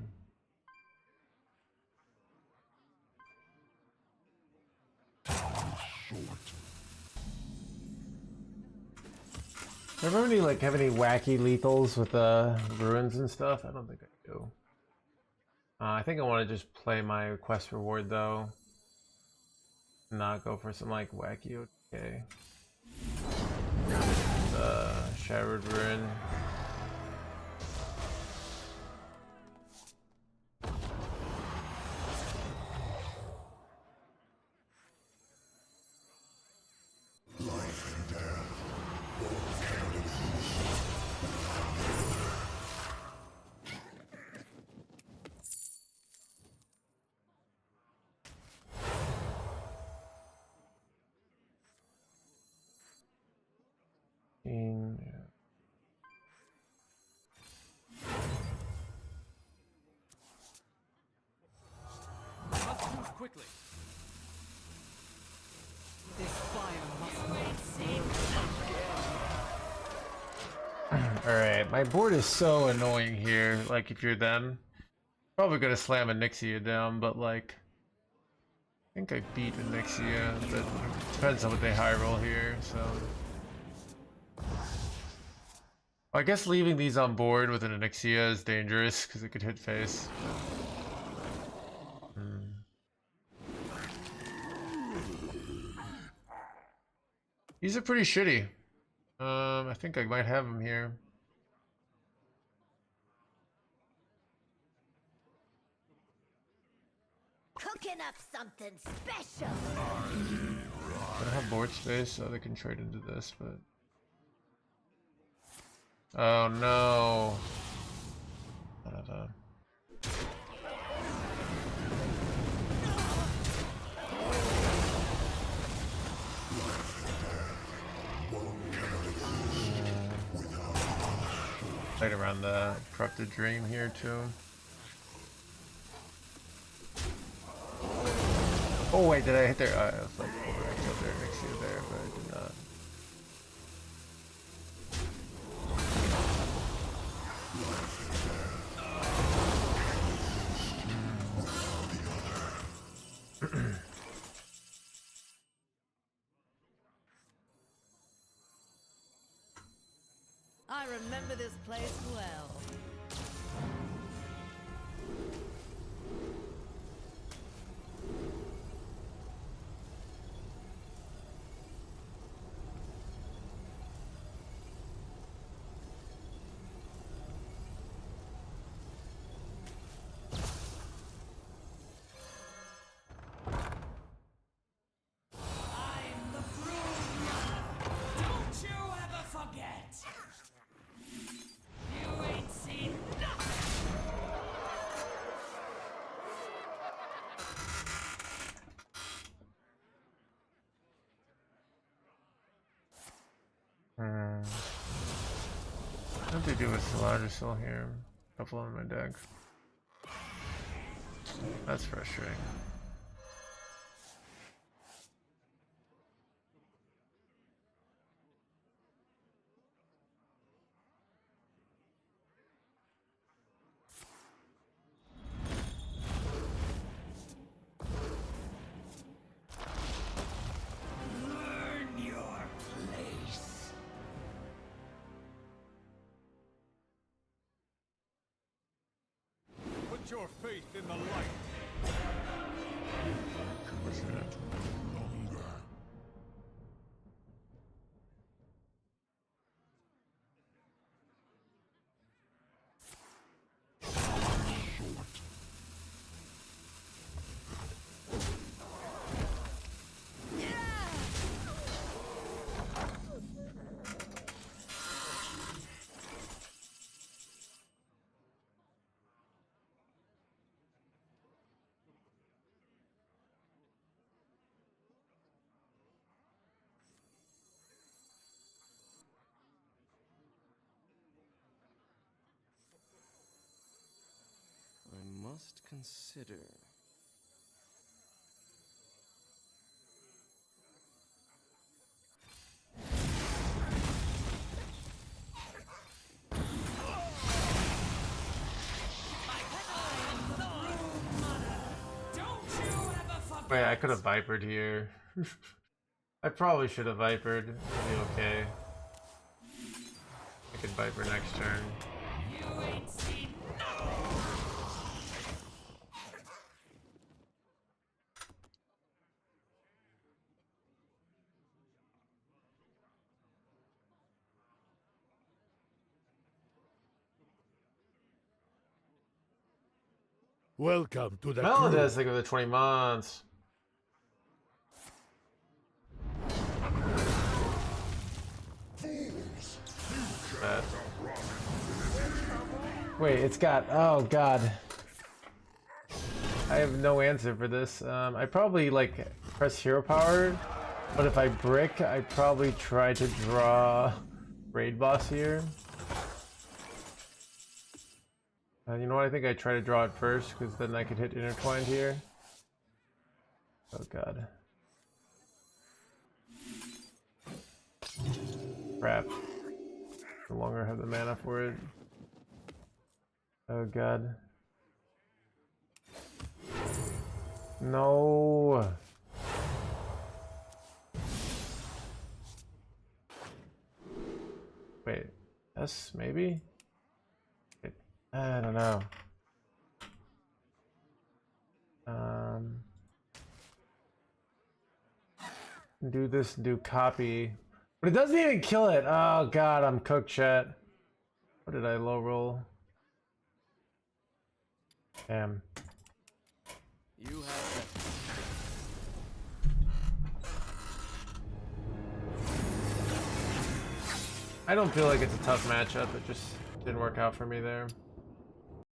Do I remember any, like, have any wacky lethals with ruins and stuff? I don't think I do. I think I want to just play my quest reward though. Not go for some like wacky okay. Shattered Ruin. Life and death. Must move quickly. This fire must not. Alright, my board is so annoying here, like if you're them. Probably gonna slam a Nixia down, but like I think I beat a Nixia, but depends on what they high roll here, so I guess leaving these on board with an Nixia is dangerous because it could hit face. These are pretty shitty. I think I might have them here. Cooking up something special! I don't have board space, so they can trade into this, but... Oh no! Played around the Corrupted Dream here too. Oh wait, did I hit there? I was like, oh, I killed their Nixia there, but I did not. I remember this place well. I'm the broom! Don't you ever forget! You ain't seen nothing! What do they do with Solargisil here? A couple on my deck. That's frustrating. Learn your place! Put your faith in the light. must consider. Wait, I could have vipered here. I probably should have vipered. It'll be okay. I could viper next turn. You ain't seen Welcome to the crew. Melodestic of the 20 months. Bad. Wait, it's got. Oh god. I have no answer for this. I probably like press hero power, but if I brick, I probably try to draw raid boss here. You know what? I think I try to draw it first because then I could hit intertwined here. Oh god. Crap. No longer have the mana for it. Oh god. No. Wait. S maybe? I don't know. Do this and do copy. But it doesn't even kill it. Oh god, I'm cooked, chat. What did I low roll? Damn. You have I don't feel like it's a tough matchup. It just didn't work out for me there.